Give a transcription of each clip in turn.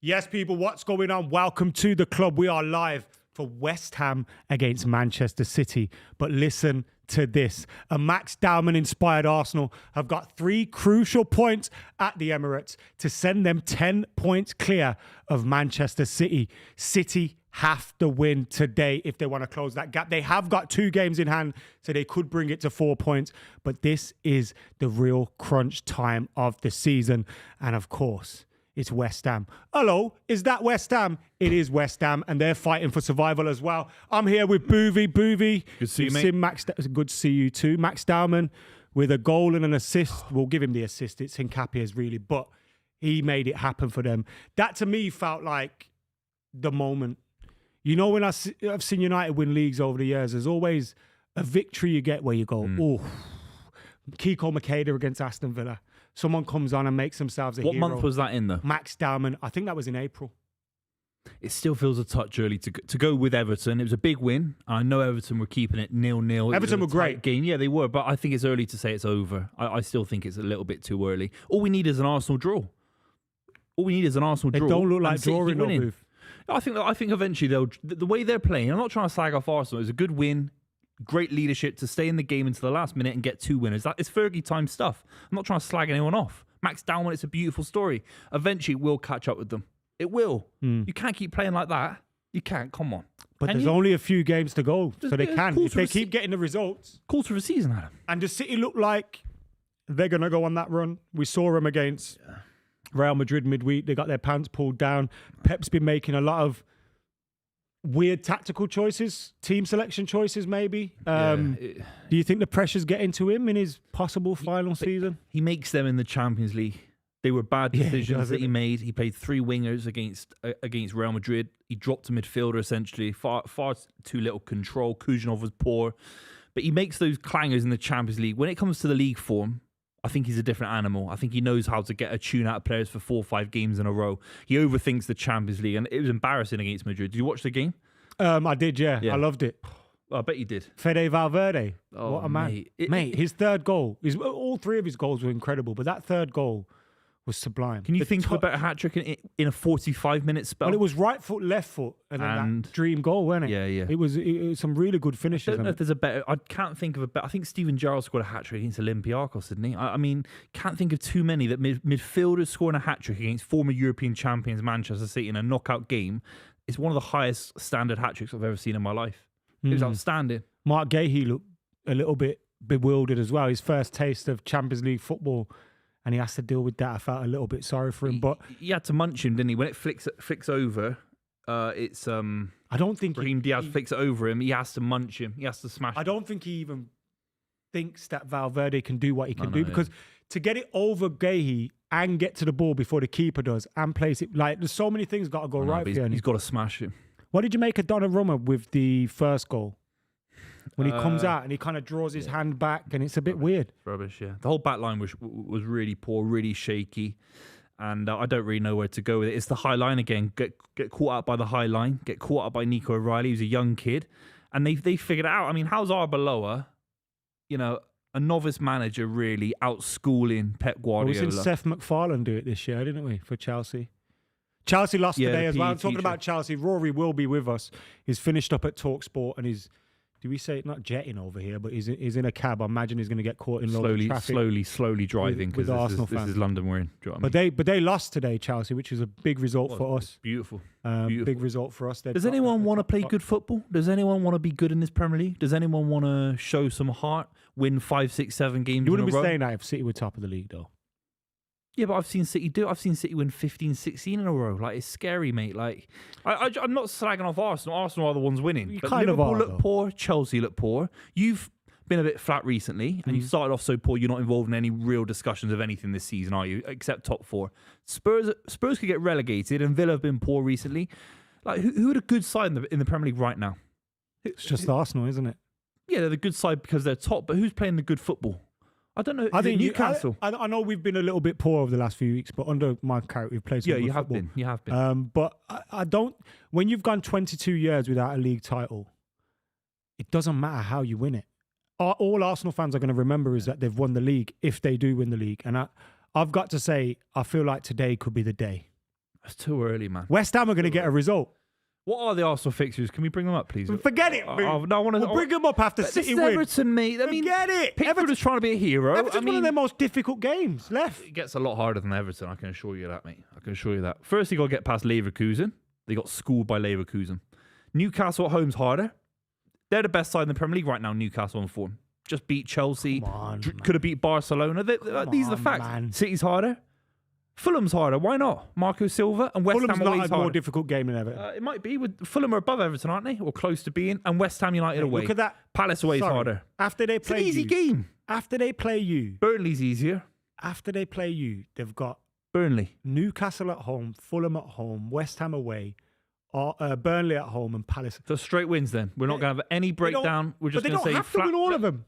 Yes, people, what's going on? Welcome to the club. We are live for West Ham against Manchester City. But listen to this. A Max Dowman-inspired Arsenal have got 3 crucial points at the Emirates to send them 10 points clear of Manchester City. City have to win today if they want to close that gap. They have got 2 games in hand, so they could bring it to 4 points. But this is the real crunch time of the season. And of course, it's West Ham. Hello, is that West Ham? It is West Ham, and they're fighting for survival as well. I'm here with Buvey. Buvey, good to see you, mate. Good to see you too. Max Dowman with a goal and an assist. We'll give him the assist. It's Hincapié's really, but he made it happen for them. That to me felt like the moment. You know, when I've seen United win leagues over the years, there's always a victory you get where you go, oh, Kiko Makeda against Aston Villa. Someone comes on and makes themselves a hero. What month was that in, though? Max Dowman. I think that was in April. It still feels a touch early to go with Everton. It was a big win. I know Everton were keeping it 0-0. Everton were great. Game. Yeah, they were, but I think it's early to say it's over. I still think it's a little bit too early. All we need is an Arsenal draw. They don't look like drawing, no move. I think eventually the way they're playing, I'm not trying to slag off Arsenal. It was a good win. Great leadership to stay in the game until the last minute and get 2 winners. That is Fergie time stuff. I'm not trying to slag anyone off. Max Dowman, it's a beautiful story. Eventually, it will catch up with them. It will. You can't keep playing like that. You can't. Come on. But there's only a few games to go, so they can. If they keep getting the results. Quarter of a season, Adam. And does City look like they're going to go on that run? We saw them against Real Madrid midweek. They got their pants pulled down. Pep's been making a lot of weird tactical choices, team selection choices maybe. Do you think the pressure's getting to him in his possible final season? He makes them in the Champions League. They were bad decisions that he made. He played 3 wingers against Real Madrid. He dropped a midfielder essentially. Far too little control. Kujanov was poor. But he makes those clangers in the Champions League. When it comes to the league form, I think he's a different animal. I think he knows how to get a tune out of players for 4 or 5 games in a row. He overthinks the Champions League, and it was embarrassing against Madrid. Did you watch the game? I did, yeah. I loved it. I bet you did. Fede Valverde. What a man. Mate, his third goal, all 3 of his goals were incredible, but that third goal was sublime. Can you think of a better hat-trick in a 45-minute spell? Well, it was right foot, left foot, and then that dream goal, wasn't it? Yeah. It was some really good finishes. I don't know if there's a better... I can't think of a better... I think Steven Gerrard scored a hat-trick against Olympiacos, didn't he? I mean, can't think of too many that midfielders scoring a hat-trick against former European champions Manchester City in a knockout game. It's one of the highest standard hat-tricks I've ever seen in my life. It was outstanding. Mark Gahey looked a little bit bewildered as well. His first taste of Champions League football, and he has to deal with that. I felt a little bit sorry for him, but he had to munch him, didn't he? When it flicks over, it's I don't think Brahim Diaz flicks it over him. He has to munch him. He has to smash. I don't think he even thinks that Valverde can do what he can do because to get it over Gahey and get to the ball before the keeper does and place it, like there's so many things got to go right for you. He's got to smash him. What did you make of Donnarumma with the first goal? When he comes out and he kind of draws his hand back and it's a bit weird. Rubbish, yeah. The whole back line was really poor, really shaky. And I don't really know where to go with it. It's the high line again. Get caught out by the high line. Get caught out by Nico O'Reilly, who's a young kid. And they figured it out. I mean, how's Arbeloa, a novice manager really outschooling Pep Guardiola? We've seen Seth MacFarlane do it this year, didn't we, for Chelsea? Chelsea lost today as well. I'm talking about Chelsea. Rory will be with us. He's finished up at TalkSport and he's, do we say, not jetting over here, but he's in a cab. I imagine he's going to get caught in loads of traffic. Slowly driving because this is London we're in. Do you know what I mean? But they lost today, Chelsea, which is a big result for us. Beautiful. Big result for us. Does anyone want to play good football? Does anyone want to be good in this Premier League? Does anyone want to show some heart, win 5, 6, 7 games in a row? You wouldn't be saying that if City were top of the league, though. Yeah, but I've seen City do it. I've seen City win 15, 16 in a row. Like, it's scary, mate. Like, I'm not slagging off Arsenal. Arsenal are the ones winning. You but kind Liverpool of are, look though. Poor. Chelsea look poor. You've been a bit flat recently, and you started off so poor you're not involved in any real discussions of anything this season, are you? Except top 4. Spurs could get relegated, and Villa have been poor recently. Like, who are the good side in the Premier League right now? It's just Arsenal, isn't it? Yeah, they're the good side because they're top, but who's playing the good football? I don't know. I think Newcastle. I know we've been a little bit poor over the last few weeks, but under my character, we've played some good football. You have been. But I don't. When you've gone 22 years without a league title, it doesn't matter how you win it. All Arsenal fans are going to remember is that they've won the league if they do win the league. And I've got to say, I feel like today could be the day. It's too early, man. West Ham are going to get a result. What are the Arsenal fixtures? Can we bring them up, please? Forget it. No, I want to We'll bring them up after City win. Everton, mate. I mean, Forget it. Pickford is trying to be a hero. Everton's one of their most difficult games left. It gets a lot harder than Everton. I can assure you that, mate. I can assure you that. First, you got to get past Leverkusen. They got schooled by Leverkusen. Newcastle at home's harder. They're the best side in the Premier League right now. Newcastle on form. Just beat Chelsea. Could have beat Barcelona. These are the facts. Man. City's harder. Fulham's harder. Why not? Marco Silva and West Ham Fulham's away is not a more harder. difficult game than Everton. It might be. With Fulham are above Everton, aren't they? Or close to being. And West Ham United away. Look at that. Palace away is harder. After they play it's an easy game. After they play you. Burnley's easier. After they play you, they've got Burnley. Newcastle at home, Fulham at home, West Ham away, Burnley at home, and Palace. So straight wins then. We're not going to have any breakdown. We're just going to say have to win all of them.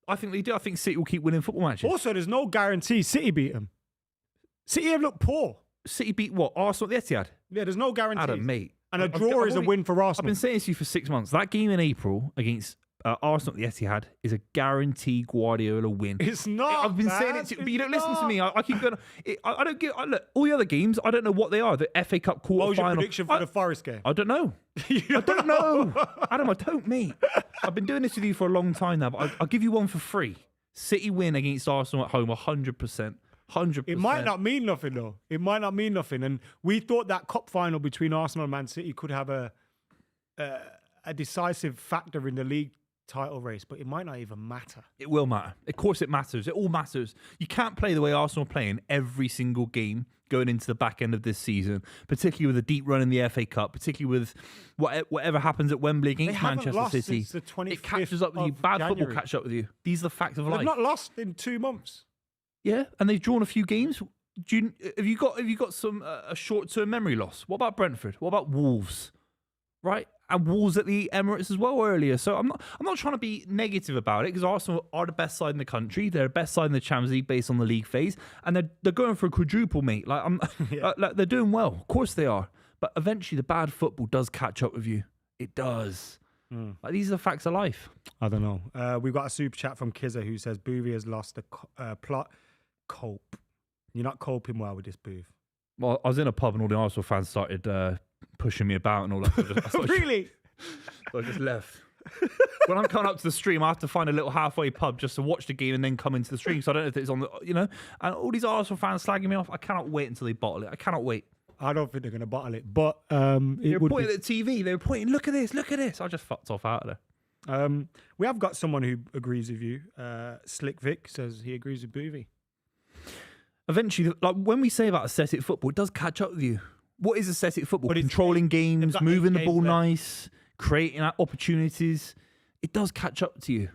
I think they do. I think City will keep winning football matches. Also, there's no guarantee City beat them. City have looked poor. City beat what? Arsenal at the Etihad? Yeah, there's no guarantee. Adam, mate. And a draw is a win for Arsenal. I've been saying this to you for 6 months. That game in April against Arsenal at the Etihad is a guaranteed Guardiola win. It's not. I've been saying it to you, but you don't listen to me. I keep going. I don't get. Look, all the other games, I don't know what they are. The FA Cup quarter What was your final. prediction for the Forest game? I don't know. I don't know. Adam, I don't, mate. I've been doing this with you for a long time now, but I'll give you one for free. City win against Arsenal at home, 100%. 100%. It might not mean nothing, though. It might not mean nothing. And we thought that cup final between Arsenal and Man City could have a decisive factor in the league title race, but it might not even matter. It will matter. Of course it matters. It all matters. You can't play the way Arsenal are playing every single game going into the back end of this season, particularly with a deep run in the FA Cup, particularly with whatever happens at Wembley against Manchester City. Since the 25th it catches up with you. Bad January. Football catch up with you. These are the facts of life. They've not lost in 2 months. Yeah, and they've drawn a few games. Have you got some a short-term memory loss? What about Brentford? What about Wolves? Right, and Wolves at the Emirates as well earlier. So I'm not trying to be negative about it because Arsenal are the best side in the country. They're the best side in the Champions League based on the league phase, and they're going for a quadruple, mate. Like like they're doing well. Of course they are, but eventually the bad football does catch up with you. It does. Like, these are the facts of life. I don't know. We've got a super chat from Kizza who says Buvey has lost the plot. Cope. You're not coping well with this, Booth. Well, I was in a pub and all the Arsenal fans started pushing me about and all that. Really? So I just left. When I'm coming up to the stream, I have to find a little halfway pub just to watch the game and then come into the stream. So I don't know if it's on the, and all these Arsenal fans slagging me off. I cannot wait until they bottle it. I cannot wait. I don't think they're going to bottle it, but they were pointing at the TV. They were pointing, look at this. I just fucked off out of there. We have got someone who agrees with you. Slick Vic says he agrees with Buvey. Eventually, like when we say about aesthetic football, it does catch up with you. What is aesthetic football? Controlling games, moving the ball nice, creating opportunities. It does catch up to you.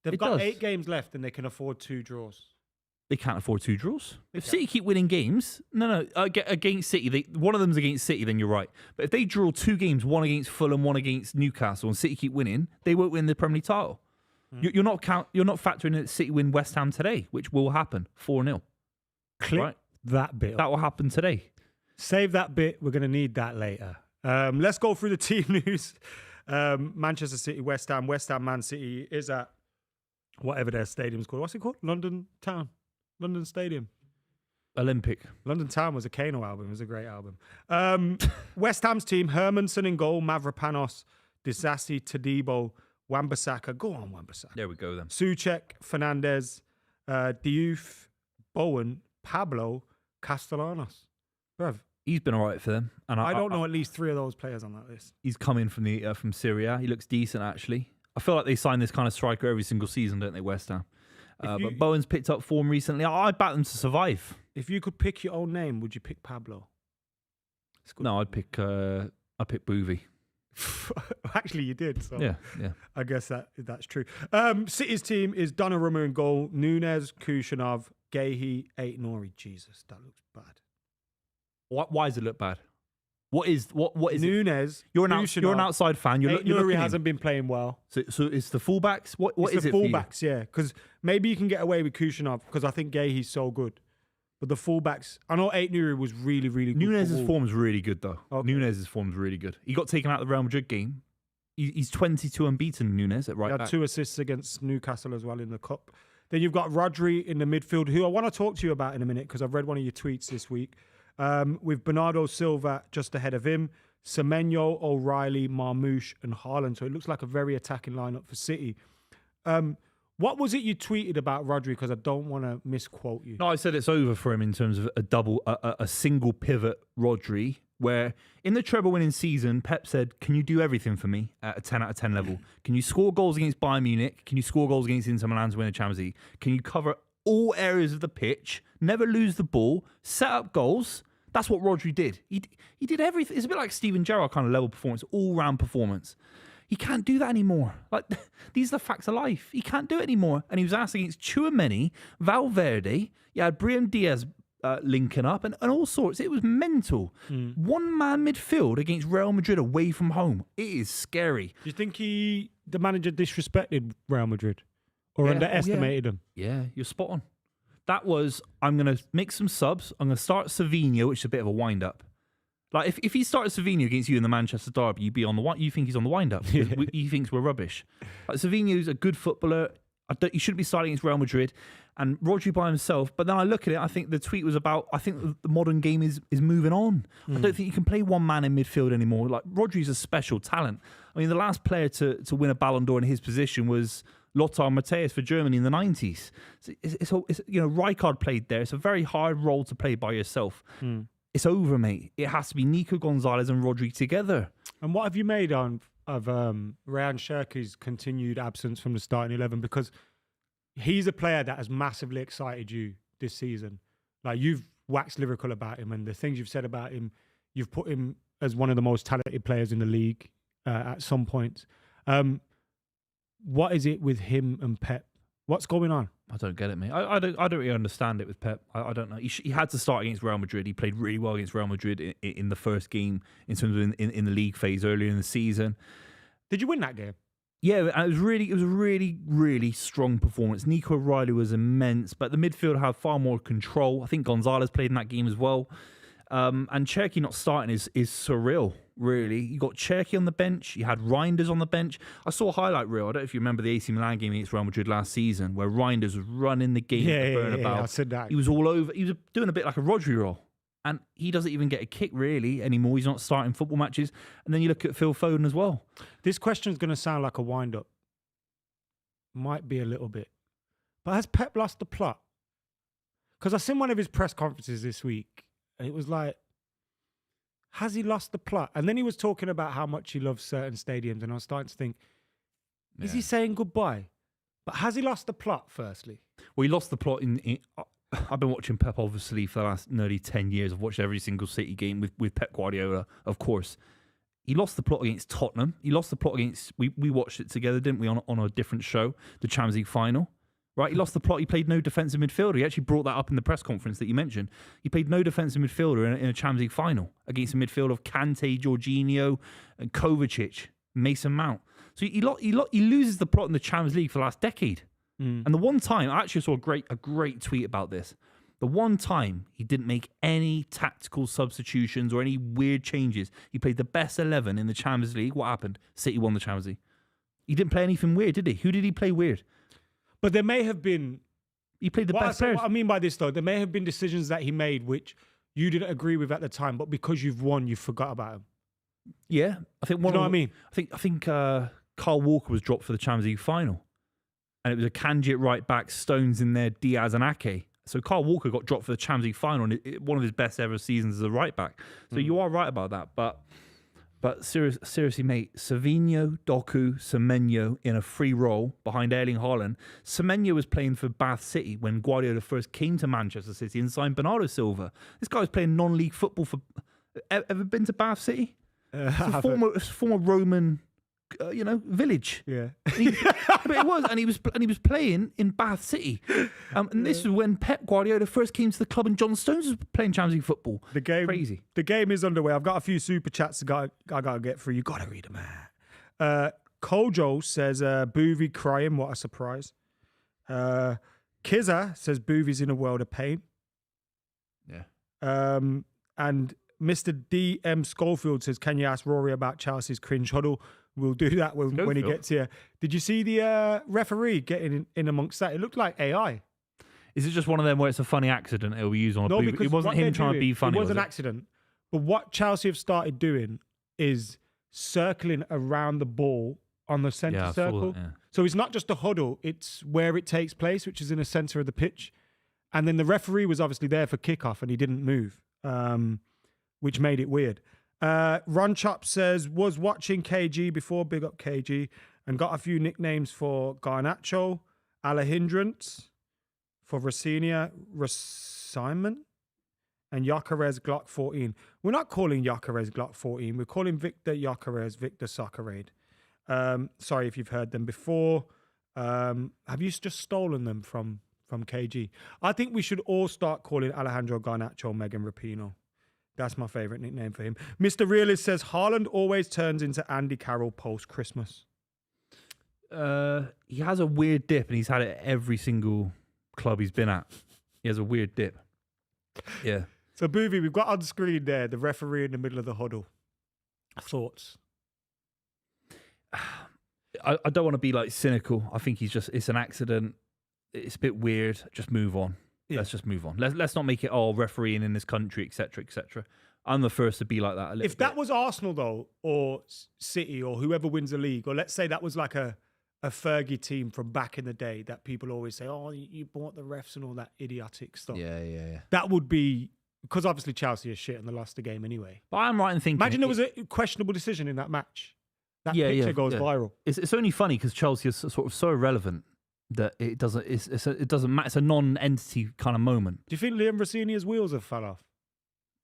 They've got 8 games left and they can afford 2 draws. They can't afford 2 draws. If City keep winning games, against City, one of them's against City, then you're right. But if they draw 2 games, one against Fulham, one against Newcastle, and City keep winning, they won't win the Premier League title. You're not factoring in that City win West Ham today, which will happen 4-0. Clip that bit. That will happen today. Save that bit. We're going to need that later. Let's go through the team news. Manchester City, West Ham, Man City is at whatever their stadium's called. What's it called? London Town. London Stadium. Olympic. London Town was a Kano album. It was a great album. West Ham's team, Hermanson in goal, Mavropanos, Disasi, Tadibo, Wan-Bissaka. Go on, Wan-Bissaka. There we go then. Souček, Fernandez, Diouf, Bowen, Pablo, Castellanos. Bruv. He's been all right for them. And I don't know at least 3 of those players on that list. He's coming from Syria. He looks decent, actually. I feel like they sign this kind of striker every single season, don't they, West Ham? But Bowen's picked up form recently. I'd back them to survive. If you could pick your own name, would you pick Pablo? No, I'd pick Buvey. Actually, you did. So yeah. I guess that's true. City's team is Donnarumma in goal, Nunez, Kushanov, Gahey, Ait-Nouri. Jesus, that looks bad. Why does it look bad? What is Nunez? You're an outside fan. Ait-Nouri hasn't been playing well. So it's the fullbacks. What is the it? Fullbacks, yeah. Because maybe you can get away with Kushanov because I think Gahey's so good. But the fullbacks, I know Ait-Nouri was really, really good. Nunez's form's really good though. Okay. Nunez's form's really good. He got taken out of the Real Madrid game. He's 22 unbeaten. Nunez at right back. He had 2 assists against Newcastle as well in the cup. Then you've got Rodri in the midfield, who I want to talk to you about in a minute because I've read one of your tweets this week. with Bernardo, Silva just ahead of him, Semenyo, O'Reilly, Marmoush and Haaland. So it looks like a very attacking lineup for City. What was it you tweeted about Rodri? Because I don't want to misquote you. No, I said it's over for him in terms of a single pivot Rodri, where in the treble-winning season, Pep said, can you do everything for me at a 10 out of 10 level? Can you score goals against Bayern Munich? Can you score goals against Inter Milan to win the Champions League? Can you cover all areas of the pitch, never lose the ball, set up goals? That's what Rodri did. He did everything. It's a bit like Steven Gerrard kind of level performance, all-round performance. He can't do that anymore. Like, these are the facts of life. He can't do it anymore. And he was asked against Tchouaméni, Valverde. You had Brahim Diaz linking up and all sorts. It was mental. One-man midfield against Real Madrid away from home. It is scary. Do you think the manager disrespected Real Madrid or underestimated them? Yeah, you're spot on. That was, I'm going to make some subs. I'm going to start Savinho, which is a bit of a wind-up. Like, if he started Savinho against you in the Manchester derby, you'd be on the you think he's on the wind-up. He thinks we're rubbish. Like, Savinho's a good footballer. He shouldn't be starting against Real Madrid. And Rodri by himself. But then I look at it, I think the tweet was about, I think the modern game is moving on. I don't think you can play one man in midfield anymore. Like, Rodri's a special talent. I mean, the last player to win a Ballon d'Or in his position was Lothar Matthäus for Germany in the 90s. It's Rijkaard played there. It's a very hard role to play by yourself. It's over, mate. It has to be Nico Gonzalez and Rodri together. And what have you made of Ryan Cherki's continued absence from the starting 11? Because he's a player that has massively excited you this season. Like, you've waxed lyrical about him, and the things you've said about him, you've put him as one of the most talented players in the league at some points. What is it with him and Pep? What's going on? I don't get it, mate. I don't really understand it with Pep. I don't know. He had to start against Real Madrid. He played really well against Real Madrid in the first game in terms of in the league phase earlier in the season. Did you win that game? Yeah, and it was a really strong performance. Nico O'Reilly was immense, but the midfield had far more control. I think Gonzalez played in that game as well. And Cherki not starting is surreal, really. You got Cherki on the bench. You had Reinders on the bench. I saw a highlight reel. I don't know if you remember the AC Milan game against Real Madrid last season, where Reinders was running the game. Yeah, I said that. He was all over. He was doing a bit like a Rodri role. And he doesn't even get a kick, really, anymore. He's not starting football matches. And then you look at Phil Foden as well. This question is going to sound like a wind-up. Might be a little bit. But has Pep lost the plot? Because I seen one of his press conferences this week, and it was like, has he lost the plot? And then he was talking about how much he loves certain stadiums, and I was starting to think, is he saying goodbye? But has he lost the plot, firstly? Well, he lost the plot in I've been watching Pep, obviously, for the last nearly 10 years. I've watched every single City game with Pep Guardiola, of course. He lost the plot against Tottenham. He lost the plot against... We watched it together, didn't we, on a different show, the Champions League final. Right? He lost the plot. He played no defensive midfielder. He actually brought that up in the press conference that you mentioned. He played no defensive midfielder in a Champions League final against a midfield of Kante, Jorginho, and Kovacic, Mason Mount. So he loses the plot in the Champions League for the last decade. And the one time, I actually saw a great tweet about this. The one time he didn't make any tactical substitutions or any weird changes, he played the best 11 in the Champions League. What happened? City won the Champions League. He didn't play anything weird, did he? Who did he play weird? But there may have been... He played the best players. What I mean by this, though, there may have been decisions that he made which you didn't agree with at the time, but because you've won, you forgot about him. Yeah. I think you know what I mean? I think Kyle Walker was dropped for the Champions League final. And it was a Kanji at right back, Stones in there, Diaz and Ake. So Kyle Walker got dropped for the Champions League final, and one of his best ever seasons as a right back. So you are right about that. But seriously, mate, Savinho, Doku, Semenyo in a free role behind Erling Haaland. Semenyo was playing for Bath City when Guardiola first came to Manchester City and signed Bernardo Silva. This guy was playing non-league football for... Ever been to Bath City? It's a former Roman... village. Yeah, but it was, and he was playing in Bath City, and this was when Pep Guardiola first came to the club, and John Stones was playing Champions League football. Crazy. The game is underway. I've got a few super chats I gotta get through. You gotta read them out. Kojo says, "Buvey crying. What a surprise." Kizza says, "Buvey's in a world of pain." Yeah. And Mr. D.M. Schofield says, "Can you ask Rory about Chelsea's cringe huddle?" We'll do that when he gets here. Did you see the referee getting in amongst that? It looked like AI. Is it just one of them where it's a funny accident it'll be used on a blue? because It wasn't what him they're trying to doing, be funny. It was an it? accident. But what Chelsea have started doing is circling around the ball on the centre circle. That, yeah. So it's not just a huddle, it's where it takes place, which is in the centre of the pitch. And then the referee was obviously there for kickoff and he didn't move, which made it weird. Ron Chop says, was watching KG before, big up KG, and got a few nicknames for Garnacho, Alahindrant, for Racinia, Simon, and Gyökeres Glock 14. We're not calling Gyökeres Glock 14. We're calling Victor Gyökeres Victor Soccerade. Sorry if you've heard them before. Have you just stolen them from KG? I think we should all start calling Alejandro Garnacho Megan Rapinoe. That's my favourite nickname for him. Mr. Realist says, Haaland always turns into Andy Carroll post-Christmas. He has a weird dip, and he's had it at every single club he's been at. He has a weird dip. Yeah. So, Buvey, we've got on screen there the referee in the middle of the huddle. Thoughts? I don't want to be like cynical. I think it's an accident. It's a bit weird. Just move on. Yeah. Let's just move on. Let's not make it all refereeing in this country, etc., etc. I'm the first to be like that a little bit. If that was Arsenal, though, or City, or whoever wins the league, or let's say that was like a Fergie team from back in the day that people always say, oh, you bought the refs and all that idiotic stuff. Yeah. That would be, because obviously Chelsea is shit and they lost the game anyway. But I'm right in thinking... Imagine there was a questionable decision in that match. That picture goes viral. It's only funny because Chelsea is sort of so irrelevant that it doesn't matter. It's a non-entity kind of moment. Do you think Liam Rossini's wheels have fell off?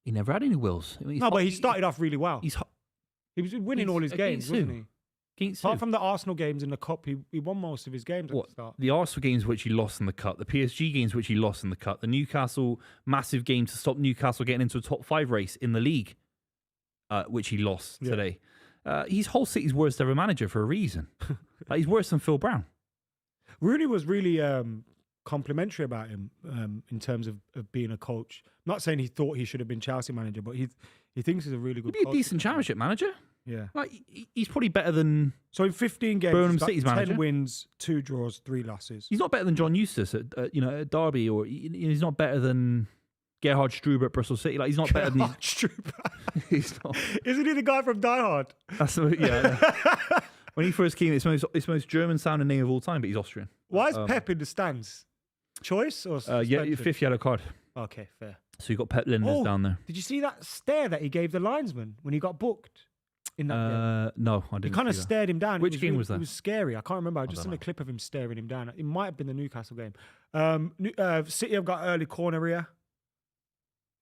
He never had any wheels. But he started off really well. He was winning all his games, wasn't he? Apart from the Arsenal games in the Cup, he won most of his games at the start. The Arsenal games which he lost in the Cup, the PSG games which he lost in the Cup, the Newcastle massive game to stop Newcastle getting into a top 5 race in the league, which he lost today. He's Hull City's worst ever manager for a reason. He's worse than Phil Brown. Rooney was really complimentary about him in terms of being a coach. I'm not saying he thought he should have been Chelsea manager, but he thinks he's a really good coach. He'd be a decent championship manager. Yeah. Like, he's probably better than... So in 15 games, Burnham he's got City's 10 manager. wins, 2 draws, 3 losses. He's not better than John Eustace at Derby, or he's not better than Gerhard Struber at Bristol City. Like, he's not better than... Struber. He's not. Isn't he the guy from Die Hard? That's yeah. When he first came, it's the most German sounding name of all time, but he's Austrian. Why is Pep in the stands? Choice or suspension? 5th yellow card. Okay, fair. So you got Pep Linders down there. Did you see that stare that he gave the linesman when he got booked? In that game? No, I didn't. He kind of stared him down. Which game was that? It was scary. I can't remember. I just seen a clip of him staring him down. It might have been the Newcastle game. City have got early corner here.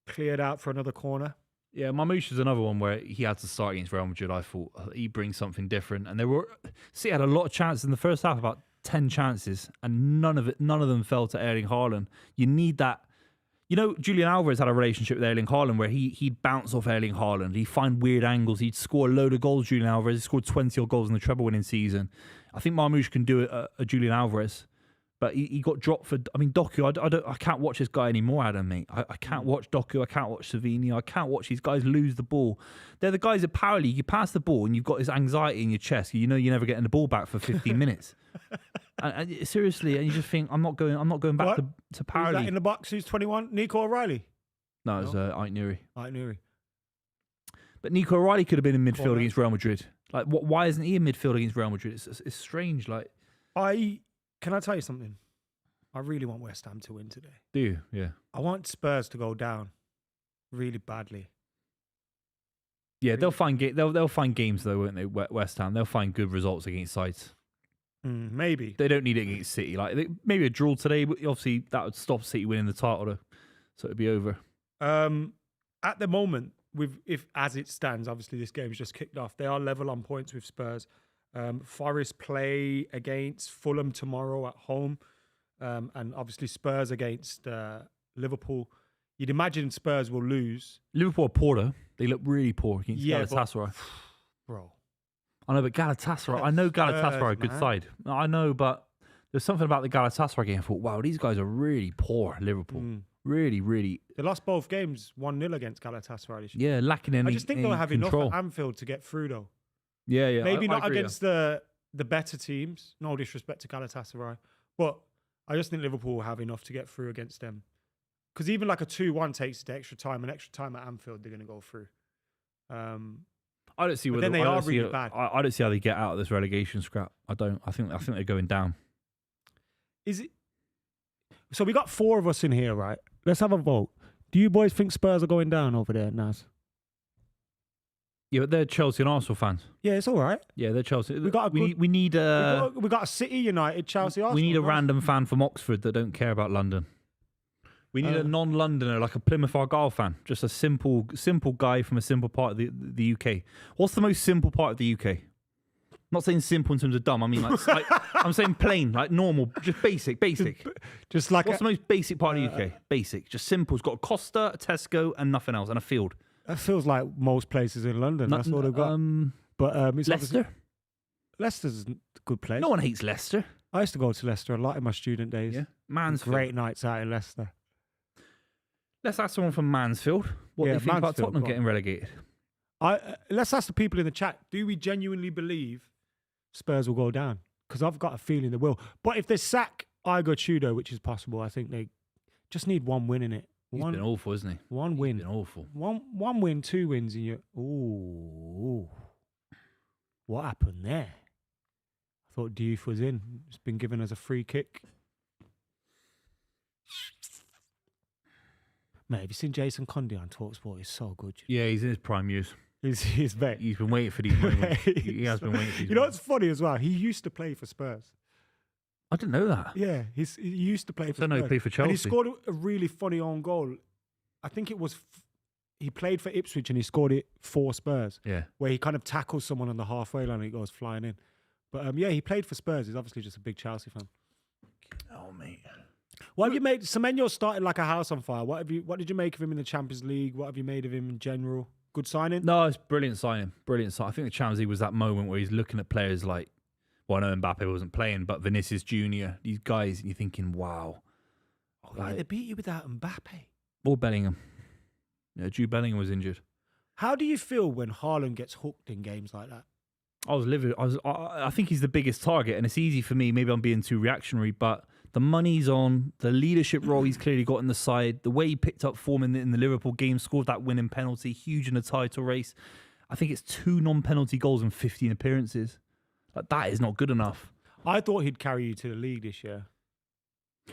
Cleared out for another corner. Yeah, Mamouche is another one where he had to start against Real Madrid. I thought he brings something different, and City had a lot of chances in the first half, about 10 chances, and none of them fell to Erling Haaland. You need that. You know, Julian Alvarez had a relationship with Erling Haaland where he'd bounce off Erling Haaland. He'd find weird angles. He'd score a load of goals, Julian Alvarez. He scored 20 odd goals in the treble-winning season. I think Mamouche can do a Julian Alvarez, but he got dropped for... I mean, Doku, I can't watch this guy anymore, Adam, mate. I can't watch Doku. I can't watch Savini. I can't watch these guys lose the ball. They're the guys at Power League. You pass the ball and you've got this anxiety in your chest. You know you're never getting the ball back for 15 minutes. And seriously, and you just think, I'm not going back to Power League. Is that in the box? Who's 21? Nico O'Reilly? No, it was Ait Nouri. Ait Nouri. But Nico O'Reilly could have been in midfield against Real Madrid. Like, why isn't he in midfield against Real Madrid? It's strange. Like, can I tell you something? I really want West Ham to win today. Do you? Yeah. I want Spurs to go down really badly. Yeah, they'll find games though, won't they? West Ham. They'll find good results against sides. Maybe they don't need it against City. Like maybe a draw today, but obviously that would stop City winning the title, so it'd be over. At the moment, if as it stands, obviously this game's just kicked off. They are level on points with Spurs. Forest play against Fulham tomorrow at home, and obviously Spurs against Liverpool. You'd imagine Spurs will lose. Liverpool are poor though. They look really poor against Galatasaray. Bro. I know, but Galatasaray, I know Galatasaray are a good side. I know, but there's something about the Galatasaray game. I thought, wow, these guys are really poor, Liverpool. Really, really. They lost both games 1-0 against Galatasaray this year. Yeah, lacking in I just think they'll have control. enough at Anfield to get through, though. Yeah. Maybe not against the better teams. No disrespect to Galatasaray. But I just think Liverpool will have enough to get through against them. Because even like a 2-1 takes the extra time. An extra time at Anfield, they're going to go through. I don't see whether then they are really bad. I don't see how they get out of this relegation scrap. I don't. I think they're going down. Is it? So we got 4 of us in here, right? Let's have a vote. Do you boys think Spurs are going down over there, Naz? Yeah, but they're Chelsea and Arsenal fans. Yeah, it's all right. Yeah, they're Chelsea. We got a City, United, Chelsea, Arsenal. We need a random fan from Oxford that don't care about London. We need a non-Londoner, like a Plymouth Argyle fan, just a simple guy from a simple part of the UK. What's the most simple part of the UK? I'm not saying simple in terms of dumb. I mean, like I'm saying plain, like normal, just basic. Just like what's the most basic part of the UK? Basic, just simple. It's got a Costa, a Tesco, and nothing else, and a field. That feels like most places in London. That's what they've got. But it's Leicester. Leicester's a good place. No one hates Leicester. I used to go to Leicester a lot in my student days. Yeah, Mansfield. Great nights out in Leicester. Let's ask someone from Mansfield what they think about Tottenham getting relegated. Let's ask the people in the chat, do we genuinely believe Spurs will go down? Because I've got a feeling they will. But if they sack Igor Tudor, which is possible, I think they just need one win in it. He's been awful, isn't he? One win. He's been awful. One win, 2 wins, and you. Ooh. What happened there? I thought Diouf was in. It's been given as a free kick. Mate, have you seen Jason Conde on TalkSport? He's so good. Yeah, he's in his prime years. He's very. He's been waiting for these moments. He has been waiting for these. You know what's funny as well? He used to play for Spurs. I didn't know that. Yeah, he used to play for Spurs. I don't know he played for Chelsea. And he scored a really funny own goal. I think it was... He played for Ipswich and he scored it for Spurs. Yeah. Where he kind of tackles someone on the halfway line and it goes flying in. But yeah, he played for Spurs. He's obviously just a big Chelsea fan. Oh, mate. What have you made? Semenyo started like a house on fire. What did you make of him in the Champions League? What have you made of him in general? Good signing? No, it's brilliant signing. Brilliant signing. I think the Champions League was that moment where he's looking at players like, well, I know Mbappe wasn't playing, but Vinicius Jr., these guys, and you're thinking, wow. Oh, yeah, they beat you without Mbappe. Or Bellingham. Yeah, Jude Bellingham was injured. How do you feel when Haaland gets hooked in games like that? I was livid. I think he's the biggest target, and it's easy for me. Maybe I'm being too reactionary, but the money's on, the leadership role he's clearly got in the side, the way he picked up form in the Liverpool game, scored that winning penalty, huge in the title race. I think it's 2 non-penalty goals in 15 appearances. Like, that is not good enough. I thought he'd carry you to the league this year.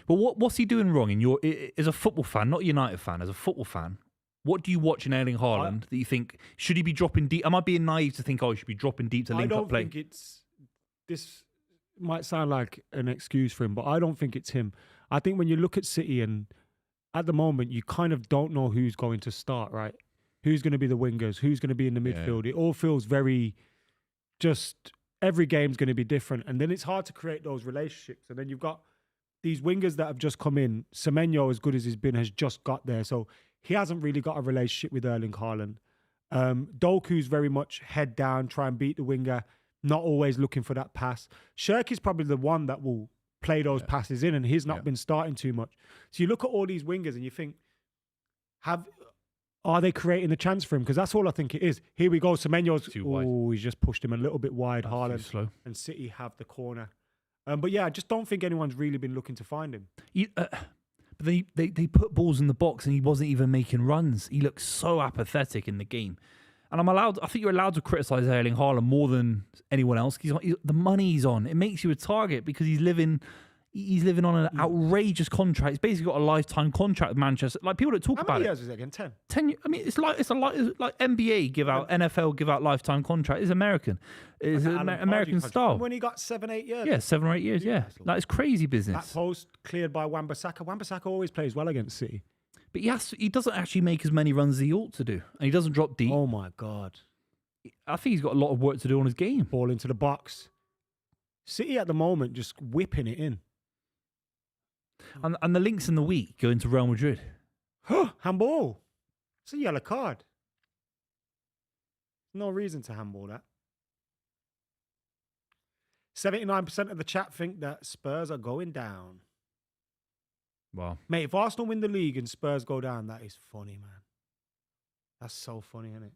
But what's he doing wrong? As a football fan, not a United fan, as a football fan, what do you watch in Erling Haaland that you think, should he be dropping deep? Am I being naive to think, he should be dropping deep to link up play? I don't think this might sound like an excuse for him, but I don't think it's him. I think when you look at City and at the moment, you kind of don't know who's going to start, right? Who's going to be the wingers? Who's going to be in the midfield? It all feels very just, every game's going to be different. And then it's hard to create those relationships. And then you've got these wingers that have just come in. Semenyo, as good as he's been, has just got there. So he hasn't really got a relationship with Erling Haaland. Doku's very much head down, try and beat the winger, not always looking for that pass. Shirky's probably the one that will play those passes in, and he's not been starting too much. So you look at all these wingers and you think, are they creating a chance for him? Because that's all I think it is. Here we go. Semenyo's, he's just pushed him a little bit wide. Haaland slow. And City have the corner. But yeah, I just don't think anyone's really been looking to find him. But they put balls in the box and he wasn't even making runs. He looked so apathetic in the game. And I think you're allowed to criticise Erling Haaland more than anyone else. The money he's on, it makes you a target because he's living on an outrageous contract. He's basically got a lifetime contract with Manchester. Like, people don't talk about it. How many years is it again? 10? 10. I mean, it's like NBA give out, NFL give out lifetime contract. It's American. It's American style. When he got 7-8 years. Yeah, 7 or 8 years. Yeah, like, it's crazy business. That post cleared by Wan-Bissaka. Wan-Bissaka always plays well against City. But he doesn't actually make as many runs as he ought to do, and he doesn't drop deep. Oh my God! I think he's got a lot of work to do on his game. Ball into the box. City at the moment just whipping it in. And the links in the week go into Real Madrid. Handball. It's a yellow card. No reason to handball that. 79% of the chat think that Spurs are going down. Wow. Mate, if Arsenal win the league and Spurs go down, that is funny, man. That's so funny, isn't it?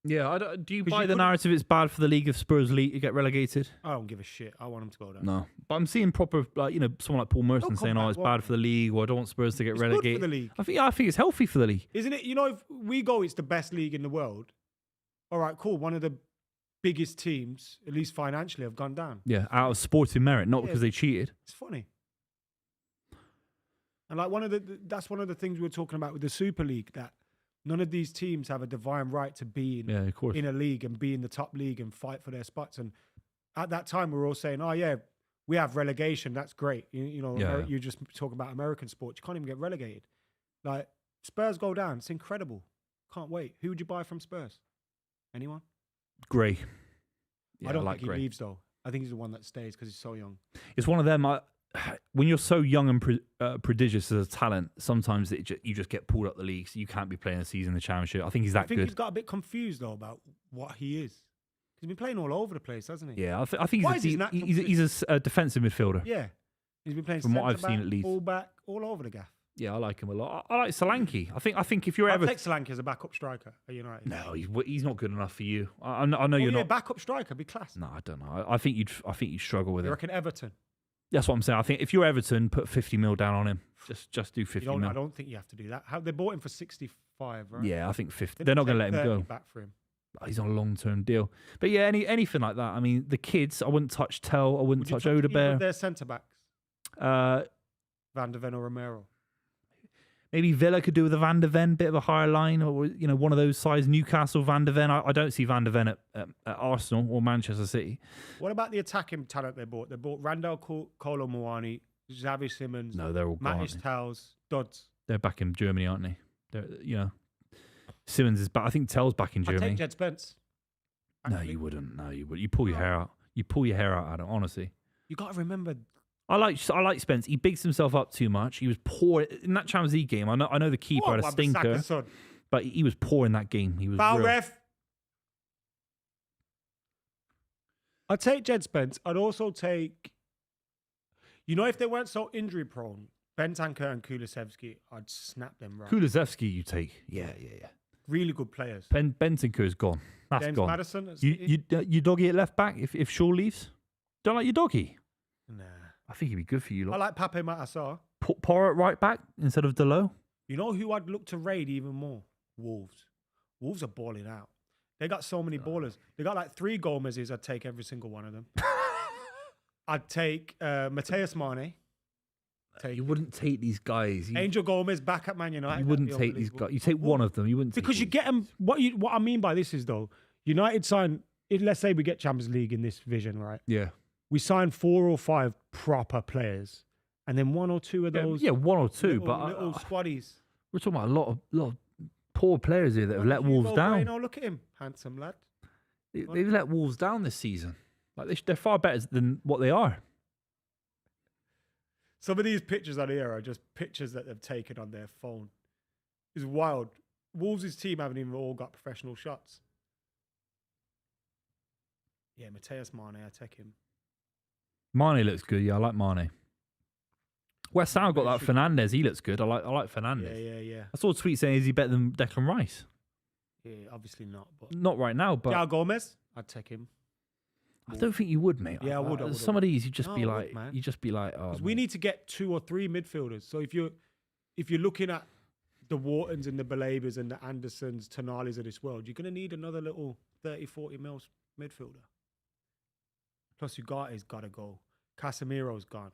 Yeah, do you 'Cause buy you the couldn't- narrative it's bad for the league if Spurs get relegated? I don't give a shit. I want them to go down. No. But I'm seeing proper, someone like Paul Merson They'll saying, come oh, back, it's won't bad they? for the league, or I don't want Spurs to get It's relegated. good for the league. I think it's healthy for the league. Isn't it? If we go, it's the best league in the world. All right, cool. One of the biggest teams, at least financially, have gone down. Yeah, out of sporting merit, not because they cheated. It's funny. And like that's one of the things we were talking about with the Super League, that none of these teams have a divine right to be in a league and be in the top league and fight for their spots. And at that time, we were all saying, oh yeah, we have relegation. That's great. You just talk about American sports. You can't even get relegated. Like Spurs go down. It's incredible. Can't wait. Who would you buy from Spurs? Anyone? Gray. Yeah, I don't like think he Gray. leaves though. I think he's the one that stays because he's so young. It's one of them. When you're so young and prodigious as a talent, sometimes you just get pulled up the league, so you can't be playing a season in the Championship. I think he's that good. He's got a bit confused though about what he is. He's been playing all over the place, hasn't he? Yeah, I think he's a defensive midfielder. Yeah, he's been playing from what I've centre-back, seen at least. full-back, all over the gaff. Yeah, I like him a lot. I like Solanke. I think if you're ever take Solanke as a backup striker at United. no, he's not good enough for you. I know you're not. Backup striker, be class. No, I don't know. I think you'd struggle with You it. reckon Everton? That's what I'm saying. I think if you're Everton, put 50 mil down on him. Just do 50 mil. I don't think you have to do that. They bought him for 65, right? Yeah, I think 50. They're not going to let him go. Back for him. He's on a long-term deal. But yeah, anything like that. I mean, the kids, I wouldn't touch Tell. I wouldn't touch Odebear. Their centre-backs. Van der Ven or Romero. Maybe Villa could do with a Van der Ven, bit of a higher line, or one of those size. Newcastle Van der Ven. I don't see Van der Ven at Arsenal or Manchester City. What about the attacking talent they bought? They bought Randall Kolo Muani, Xavi Simmons. No, they're all gone. Matis Tels, Dodds. They're back in Germany, aren't they? Simmons is back. I think Tell's back in Germany. I'd take Jed Spence. No, you wouldn't. No, you would. You pull your hair out. You pull your hair out, Adam. Honestly, you got to remember. I like Spence. He bigs himself up too much. He was poor in that Champions League game. I know the keeper had a stinker, but he was poor in that game. He was foul ref. I'd take Jed Spence. I'd also take, if they weren't so injury prone, Bentancur and Kulusevski, I'd snap them right. Kulusevski, you take. Yeah. Really good players. Bentancur's gone. That's James gone. Maddison. You doggy at left back if Shaw leaves? Don't like your doggy? Nah. I think he'd be good for you. I like Pape Matassar. Put Porro at right back instead of Delo. You know who I'd look to raid even more? Wolves. Wolves are balling out. They got so many ballers. They got like 3 Gomez's. I'd take every single one of them. I'd take Mateus Mane. You wouldn't take these guys. Angel Gomez back at Man United. You wouldn't take these guys. You take one of them. You wouldn't because you get them. What I mean by this is though, United sign. Let's say we get Champions League in this vision, right? Yeah. We sign 4 or 5 proper players, and then 1 or 2 of those. Yeah, 1 or 2, little squaddies. We're talking about a lot of poor players here that have let Wolves down. Look at him, handsome lad. They've let Wolves down this season. Like they're far better than what they are. Some of these pictures on here are just pictures that they've taken on their phone. It's wild. Wolves' team haven't even all got professional shots. Yeah, Mateus Mane, I take him. Mane looks good. Yeah, I like Mane. West Ham got that Fernandez. He looks good. I like Fernandez. Yeah. I saw a tweet saying, is he better than Declan Rice? Yeah, obviously not. But not right now, but... João Gomez, I'd take him. I don't think you would, mate. Yeah, I would. Some of these, you'd just be like, oh. Because we need to get 2 or 3 midfielders. So if you're looking at the Whartons and the Balabers and the Andersons, Tonalis of this world, you're going to need another little 30, 40 mils midfielder. Plus Ugate's got to go. Casemiro's gone.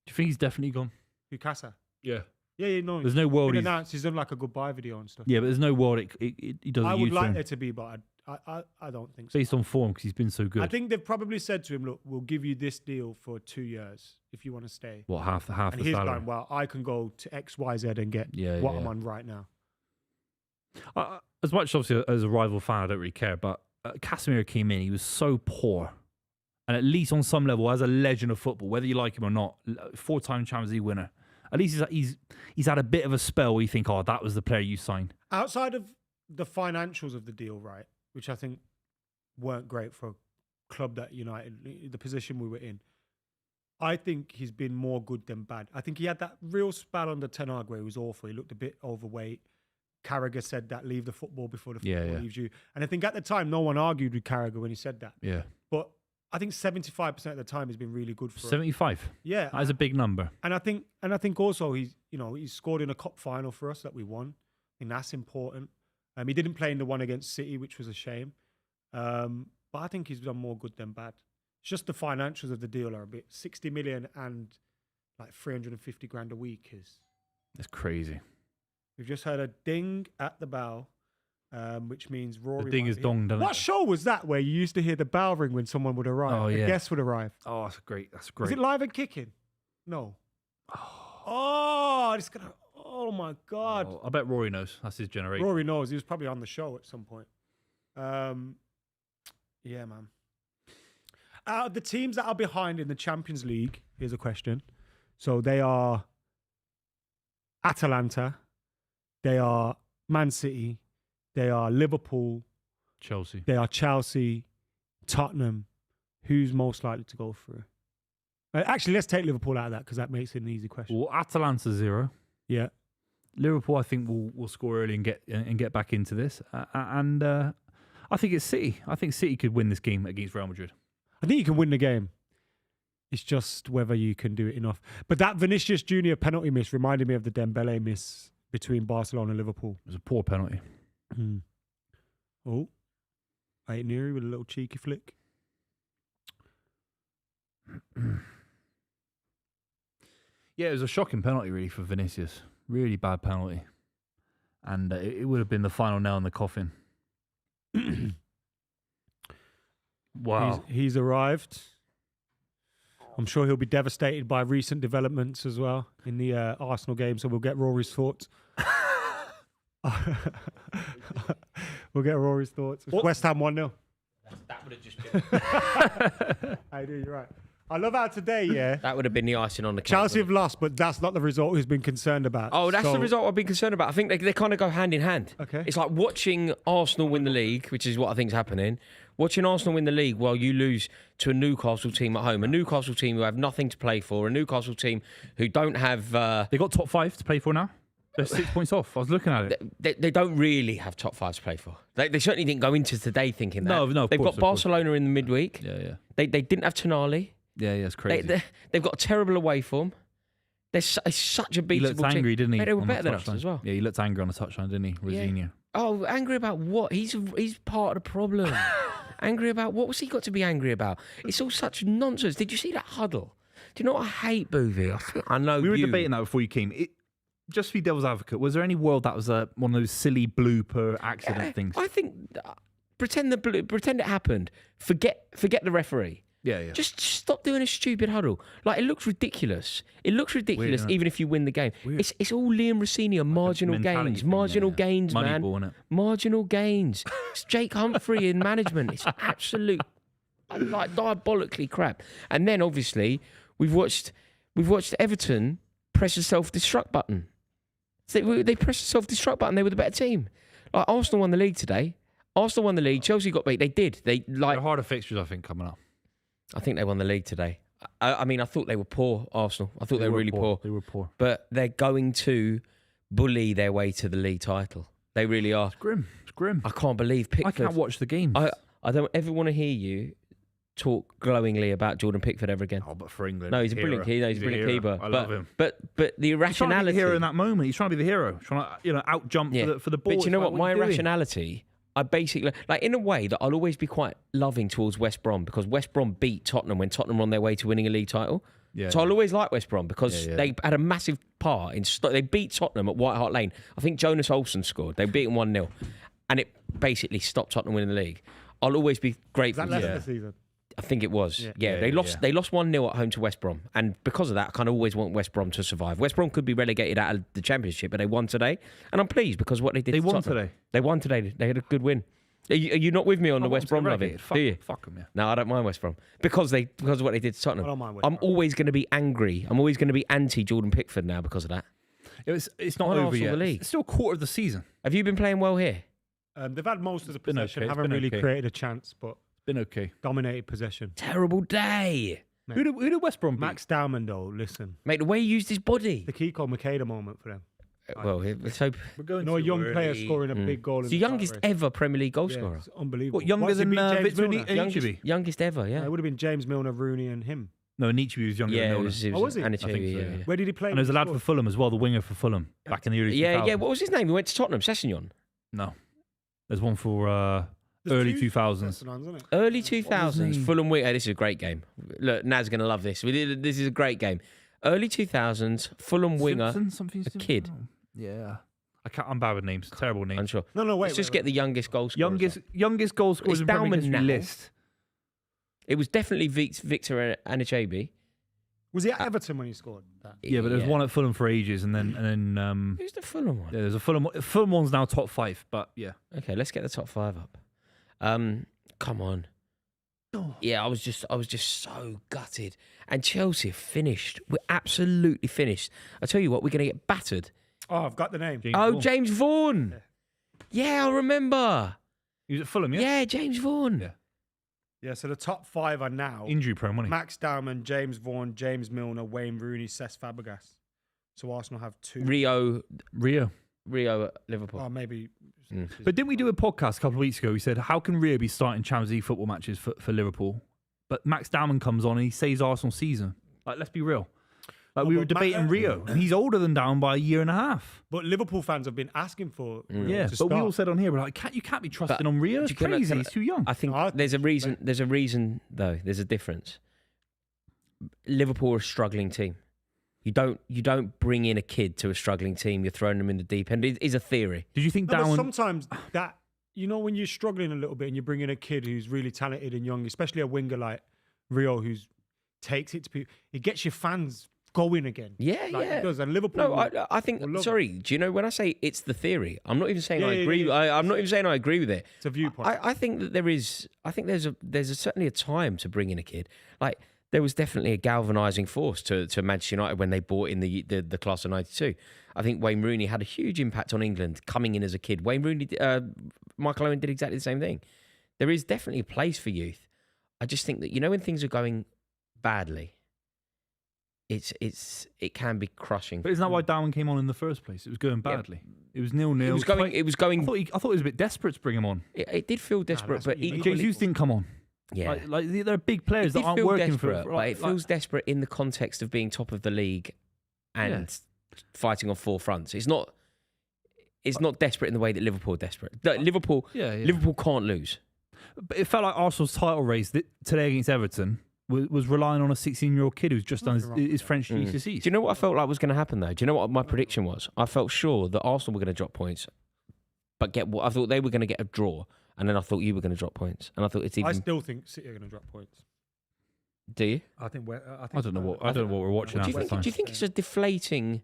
Do you think he's definitely gone? Who, Casa? Yeah. Yeah, no. There's no world he's done like a goodbye video and stuff. Yeah, but there's no world he does a I would U-turn. like there to be, but I don't think so. Based on form, because he's been so good. I think they've probably said to him, look, we'll give you this deal for 2 years if you want to stay. What, half and the he's salary? going, well, I can go to X, Y, Z and get what I'm on right now. As much, obviously, as a rival fan, I don't really care, but Casemiro came in, he was so poor. And at least on some level, as a legend of football, whether you like him or not, 4-time Champions League winner, at least he's had a bit of a spell where you think, oh, that was the player you signed. Outside of the financials of the deal, right, which I think weren't great for a club that United, the position we were in, I think he's been more good than bad. I think he had that real spell under Ten Hag where he was awful. He looked a bit overweight. Carragher said that, leave the football before the Yeah, football yeah. leaves you. And I think at the time, no one argued with Carragher when he said that. Yeah. But I think 75% of the time has been really good for us. 75. Yeah. That is a big number. And I think also he's scored in a cup final for us that we won. I think that's important. He didn't play in the one against City, which was a shame. But I think he's done more good than bad. It's just the financials of the deal are a bit 60 million and like 350 grand a week is. It's crazy. We've just heard a ding at the bell, which means Rory. The ding is dong, doesn't it? What show was that where you used to hear the bell ring when someone would arrive? Oh, yeah. A guest would arrive. Oh, that's great. That's Is great. it live and kicking? No. Oh, it's gonna. Oh my God. Oh, I bet Rory knows. That's his generation. Rory knows. He was probably on the show at some point. Yeah, man. Out of the teams that are behind in the Champions League, here's a question. So they are Atalanta, they are Man City, they are Liverpool, Chelsea. they are Chelsea, Tottenham. Who's most likely to go through? Actually, let's take Liverpool out of that because that makes it an easy question. Well, Atalanta 0. Yeah. Liverpool, I think, will score early and get back into this. And I think it's City. I think City could win this game against Real Madrid. I think you can win the game. It's just whether you can do it enough. But that Vinicius Junior penalty miss reminded me of the Dembele miss between Barcelona and Liverpool. It was a poor penalty. Oh, Tate Documentary with a little cheeky flick. Yeah, it was a shocking penalty, really, for Vinicius. Really bad penalty. And it would have been the final nail in the coffin. Wow. He's arrived. I'm sure he'll be devastated by recent developments as well in the Arsenal game, so we'll get Rory's thoughts. We'll get Rory's thoughts. West Ham 1-0. That would have just been. I do, you're right. I love how today, yeah. That would have been the icing on the cake. Chelsea have lost, but that's not the result he's been concerned about. Oh, that's the result I've been concerned about. I think they kind of go hand in hand. Okay. It's like watching Arsenal win the league, which is what I think is happening. Watching Arsenal win the league while you lose to a Newcastle team at home, a Newcastle team who have nothing to play for, a Newcastle team who don't have... They got top 5 to play for now. They're 6 points off. I was looking at it. They don't really have top 5 to play for. They certainly didn't go into today thinking that. No, of They've course, got Barcelona in the midweek. Yeah. They didn't have Tonali. Yeah, it's crazy. They've got a terrible away form. It's such a beatable He looked angry, didn't he? They were on the better than us touchline? as well. Yeah, he looked angry on the touchline, didn't he? Rosinha. Oh, angry about what? He's part of the problem. Angry about what? What's he got to be angry about? It's all such nonsense. Did you see that huddle? Do you know what I hate, Buvey? I know We were debating that before you came. Just to be devil's advocate, was there any world that was one of those silly blooper accident things? I think pretend it happened. Forget the referee. Yeah. Just stop doing a stupid huddle. Like, it looks ridiculous. It looks ridiculous Weird, even if you win the game. It's all Liam Rosinha, marginal gains. Marginal gains, man. Moneyball, innit? Marginal gains. It's Jake Humphrey in management. It's absolute, like, diabolically crap. And then, obviously, we've watched Everton press the self-destruct button. They pressed the self-destruct button. They were the better team. Like, Arsenal won the league today. Arsenal won the league. Chelsea got beat. They did. They're harder fixtures, I think, coming up. I think they won the league today. I mean, I thought they were poor, Arsenal. I thought they were really poor. They were poor. But they're going to bully their way to the league title. They really are. It's grim. I can't believe Pickford. I can't watch the games. I don't ever want to hear you talk glowingly about Jordan Pickford ever again. Oh, but for England, No, he's a brilliant keeper. He's a brilliant keeper. I love him. But the He's trying to be irrationality. the hero in that moment. He's trying to be the hero. Trying to, out jump for the ball. But you know what? My irrationality. irrationality, I basically, like, in a way that I'll always be quite loving towards West Brom, because West Brom beat Tottenham when Tottenham were on their way to winning a league title. Yeah, so I'll always like West Brom because they had a massive part in. They beat Tottenham at White Hart Lane. I think Jonas Olsen scored. They beat them 1-0, and it basically stopped Tottenham winning the league. I'll always be grateful. Is that Leicester season? I think it was. Yeah, they lost 1-0 at home to West Brom. And because of that, I kind of always want West Brom to survive. West Brom could be relegated out of the Championship, but they won today. And I'm pleased because what they did. They to won Tottenham. today. They won today. They had a good win. Are you not with me on the West Brom loving? Do you? Fuck them, yeah. No, I don't mind West Brom. Because of what they did to Tottenham. I don't mind West I'm Brom. always going to be angry. I'm always going to be anti-Jordan Pickford now because of that. It's not Won over Arsenal yet. the league. It's still a quarter of the season. Have you been playing well here? They've had most of the been possession, okay. It's haven't been really okay. created a chance, but Been okay. dominated possession. Terrible day. Mate. Who did West Brom beat? Max Dowman, though, listen. Mate, the way he used his body. The Kiko Makeda moment for them. Well, let's hope. We're going a too young early. player scoring a big goal. It's the youngest ever Premier League goal scorer. It's unbelievable. What, younger What's it than been, James Victor Milner? Anichebe? Youngest ever, yeah. It would have been James Milner, Rooney, and him. No, Anichebe was younger than Yeah, Milner. it Oh, was he? Anichebe, I think so, yeah. Where did he play? And there's a lad for Fulham as well, the winger for Fulham, back in the early 2000s. Yeah. What was his name? He went to Tottenham, Sessegnon. No. There's one for early 2000s. Early his 2000s, name? Fulham winger. This is a great game. Look, Naz going to love this. This is a great game. Early 2000s, Fulham winger, Simpson, a kid. Oh, yeah. I'm bad with names. Terrible names. I'm sure. No, wait. Let's just get the youngest goal scorer. Youngest goal scorers It's in Premier League Bauman history now. list. It was definitely Victor Anichebe. Was he at Everton when he scored that? Yeah, but there's one at Fulham for ages, and then Who's the Fulham one? yeah, there's a Fulham one's now top 5, but yeah. Okay, let's get the top 5 up. Come on. Yeah, I was just so gutted. And Chelsea finished. We're absolutely finished. I tell you what, we're going to get battered. Oh, I've got the name. Vaughan. James Vaughan. Yeah, I remember. He was at Fulham, yeah? Yeah, James Vaughan. Yeah. Yeah, so the top 5 are now Injury prone, wasn't he? Max Dowman, James Vaughan, James Milner, Wayne Rooney, Cesc Fabregas. So Arsenal have 2. Rio at Liverpool. Oh, maybe. But didn't we do a podcast a couple of weeks ago? We said, how can Rio be starting Champions League football matches for Liverpool? But Max Dowman comes on and he saves Arsenal season. Like, let's be real. Like, No, we were but debating Rio, and he's older than Dowman by a year and a half. But Liverpool fans have been asking for Rio Yeah, to but start. we all said on here, we're like, you can't be trusting But on Rio. It's can I- crazy. can I- He's too young. I think I there's a reason. There's a reason, though. There's a difference. Liverpool are a struggling team. You don't bring in a kid to a struggling team. You're throwing them in the deep end. It is a theory. Did you think No, but Dowman... sometimes that, when you're struggling a little bit and you bring in a kid who's really talented and young, especially a winger like Rio who takes it to people, it gets your fans going again. Yeah, Like yeah. It does. And Liverpool. No, will- I think. will love Sorry, do you know when I say it's the theory? I'm not even saying I Yeah, agree. yeah. I'm not even saying I agree with it. It's a viewpoint. I think that there is. I think there's certainly a time to bring in a kid. Like there was definitely a galvanising force to Manchester United when they bought in the class of '92. I think Wayne Rooney had a huge impact on England coming in as a kid. Wayne Rooney, Michael Owen did exactly the same thing. There is definitely a place for youth. I just think that when things are going badly, it can be crushing. But isn't that why Dowman came on in the first place? It was going badly. It was 0-0. It was going. It was going. I thought it was a bit desperate to bring him on. It did feel desperate, that's but what you need. equally, James Hughes didn't come on. yeah, Like there are big players it that did aren't feel working desperate, for. but it feels desperate in the context of being top of the league and fighting on 4 fronts. It's not desperate in the way that Liverpool are desperate. Liverpool can't lose. But it felt like Arsenal's title race today against Everton was relying on a 16-year-old kid who's just done his French GCSEs. Do you know what I felt like was going to happen though? Do you know what my prediction was? I felt sure that Arsenal were going to drop points, but I thought they were going to get a draw, and then I thought you were going to drop points, and I thought it's even. I still think City are going to drop points. Do you? I think I don't know what we're watching Do half you the time. think it's a deflating?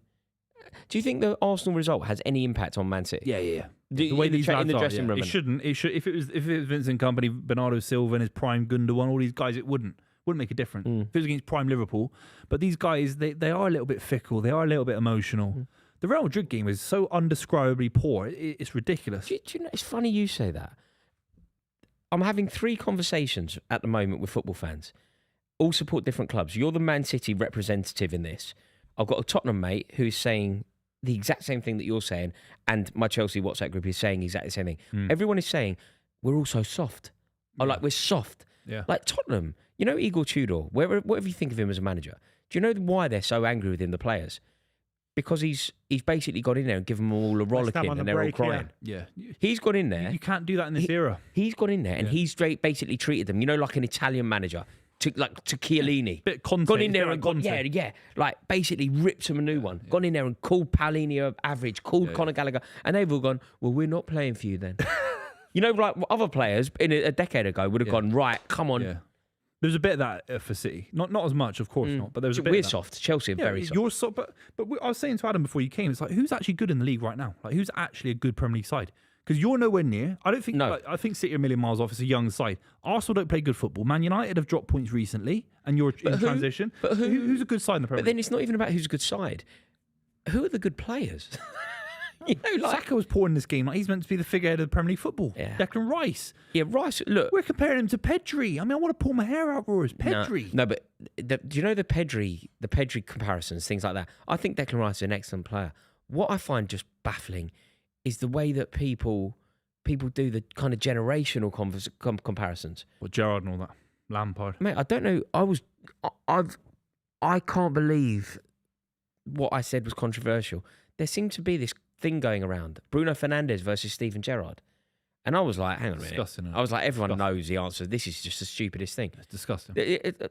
Do you think the Arsenal result has any impact on Man City? Yeah. The way these in the dressing room. It shouldn't. It should. If it was Vincent Kompany, Bernardo Silva, and his prime Gundogan, all these guys, it wouldn't make a difference. If it was against prime Liverpool, but these guys, they are a little bit fickle. They are a little bit emotional. The Real Madrid game is so undescribably poor. It's ridiculous. Do you know? It's funny you say that. I'm having 3 conversations at the moment with football fans. All support different clubs. You're the Man City representative in this. I've got a Tottenham mate who's saying the exact same thing that you're saying, and my Chelsea WhatsApp group is saying exactly the same thing. Everyone is saying we're all so soft. We're soft. Yeah. Like Tottenham, Igor Tudor, whatever you think of him as a manager, do you know why they're so angry with him, the players? Because he's basically got in there and given them all a rollicking on the and they're all break, crying. Yeah. He's got in there. You can't do that in this era. He's gone in there and he's basically treated them, like an Italian manager, to Chiellini. Bit Conte. Gone in there Bit and like gone, Conte. like basically ripped him a new one. Gone in there and called Paulinho average, called Conor Gallagher, and they've all gone, well, we're not playing for you then. Like other players in a decade ago would have gone, right, come on. Yeah. There's a bit of that for City. Not as much, of course not, but there's a bit We're of that. soft. Chelsea are very soft. You're soft, but I was saying to Adam before you came, it's like, who's actually good in the league right now? Like, who's actually a good Premier League side? Because you're nowhere near. I don't think. No. Like, I think City are a million miles off. It's a young side. Arsenal don't play good football. Man United have dropped points recently, and you're in transition. But who's a good side in the Premier But League? then it's not even about who's a good side. Who are the good players? Saka was poor in this game. Like, he's meant to be the figurehead of the Premier League football. Yeah. Declan Rice. Yeah, Rice. Look, We're comparing him to Pedri. I mean, I want to pull my hair out, Rory. Pedri. No, but do you know the Pedri comparisons, things like that? I think Declan Rice is an excellent player. what I find just baffling is the way that people do the kind of generational comparisons. Well, Gerrard and all that. Lampard. Mate, I don't know. I can't believe what I said was controversial. There seemed to be this thing going around: Bruno Fernandes versus Steven Gerrard. And I was like, hang on a minute. Disgusting. I was like, everyone knows the answer. This is just the stupidest thing. It's disgusting.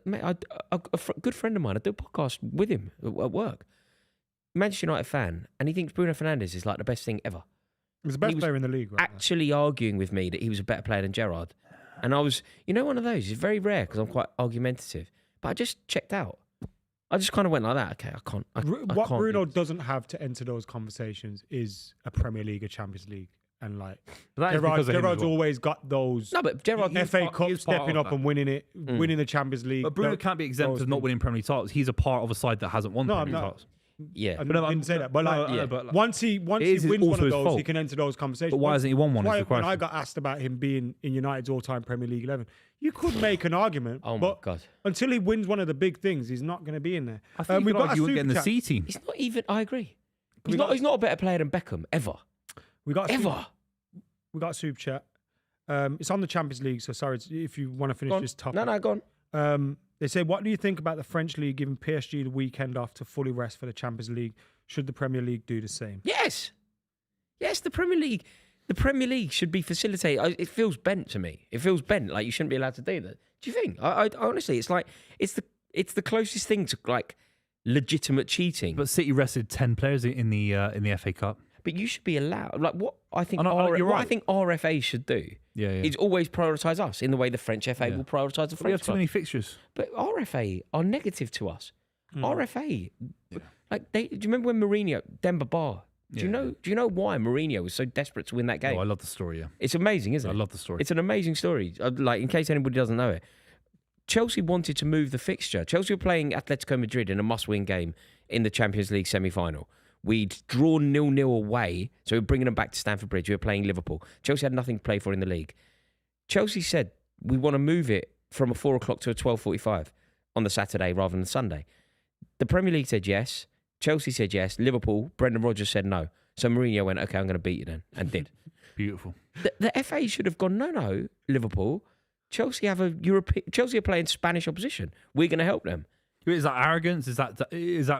Mate, a good friend of mine, I do a podcast with him at work. Manchester United fan, and he thinks Bruno Fernandes is like the best thing ever. He's the best player in the league, right? Actually arguing with me that he was a better player than Gerrard. And I was, one of those. It's very rare because I'm quite argumentative. But I just checked out. I just kind of went like that. Okay, I can't. What Bruno doesn't have to enter those conversations is a Premier League, a Champions League. And like, Gerrard's always got those. No, but Gerrard, FA Cup stepping up and winning it, winning the Champions League. But Bruno can't be exempt of not winning Premier League titles. He's a part of a side that hasn't won Premier League titles. Yeah, I didn't say that. But like, once he wins one of those, he can enter those conversations. But why hasn't he won one? When I got asked about him being in United's all-time Premier League 11, you could make an argument. Oh my God! Until he wins one of the big things, he's not going to be in there. I think we've got getting the C team. He's not even. I agree. He's not a better player than Beckham ever. We got a super chat. It's on the Champions League, so sorry if you want to finish this topic. No, go on. They say, what do you think about the French League giving PSG the weekend off to fully rest for the Champions League? Should the Premier League do the same? Yes, the Premier League should be facilitated. It feels bent to me. It feels bent, like you shouldn't be allowed to do that. Do you think? I honestly, it's like it's the closest thing to like legitimate cheating. But City rested 10 players in the FA Cup. But you should be allowed. Like what I think, I think RFA should do is always prioritise us in the way the French FA will prioritise the French. We have too many fixtures. But RFA are negative to us. RFA, like do you remember when Mourinho, Demba Ba? Do you know why Mourinho was so desperate to win that game? Oh, I love the story. Yeah, it's amazing, isn't it? I love the story. It's an amazing story. Like in case anybody doesn't know it, Chelsea wanted to move the fixture. Chelsea were playing Atletico Madrid in a must-win game in the Champions League semi-final. We'd drawn 0-0 away, so we were bringing them back to Stamford Bridge. We were playing Liverpool. Chelsea had nothing to play for in the league. Chelsea said, we want to move it from a 4 o'clock to a 12:45 on the Saturday rather than Sunday. The Premier League said yes. Chelsea said yes. Liverpool, Brendan Rodgers said no. So Mourinho went, okay, I'm going to beat you then, and did. Beautiful. The FA should have gone, no, Liverpool. Chelsea Chelsea are playing Spanish opposition. We're going to help them. Is that arrogance? Is that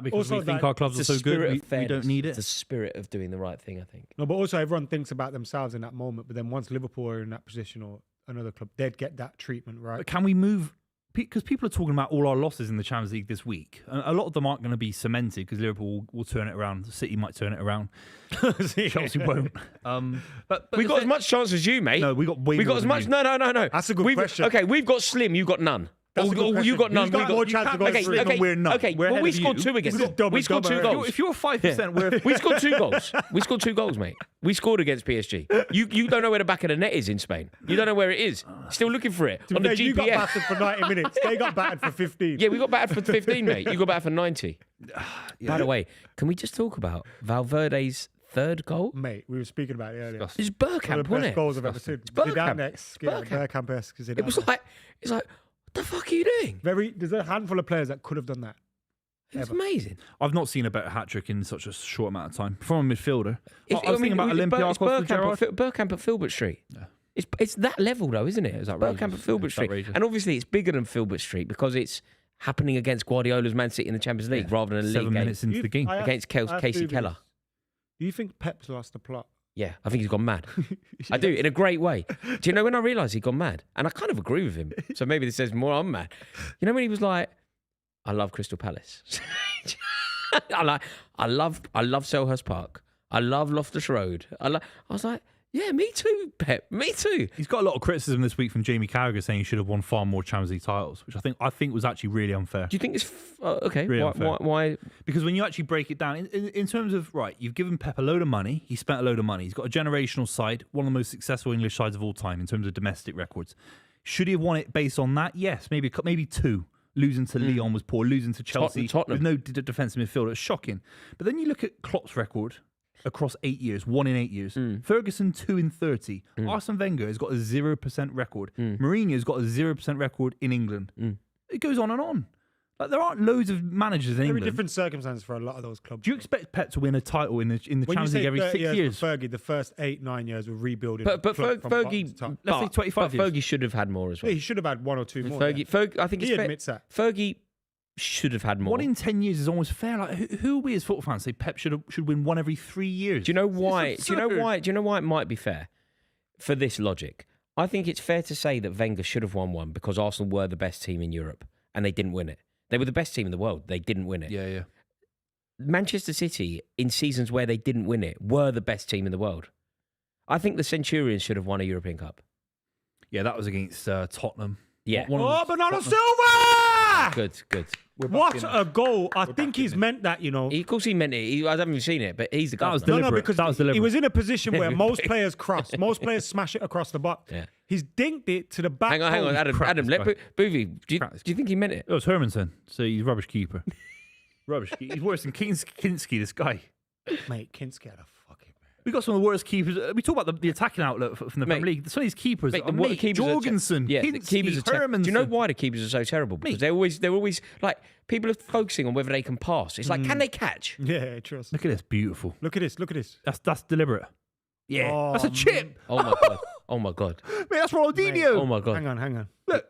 because also we think our clubs are so good we don't need it? It's the spirit of doing the right thing, I think. No, but also everyone thinks about themselves in that moment. But then once Liverpool are in that position or another club, they'd get that treatment, right? But can we move? Because people are talking about all our losses in the Champions League this week. A lot of them aren't going to be cemented because Liverpool will turn it around. City might turn it around. Chelsea won't. But we got as much chance as you, mate. No, we got way more as much. No. That's a good question. Okay, we've got Slim. You've got none. You got none. You've got more chance to go Slim and we're none. Okay, well, we scored 2 against them. We scored 2 goals. If you're 5%, we scored 2 goals. We scored 2 goals, mate. We scored against PSG. You don't know where the back of the net is in Spain. You don't know where it is. Still looking for it on the GPS. You got battered for 90 minutes. They got battered for 15. Yeah, we got battered for 15, mate. You got battered for 90. By the way, can we just talk about Valverde's 3rd goal? Mate, we were speaking about it earlier. It's Bergkamp, wasn't it? Goals I've ever seen. It's Bergkamp. Bergkamp-esque. It was like, what the fuck are you doing? There's a handful of players that could have done that. It's amazing. I've not seen a better hat-trick in such a short amount of time. From a midfielder. I was thinking about Olympiacos. Bergkamp at Filbert Street. Yeah. It's that level, though, isn't it? Bergkamp at Filbert Street. Outrageous. And obviously it's bigger than Filbert Street because it's happening against Guardiola's Man City in the Champions League rather than a league 7 minutes into the game. Against Casey Keller. Do you think Pep's lost the plot? Yeah, I think he's gone mad. I do, in a great way. Do you know when I realised he'd gone mad? And I kind of agree with him. So maybe this says more I'm mad. You know when he was like, I love Crystal Palace. I love Selhurst Park. I love Loftus Road. I was like, yeah, me too, Pep. Me too. He's got a lot of criticism this week from Jamie Carragher saying he should have won far more Champions League titles, which I think was actually really unfair. Do you think it's okay? Really unfair. Why? Because when you actually break it down, in terms of you've given Pep a load of money. He spent a load of money. He's got a generational side, one of the most successful English sides of all time in terms of domestic records. Should he have won it based on that? Yes, maybe 2. Losing to Lyon was poor. Losing to Chelsea Tottenham. with no defensive midfielder, it's shocking. But then you look at Klopp's record. Across 8 years, 1 in 8 years. Ferguson, 2 in 30. Arsene Wenger has got a 0% record. Mourinho's got a 0% record in England. It goes on and on. Like, there aren't loads of managers in Very England. different circumstances for a lot of those clubs. Do you expect Pep to win a title in the when Champions you League say every 30 6 years? For Fergie, the first 8-9 years were rebuilding. But from bottom to top. Fergie, Let's say 25 years. Fergie should have had more as well. Yeah, he should have had 1 or 2 more. Fergie, I think He it's fair. admits that. Fergie should have had more. 1 in 10 years is almost fair. Like, who are we as football fans say Pep should win 1 every 3 years? Do you know why? It's Do you know absurd. why? Do you know why it might be fair? For this logic, I think it's fair to say that Wenger should have won 1 because Arsenal were the best team in Europe and they didn't win it. They were the best team in the world. They didn't win it. Yeah. Manchester City, in seasons where they didn't win it, were the best team in the world. I think the Centurions should have won a European Cup. Yeah, that was against Tottenham. Yeah. One of Oh, them- Bernardo Tottenham. Silva! Good. We're back What in it. a goal. I think back he's in it. meant that, you know. Of course he meant it. I haven't even seen it, but he's the That was governor. deliberate. Because That was he deliberate. was in a position where most players cross. Most players smash it across the box. Yeah. He's dinked it to the back. Hang on, Adam. crap Adam, this let guy. Buvey. Do Crap this you think he meant it? It was Hermanson, so he's a rubbish keeper. Rubbish. He's worse than Kinski, this guy. Mate, Kinski had a fucking... We got some of the worst keepers. We talk about the attacking outlet from the Mate, Premier League. Some of these keepers, Mate, are the keepers are Jorgensen, yeah, the Kinski, keepers are Hermanson. Do you know why the keepers are so terrible? Because they're always like people are focusing on whether they can pass. It's like, can they catch? Yeah, trust. Look at this, beautiful. Look at this. That's deliberate. Yeah, Oh, that's a chip. Oh my god! Oh my god! Mate, that's Ronaldinho. Oh my god! Hang on. Look,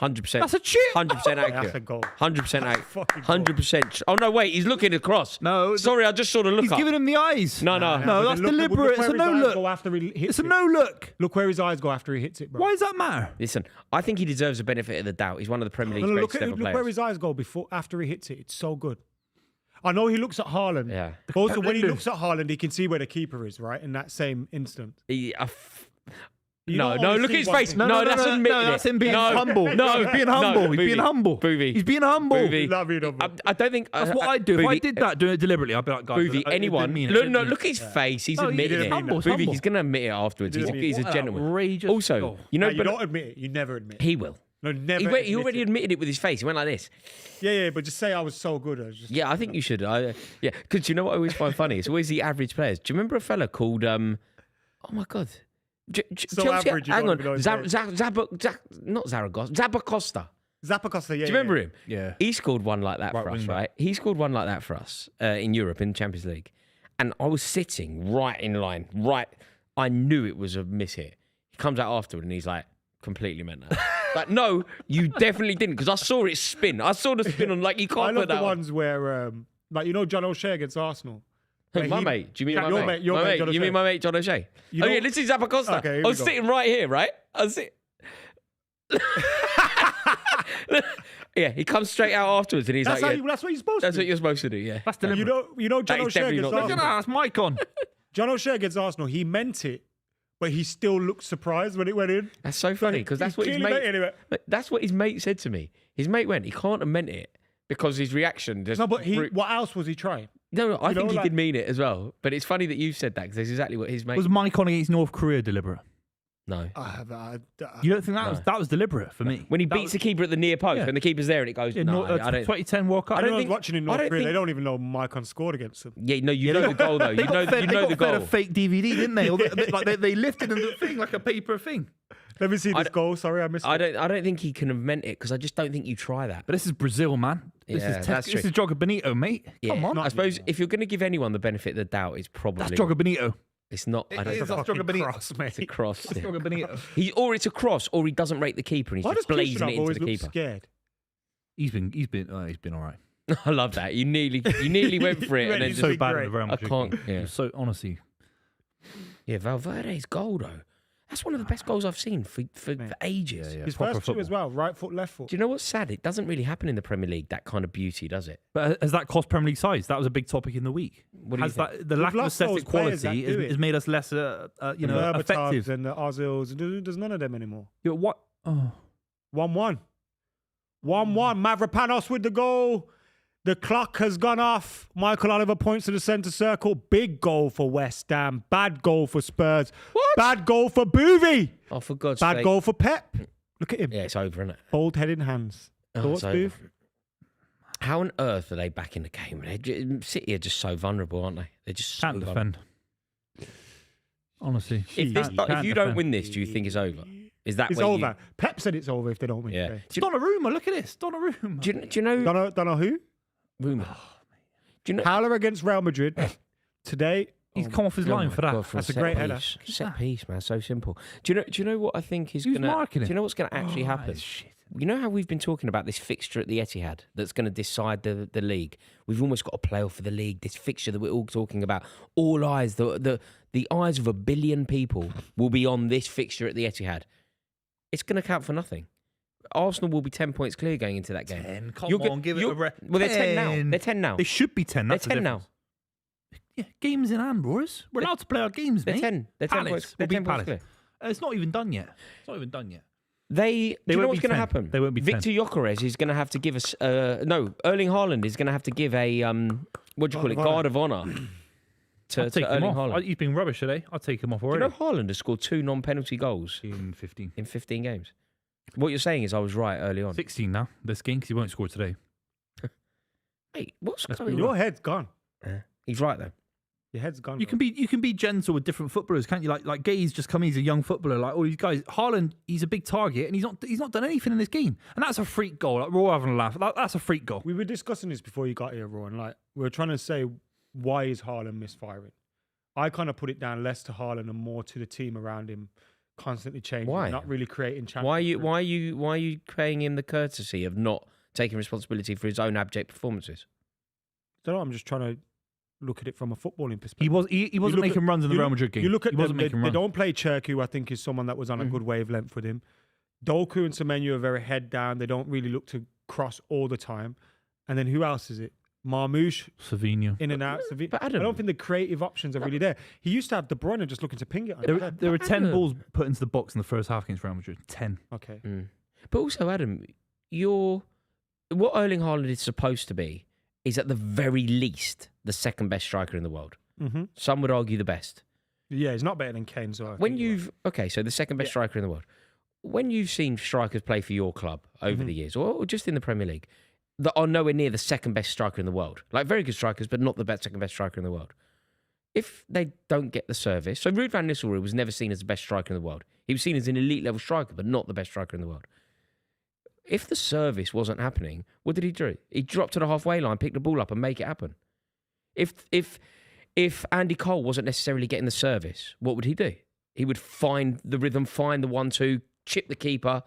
100%. that's a chip. 100% That's a accurate. goal. 100% accurate. Fucking goal. 100%. Oh no, wait, he's looking across. No, Sorry, I just saw the look he's up. giving him the eyes. No. No, But that's then deliberate. It's where a his no eyes look. go after he hits It's a it. no look. Look where his eyes go after he hits it, bro. Why does that matter? Listen, I think he deserves the benefit of the doubt. He's one of the Premier League's No, greatest ever look players. where his eyes go after he hits it. It's so good. I know he looks at Haaland. Yeah. But also, when he looks at Haaland, he can see where the keeper is, right? In that same instant. You No, don't no, always look at see his one face. thing. No, that's admitting no, that's it. him being No, humble. No, he's being humble. He's being humble. Buvey. He's being humble. Buvey. Love you, love you. I don't think That's what I do. If I did that, doing it deliberately, I'd be like, guys, Buvey, I didn't anyone. mean it, Look, didn't no, mean it. look at his face. He's No, he admitting didn't it. mean that. Buvey, Humble. he's going to admit it afterwards. He's Didn't a What an gentleman. outrageous Also, goal. you know, You but don't admit it. You never admit it. he will. No, never. He admit already it. admitted it with his face. He went like this. Yeah, but just say I was so good. I was just... Yeah, I think you should. Yeah, because you know what I always find funny? It's always the average players. Do you remember a fella called? Oh my god, So Chelsea. average, you Hang don't on, even know his not Zaragoza, Zapacosta. Zappacosta, yeah. Do you remember him? Yeah. He scored one like that Right for us, wing back. right? He scored one like that for us in Europe in Champions League, and I was sitting right in line. Right, I knew it was a miss hit. He comes out afterward and he's like, completely meant that. Like, no, you definitely didn't, because I saw it spin. I saw the spin on, like, you I can't love put the that on. ones where, like, you know, John O'Shea against Arsenal. Who, my he- mate? Do you mean Yeah, my your mate? your My mate, John You O'Shea. mean my mate John O'Shea? You Oh know- yeah, this is Zapacosta. Okay, here I we was go. sitting right here, right? I was sitting. Yeah, he comes straight out afterwards and he's That's, like, that's what you're supposed that's to what do. you're supposed to do, yeah. That's deliberate. You know John That is O'Shea definitely against not Look at Arsenal. that. That's Mike on. John O'Shea against Arsenal, he meant it, but he still looked surprised when it went in. That's so funny because that's He what his clearly mate. meant it anyway. That's what his mate said to me. His mate went, he can't have meant it because his reaction. Just No, but what else was he trying? No, I you think know, he like- did mean it as well. But it's funny that you said that because that's exactly what his mate. Was Mike on against North Korea deliberate? No. You don't think that was deliberate for me? When he That beats was- the keeper at the near post, Yeah. when the keeper's there and it goes, Yeah, no, I don't. 2010 World Cup. I don't don't know. think- Watching in I North don't Korea, think- they don't even know Maicon scored against them. Yeah, no, you know the goal though. You know they the got fed goal. a fake DVD, didn't they? Or they lifted the thing like a paper thing. Let me see this goal. Sorry, I missed I it. don't think he can have meant it because I just don't think you try that. But this is Brazil, man. This Yeah, is that's this true. is Joga Benito, mate. Yeah. Come on, I suppose if you're going to give anyone the benefit of the doubt, it's probably that's Joga Benito. It's not. I don't It think is, that's Fucking Joga Benito. cross, mate. it's a cross. That's Yeah. Joga Benito. It's a cross, or he doesn't rate the keeper and he's Why does just blazing Christian it into always the look keeper. scared? He's been all right. I love that. You nearly went for it, and then He's just, so So bad great. in the Real I Madrid can't. game. Yeah. So honestly, Yeah, Valverde's goal though. That's one of the best goals I've seen for ages. yeah, His proper first two football. as well. Right foot, left foot. Do you know what's sad? It doesn't really happen in the Premier League, that kind of beauty, does it? But has that cost Premier League size? That was a big topic in the week. What do you Has think? that the We've lack of lost those aesthetic players that quality do it. has made us less, Berbatovs effective? and the Ozils. There's none of them anymore. Yeah, what? Oh. 1-1. 1-1. Mavropanos with the goal. The clock has gone off. Michael Oliver points to the centre circle. Big goal for West Ham. Bad goal for Spurs. What? Bad goal for Buvey. Oh, for God's Bad sake. goal for Pep. Look at him. Yeah, it's over, isn't it? Bald head in hands. Oh, Thoughts, it's over. Booth? How on earth are they back in the game? City are just so vulnerable, aren't they? They're just so Can't vulnerable. defend. Honestly, If Can't you don't defend. win this, do you think it's over? Is that It's where over. Pep said it's over if they don't win Yeah. today. It's Donnarumma. Look at this. Donnarumma. Do you know? Don't know who? Rumour. Do you know? Howler against Real Madrid today. He's come off his line for that. God, from That's a set great piece. header. Set piece, man. So simple. Do you know what I think is Who's gonna? marking Do it? you know what's gonna actually happen? Shit. You know how we've been talking about this fixture at the Etihad that's going to decide the league. We've almost got a playoff for the league. This fixture that we're all talking about. All eyes, the eyes of 1 billion people will be on this fixture at the Etihad. It's going to count for nothing. Arsenal will be 10 points clear going into that game. 10. Come on, give it a rest. Well, they're 10 now. They're 10 now. They should be 10. That's They're 10 the now. difference. Yeah, games in hand, boys. We're allowed to play our games, They're mate. 10. They're 10 Palace. points. We'll They're beat 10 points Palace. clear. It's not even done yet. It's not even done yet. Do you know won't what's be going to 10. happen? They won't be 10. Victor Gyökeres is going to have to give us. Erling Haaland is going to have to give a what do you call it? Guard of honour I'll take to him Erling off. Haaland. He's been rubbish today. I'll take him off Do you already. know Haaland has scored 2 non-penalty goals In 15. in 15 games? What you're saying is I was right early on. 16 now, this game, because he won't score today. Hey, what's Let's going be on? Your head's gone. He's right though. Your head's gone. You bro. can be gentle with different footballers, can't you? Like Gay's just come in, he's a young footballer. Like all these guys, Haaland, he's a big target, and he's not done anything in this game, and that's a freak goal. Like we're all having a laugh. That's a freak goal. We were discussing this before you got here, Rowan. Like we were trying to say, why is Haaland misfiring? I kind of put it down less to Haaland and more to the team around him, constantly changing, Why? not really creating chances. Why are you paying him the courtesy of not taking responsibility for his own abject performances? I don't know. I'm just trying to look at it from a footballing perspective. He wasn't making runs in the Real Madrid game. You look at he them, wasn't making they runs. don't play Cherki, who I think is someone that was on a good wavelength with him. Doku and Semenyo are very head down. They don't really look to cross all the time. And then who else is it? Marmouche, Savinho. in and out. But I Adam, don't think the creative options are really there. He used to have De Bruyne just looking to ping it. There were 10 Adam. balls put into the box in the first half against Real Madrid. 10. Okay. But also, Adam, what Erling Haaland is supposed to be is at the very least the second best striker in the world. Mm-hmm. Some would argue the best. Yeah, he's not better than Kane. So I When think you've so the second best striker in the world. When you've seen strikers play for your club over the years, or just in the Premier League, that are nowhere near the second best striker in the world, like very good strikers, but not the second best striker in the world. If they don't get the service, so Ruud van Nistelrooy was never seen as the best striker in the world. He was seen as an elite level striker, but not the best striker in the world. If the service wasn't happening, what did he do? He dropped to the halfway line, picked the ball up, and make it happen. If Andy Cole wasn't necessarily getting the service, what would he do? He would find the rhythm, find the 1-2, chip the keeper,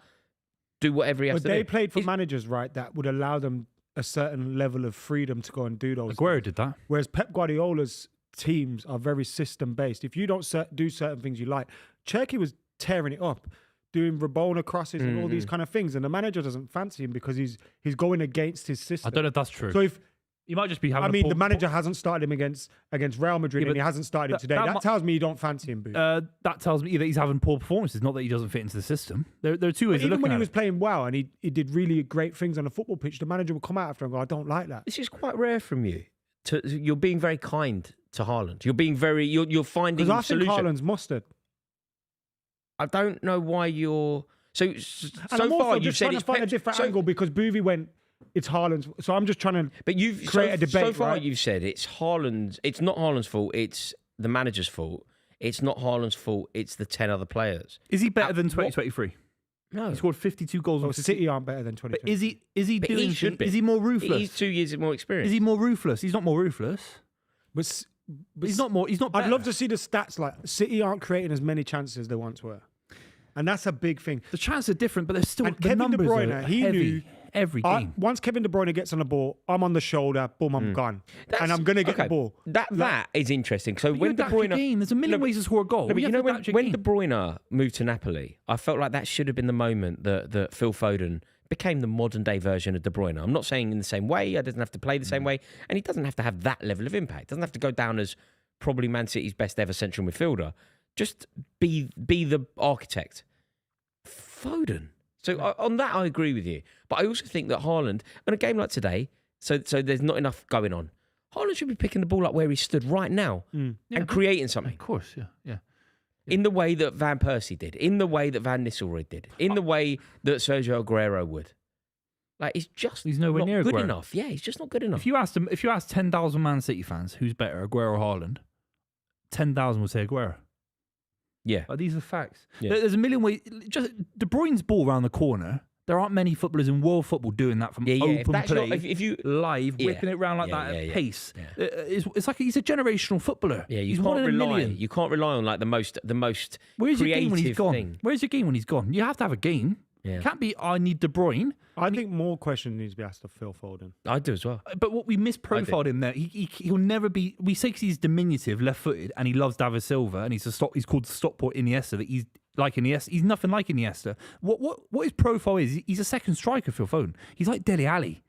do whatever he has But to do. they played for managers, right, that would allow them a certain level of freedom to go and do those Aguero things. did that. Whereas Pep Guardiola's teams are very system-based. If you don't do certain things you like, Cherki was tearing it up, doing Rabona crosses and all these kind of things, and the manager doesn't fancy him because he's going against his system. I don't know if that's true. So if he might just be having. the manager hasn't started him against Real Madrid, and he hasn't started him today. That tells me you don't fancy him, Boo. That tells me that he's having poor performances, not that he doesn't fit into the system. There are two ways of Even looking when at he was it. playing well and he did really great things on the football pitch, the manager would come out after and go, "I don't like that." This is quite rare from you. You're being very kind to Haaland. You're being very. You're finding Because I think solution. Haaland's mustard. I don't know why you're so And so I'm far. also You've just said trying it's to find a Pep- different so- angle because Buvey went, "It's Haaland's." So I'm just trying to. But you've create a debate, So far, right? you've said it's Haaland's. It's not Haaland's fault. It's the manager's fault. It's not Haaland's fault. It's the 10 other players. Is he better than what- 2023? No, He scored 52 goals. Well, in 50 City aren't better than But 2020. is he But doing? he should be. Is he more ruthless? he's 2 years more experience. Is he more ruthless? He's not more ruthless. But He's not more. He's not. I'd Better. love to see the stats. Like City aren't creating as many chances as they once were, and that's a big thing. The chances are different, but there's still And the Kevin De numbers Bruyne, are he heavy knew every game. Once Kevin De Bruyne gets on the ball, I'm on the shoulder, boom, I'm gone, and I'm gonna get the ball. That is interesting. So when De adapt your Bruyne, game. There's a million ways to score a goal. No, but you know when game. De Bruyne moved to Napoli, I felt like that should have been the moment that Phil Foden became the modern day version of De Bruyne. I'm not saying in the same way. He doesn't have to play the same way, and he doesn't have to have that level of impact. Doesn't have to go down as probably Man City's best ever central midfielder. Just be the architect. Foden. So on that, I agree with you. But I also think that Haaland, in a game like today, so there's not enough going on. Haaland should be picking the ball up where he stood right now and creating something. Of course, yeah. In the way that Van Persie did, in the way that Van Nistelrooy did, in the way that Sergio Aguero would. Like, he's nowhere not near good Aguero. enough. Yeah, he's just not good enough. If you asked 10,000 Man City fans who's better, Aguero or Haaland, 10,000 would say Aguero. Yeah. Like, these are facts. Yeah. There's a million ways. Just De Bruyne's ball around the corner. There aren't many footballers in world football doing that from open play, if you live, whipping it around like that at pace. Yeah. It's like he's a generational footballer. Yeah, he's one in a million. You can't rely on like the most Where's your creative game when he's gone? thing. Where's your game when he's gone? You have to have a game. Yeah. It can't be, I need De Bruyne. I think more questions need to be asked of Phil Foden. I do as well. But what we misprofiled him there, he'll never be. We say 'cause he's diminutive, left-footed, and he loves David Silva, and he's called Stockport Iniesta. That he's like Iniesta. He's nothing like Iniesta. What his profile is? He's a second striker, Phil Foden. He's like Dele Alli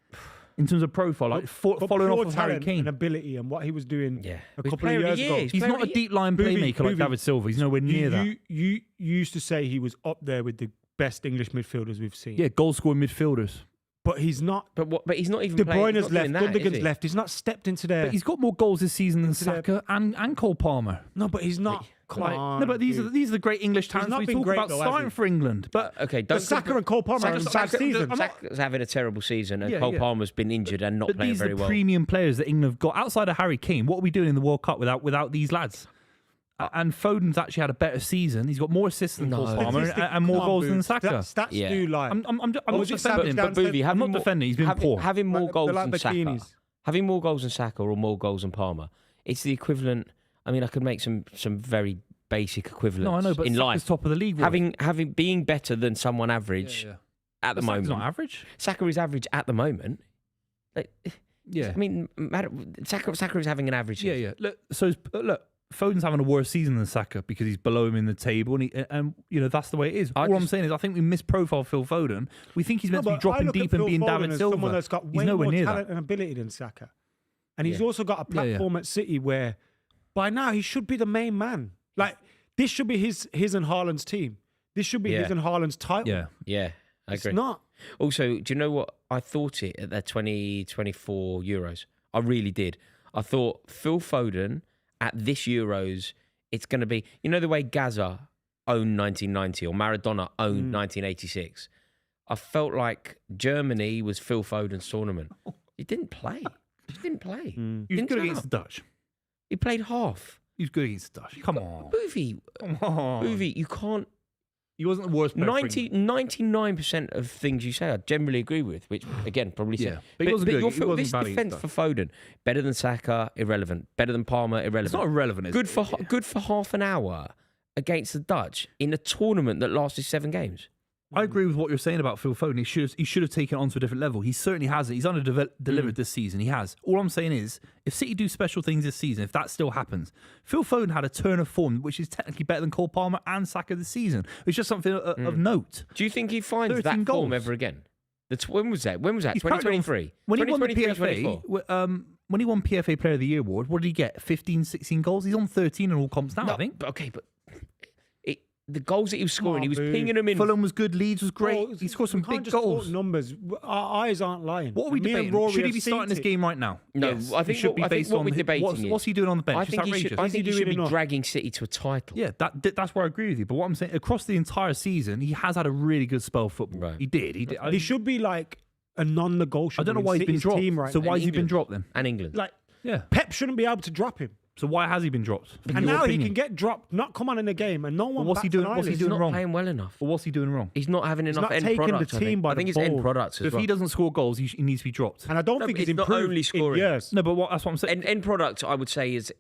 in terms of profile, like following off of Harry Kane and ability and what he was doing a couple player of of years the ago. year. He's not a deep line playmaker like David Silva. He's nowhere near that. You used to say he was up there with the best English midfielders we've seen. Yeah, goal-scoring midfielders. But he's not. But he's not even. De playing, he's Bruyne's not left. doing that, is Gundogan's he? left. He's not stepped into there. But he's got more goals this season than Saka and Cole Palmer. No, but he's not. Come on. No, but these are the great English talents not we been talk great about though, has starting he? for England. But Okay, But Saka and Cole Palmer having a bad season. Saka's having a terrible season, and Yeah, Cole yeah. Palmer's been injured and not But playing these are very the well. premium players that England have got outside of Harry Kane. What are we doing in the World Cup without these lads? And Foden's actually had a better season. He's got more assists than Cole Palmer and more goals than Saka. Stats do lie. I'm not was it defending him, Savage but Buvey, I'm not defending. He's been poor. Having more Like- goals they're like than Saka, bikinis. having more goals than Saka or more goals than Palmer, it's the equivalent. I mean, I could make some very basic equivalents. No, I know, but in Saka's life, top of the league. having being better than someone average at the moment. Saka's not average. Saka is average at the moment. Like, Yeah. I mean, Saka is having an average. Yeah, season. yeah. Look, Foden's having a worse season than Saka because he's below him in the table, and that's the way it is. All I'm saying is, I think we misprofile Phil Foden. We think he's meant to be dropping deep and being David Silva. Someone that's got He's way nowhere more near talent that. and ability than Saka, and he's also got a platform at City where, by now, he should be the main man. Like this should be his and Haaland's team. This should be his and Haaland's title. Yeah, I agree. It's not. Also, do you know what? I thought it at the 2024 Euros. I really did. I thought Phil Foden at this Euros, it's going to be, the way Gaza owned 1990 or Maradona owned 1986. I felt like Germany was Phil Foden's tournament. He didn't play. He didn't play. He was good against the Dutch. He played half. He was good against the Dutch. Come on. Buvey, you can't. He wasn't the worst player. 99% of things you say I generally agree with, which again probably Yeah, but he wasn't good. your He wasn't this bad defense against for Foden better than Saka, irrelevant. Better than Palmer, irrelevant. It's not irrelevant. Is it? Good for half an hour against the Dutch in a tournament that lasted 7 games. I agree with what you're saying about Phil Foden. He should have taken it on to a different level. He certainly hasn't. He's under-delivered this season. He has. All I'm saying is, if City do special things this season, if that still happens, Phil Foden had a turn of form, which is technically better than Cole Palmer and Saka this season. It's just something of note. Do you think he finds 13 that form goals. ever again? When was that? He's practically 2023? When he won the 2023, 24? PFA, when he won PFA Player of the Year award, what did he get? 15, 16 goals? He's on 13 in all comps now, I think. But the goals that he was scoring, he was pinging them in. Fulham was good. Leeds was great. Well, he scored some we can't big just talk goals. numbers. Our eyes aren't lying. What are we Me and debating? Rory Should he have be starting seen this it. game right now? No, Yes. I think it should what- be I think based what on we're debating is- what's he doing on the bench. I It's think he outrageous. should doing be enough? dragging City to a title. Yeah, that's where I agree with you. But what I'm saying, across the entire season, he has had a really good spell of football. Right. He did. He should be like a non-negotiable. I don't know in why he's been City's dropped. team right So now. why has he been England. dropped then? And England. Like Yeah. Pep shouldn't be able to drop him. So why has he been dropped? In And your now opinion? he can get dropped, not come on in the game, and no one. what's he bats an doing- what's he eyelid. He's doing not wrong? playing well enough. Well, what's he doing wrong? He's not having enough not end taking the products. team by I think the it's end balls. products So as if well. he doesn't score goals, he needs to be dropped. And I don't No, think but he's it's not improved only in scoring. years. No, but that's what I'm saying. End product, I would say, is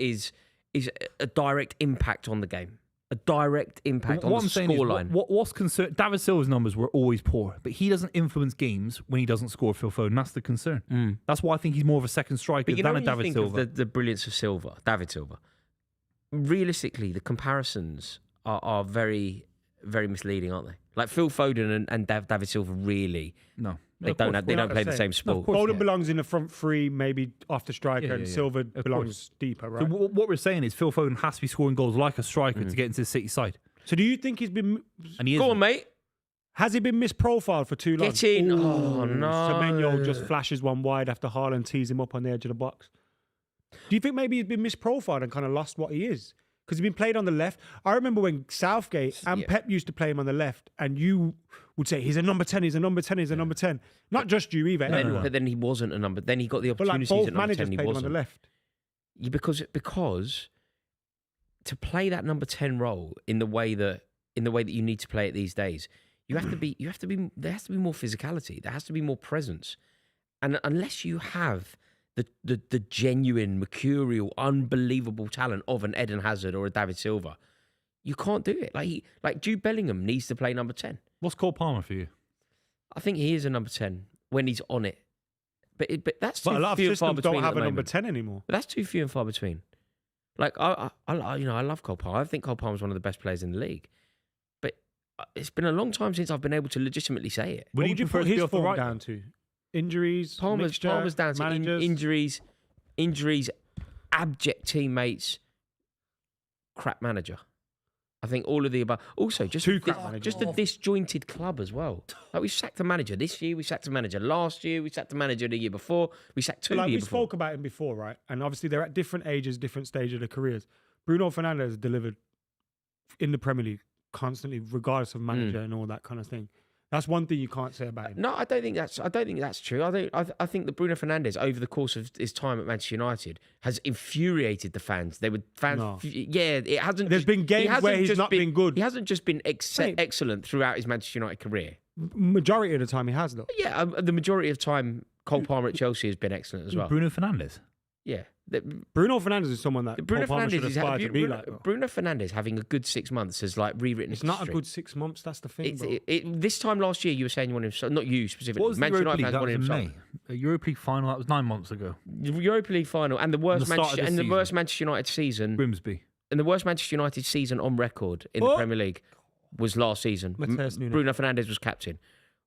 a direct impact on the game. A direct impact on what the I'm saying is, scoreline. what's concern? David Silva's numbers were always poor, but he doesn't influence games when he doesn't score. Phil Foden, that's the concern. That's why I think he's more of a second striker But you than know a when you David think Silva. of the brilliance of David Silva. Realistically, the comparisons are very, very misleading, aren't they? Like Phil Foden and David Silva really, No, they don't play the same sport. course. Foden belongs in the front three, maybe off the striker, Yeah, and yeah. Silva Of belongs course. deeper, So right? what we're saying is Phil Foden has to be scoring goals like a striker to get into the City side, So do you think he's been? and he is. Go on, mate. Has he been misprofiled for too long? Get in. Ooh, Oh, no. Semenyo just flashes one wide after Haaland tees him up on the edge of the box. Do you think maybe he's been misprofiled and kind of lost what he is? Because he's been played on the left. I remember when Southgate and Pep used to play him on the left, and you would say, he's a number 10, he's a number 10, he's a number 10. Not just you either, everyone. But then he wasn't a number. Then he got the But like opportunities both at number managers 10. He played him on the wasn't. left. Yeah, because to play that number 10 role in the way that you need to play it these days, there has to be more physicality. There has to be more presence. And unless you have the genuine, mercurial, unbelievable talent of an Eden Hazard or a David Silva, you can't do it. Like Jude Bellingham needs to play number 10. What's Cole Palmer for you? I think he is a number 10 when he's on it. But that's too But a lot of few and far systems between don't have at the a number moment. 10 anymore. But that's too few and far between. Like I love Cole Palmer. I think Cole Palmer is one of the best players in the league. But it's been a long time since I've been able to legitimately say it. What would you put to be his off the form right down to? Injuries, Palmer's down to injuries, abject teammates, crap manager. I think all of the above. Also, just Two crap managers. just a disjointed club as well. Like we sacked the manager this year, we sacked the manager last year, we sacked the manager the year before, we sacked two Like the year we before. spoke about him before, right? And obviously they're at different ages, different stages of their careers. Bruno Fernandes delivered in the Premier League constantly, regardless of manager and all that kind of thing. That's one thing you can't say about him. No, I don't think that's true. I think that Bruno Fernandes, over the course of his time at Manchester United, has infuriated the fans. They were fans. No. Yeah, it hasn't. There's been games he hasn't where he's just not been good. He hasn't just been Mate. excellent throughout his Manchester United career. Majority of the time he has, though. Yeah, the majority of time, Cole Palmer at Chelsea has been excellent as well. Bruno Fernandes. Yeah, Bruno Fernandes is someone that Bruno Cole Palmer should Fernandes aspire to be like. though. Bruno Fernandes having a good 6 months has like rewritten. It's his not a history. good 6 months. That's the thing, bro. This time last year, you were saying you wanted him. Not you specifically. What was the Manchester Europa League? fans That wanted was in him. May. A Europa League final, that was 9 months ago. The Europa League final and the worst the start of Manchester this worst Manchester United season Grimsby. and the worst Manchester United season on record in the Premier League was last season. Matthias Nunes. Bruno Fernandes was captain.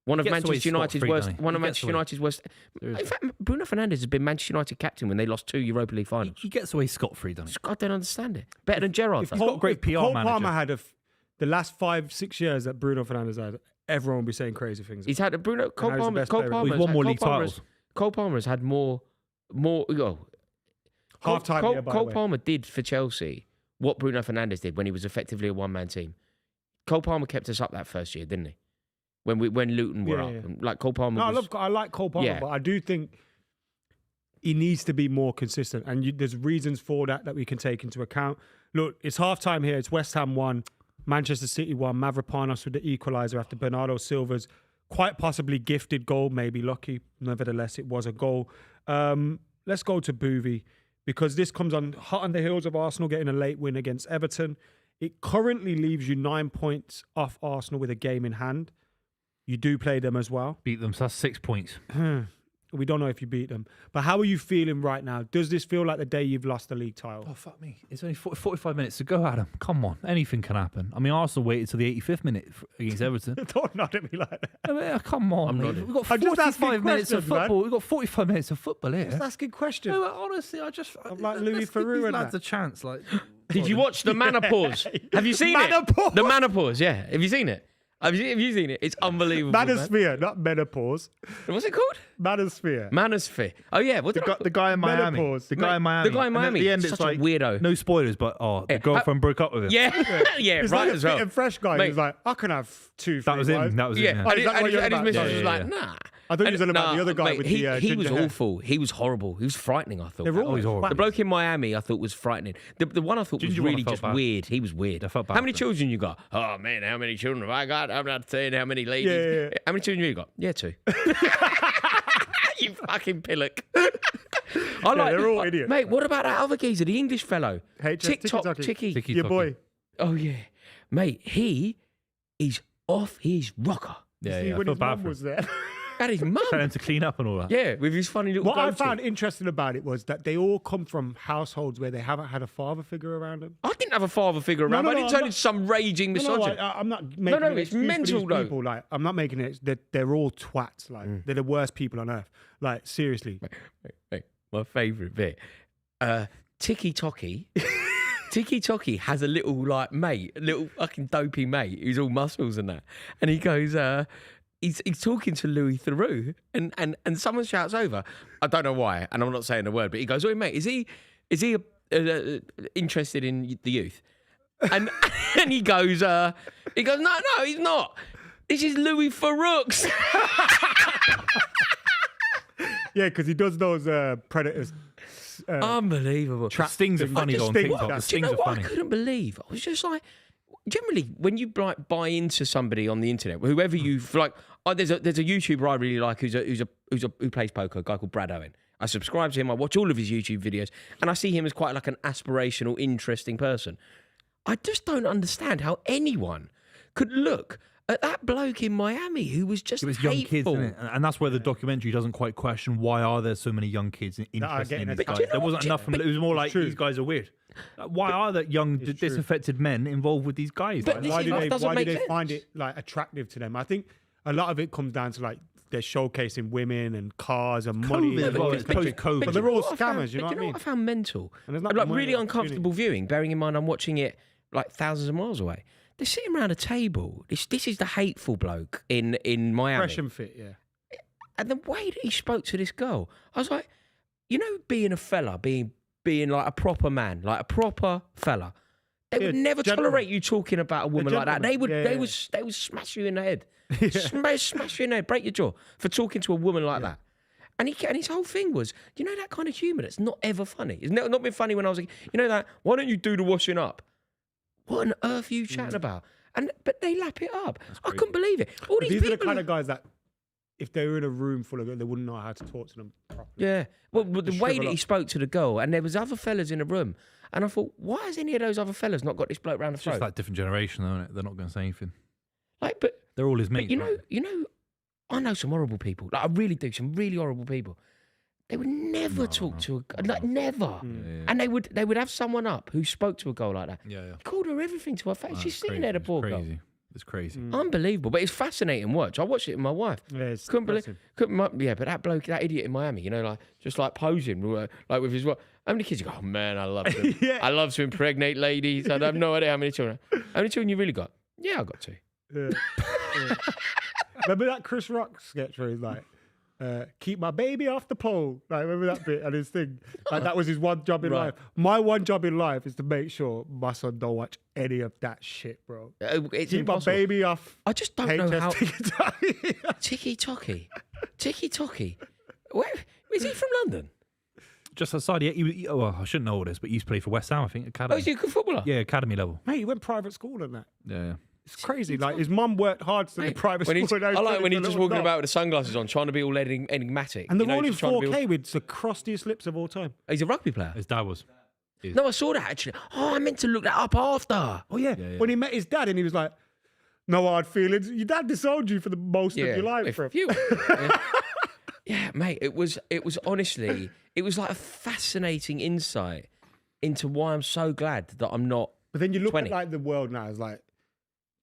One of gets away Manchester United's scot-free, worst. doesn't he? One of He gets Manchester away. United's worst. In fact, Bruno Fernandes has been Manchester United captain when they lost 2 Europa League finals. He gets away scot-free, doesn't he? I don't understand it. Better than Gerrard. If does. got a great PR Cole manager. Palmer had the last 5-6 years that Bruno Fernandes had, everyone would be saying crazy things. He's had a Bruno. Cole now he's the Palmer. best Cole player in the Palmer. league. He's won more league Palmer titles. Cole Palmer has had more. Half-time Cole, here, by the Cole way. Palmer did for Chelsea what Bruno Fernandes did when he was effectively a one-man team. Cole Palmer kept us up that first year, didn't he? When Luton were Yeah, up, yeah. And, like Cole Palmer. No, was, I like Cole Palmer, Yeah. but I do think he needs to be more consistent. And there's reasons for that we can take into account. Look, it's half-time here. It's West Ham 1, Manchester City 1, Mavropanos with the equaliser after Bernardo Silva's quite possibly gifted goal, maybe lucky. Nevertheless, it was a goal. Let's go to Buvey, because this comes on hot on the heels of Arsenal getting a late win against Everton. It currently leaves you 9 points off Arsenal with a game in hand. You do play them as well. Beat them, so that's 6 points. We don't know if you beat them. But how are you feeling right now? Does this feel like the day you've lost the league title? Oh, fuck me. It's only 45 minutes to go, Adam. Come on. Anything can happen. I mean, Arsenal waited till the 85th minute against Everton. Don't nod at me like that. I mean, come on. I'm mate. nodding. We've got I'm just asking 45 minutes of questions, man. football. We've got 45 minutes of football here. Just asking questions. No, honestly, I just... I'm like let's Louis give Theroux these and lads that. a chance. Like, Did you watch the Manopause? Have you seen Manopause? it? The Manopause, yeah. Have you seen it? Have you seen it? It's unbelievable. man. Manosphere, not menopause. What's it called? Manosphere. Manosphere. Oh yeah, what did I- the guy in Miami. Menopause. The guy in Miami. The guy in And at Miami. the end, Such it's a like... weirdo. No spoilers, but the girlfriend broke up with him. Yeah, yeah, He's right like a as fit well. and fresh guy. Mate. He's like, I can have 2, 3 That was him. wives. That was Yeah, him. Oh, and, is that what his, you're and his about? missus Yeah, was yeah, like, yeah. nah. I thought you was on about the other guy mate, with he, the he was ginger hair. awful. He was horrible. He was frightening, I thought. They're all he's horrible. The bloke in Miami, I thought, was frightening. The one I thought was Ginger one, I really felt just bad. weird. He was weird. I felt bad How many for him. children you got? Oh, man, how many children have I got? I'm not saying how many ladies. Yeah. How many children you got? Yeah, 2. You fucking pillock. they're all idiots. Mate, what about that other geezer, the English fellow? TikTok, Tiki-Taki. Chicky. Tiki- Your boy. Oh, yeah. Mate, he is off his rocker. Yeah, See, yeah. I when feel his bad mum for him. was there. And his mum. Tell him to clean up and all that. Yeah, with his funny little What I goatee. found interesting about it was that they all come from households where they haven't had a father figure around them. I didn't have a father figure around. No, I no, didn't I'm turn not- into some raging misogynist. I'm not making no, an it's excuse for mental, these though. people. Like, I'm not making it. They're all twats. Like, they're the worst people on earth. Like, seriously. Wait, my favourite bit. Tiki Toki. Tiki Toki has a little like mate, a little fucking dopey mate who's all muscles and that. And he goes, he's talking to Louis Theroux and someone shouts over. I don't know why, and I'm not saying a word, but he goes, "Oh mate, is he interested in the youth?" And and he goes, no, he's not. This is Louis Theroux. Yeah, because he does those Predators Unbelievable. The stings are funny though on think TikTok. that- The Do you know stings are what funny. I couldn't believe? I was just like, generally, when you like buy into somebody on the internet, whoever you've like, there's a YouTuber I really like who plays poker, a guy called Brad Owen. I subscribe to him. I watch all of his YouTube videos, and I see him as quite like an aspirational, interesting person. I just don't understand how anyone could look at that bloke in Miami who was just It was young kids, hateful. isn't it? And that's where the documentary doesn't quite question why are there so many young kids interested getting in these attacked. guys. There wasn't enough. It was more like true. these guys are weird. Why are there young disaffected men involved with these guys? But Like, this Why is do what they doesn't make they sense. find it like attractive to them? I think a lot of it comes down to like they're showcasing women and cars and money. COVID and as well, all it's this stuff. post-COVID. But they're all what I found- scammers, you know but what I mean? what I found mental? And there's not Like money really opportunity. uncomfortable viewing, bearing in mind I'm watching it like thousands of miles away. They're sitting around a table. This is the hateful bloke in Miami. Fresh and fit, yeah. And the way that he spoke to this girl, I was like, you know, being a fella, being like a proper man, like a proper fella. They would Yeah, never gentleman. tolerate you talking about a woman like that. They would, gentleman. they Yeah, would smash you in the head, smash you in the head, break your jaw for talking to a woman like that. And his whole thing was, you know, that kind of humour that's not ever funny. It's not been funny when I was like, you know that. Why don't you do the washing up? What on earth are you chatting about? But they lap it up. I couldn't believe it. All But these these are people. the kind of guys that if they were in a room full of girls, they wouldn't know how to talk to them properly. Yeah. Well, but the Just way shrivel that he up. spoke to the girl, and there was other fellas in the room, and I thought, why has any of those other fellas not got this bloke round the it's just throat? that different generation, though, isn't it? They're not going to say anything. But They're all his mates. you right? know, I know some horrible people. Like I really do, some really horrible people. They would never talk to a like never, and they would have someone up who spoke to a girl like that. Yeah, yeah. Called her everything to her face. Oh, She's it's sitting crazy. there, the It's poor girl. crazy. It's crazy. Unbelievable, but it's fascinating watch. I watched it with my wife. Yeah, it's Couldn't believe, depressing. yeah, but that bloke, that idiot in Miami, you know, like just like posing, like with his wife. How many kids you got? Oh man, I love to, Yeah. I love to impregnate ladies. I have no idea how many children. How many children you really got? Yeah, I got two. Yeah. Yeah. Remember that Chris Rock sketch where he's like, keep my baby off the pole. Like, remember that bit and his thing? Like, that was his one job in Right. life. My one job in life is to make sure my son don't watch any of that shit, bro. It's Keep impossible. my baby off. I just don't know how. HS Tiki Toki. Where is he from London? Just outside, well, I shouldn't know all this, but he used to play for West Ham, I think. Oh, Academy. is he a good footballer? Yeah, academy level. Mate, he went private school and that. Yeah. It's crazy. Like, his mum worked hard to the Mate, private when school. he's, and I like when he's a just little walking knob. about with the sunglasses on, trying to be all enigmatic. And they're you know, all in just trying to be 4K with the crustiest lips of all time. He's a rugby player. His dad was. No, I saw that actually. Oh, I meant to look that up after. Oh, yeah. Yeah. When he met his dad and he was like, no hard feelings. Your dad disowned you for the most of your life, if bro. you- yeah, mate. It was honestly, it was like a fascinating insight into why I'm so glad that I'm not. But then you look 20. at like the world now, it's like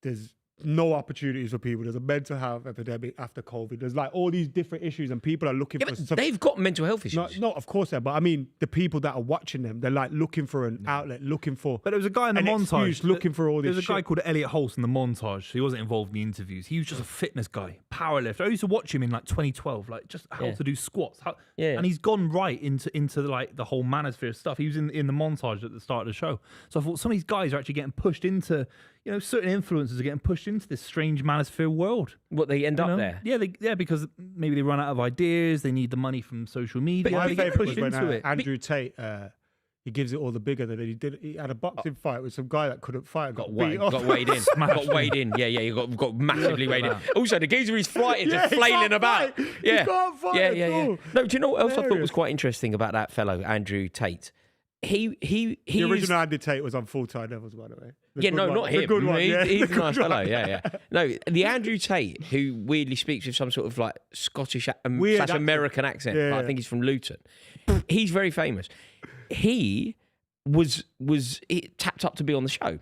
there's no opportunities for people. There's a mental health epidemic after COVID. There's like all these different issues, and people are looking Yeah, for but stuff. they've got mental health issues. No, of course, but I mean the people that are watching them, they're like looking for an outlet, looking for. But there was a guy in the An montage excuse, looking for all this There was a guy shit. called Elliot Holst in the montage. He wasn't involved in the interviews. He was just a fitness guy, powerlifter. I used to watch him in like 2012, like just how Yeah. to do squats. Yeah. And he's gone right into like the whole manosphere stuff. He was in the montage at the start of the show. So I thought some of these guys are actually getting pushed into, you know, certain influencers are getting pushed into this strange manosphere world. What they end you up know? there. Yeah, because maybe they run out of ideas. They need the money from social media. My they get favorite was pushed when into it. Andrew Tate. He gives it all the bigger that he had a boxing fight with some guy that couldn't fight. Got beat off. weighed in. got weighed in. Yeah, you got massively weighed in. Also, the geezer he's fighting, Yeah, just he flailing can't about. fight. He Yeah, can't fight yeah, at yeah, yeah. all. No, do you know what else I thought was Hilarious. quite interesting about that fellow, Andrew Tate? He The is- original Andy Tate was on full-time levels, by the way. The Yeah, good no, one. not The him. good one, yeah. He's The a nice good fellow. one. Yeah. No, the Andrew Tate who weirdly speaks with some sort of like Scottish Weird slash accent. American accent. Yeah, but I yeah. think he's from Luton. He's very famous. He was tapped up to be on the show.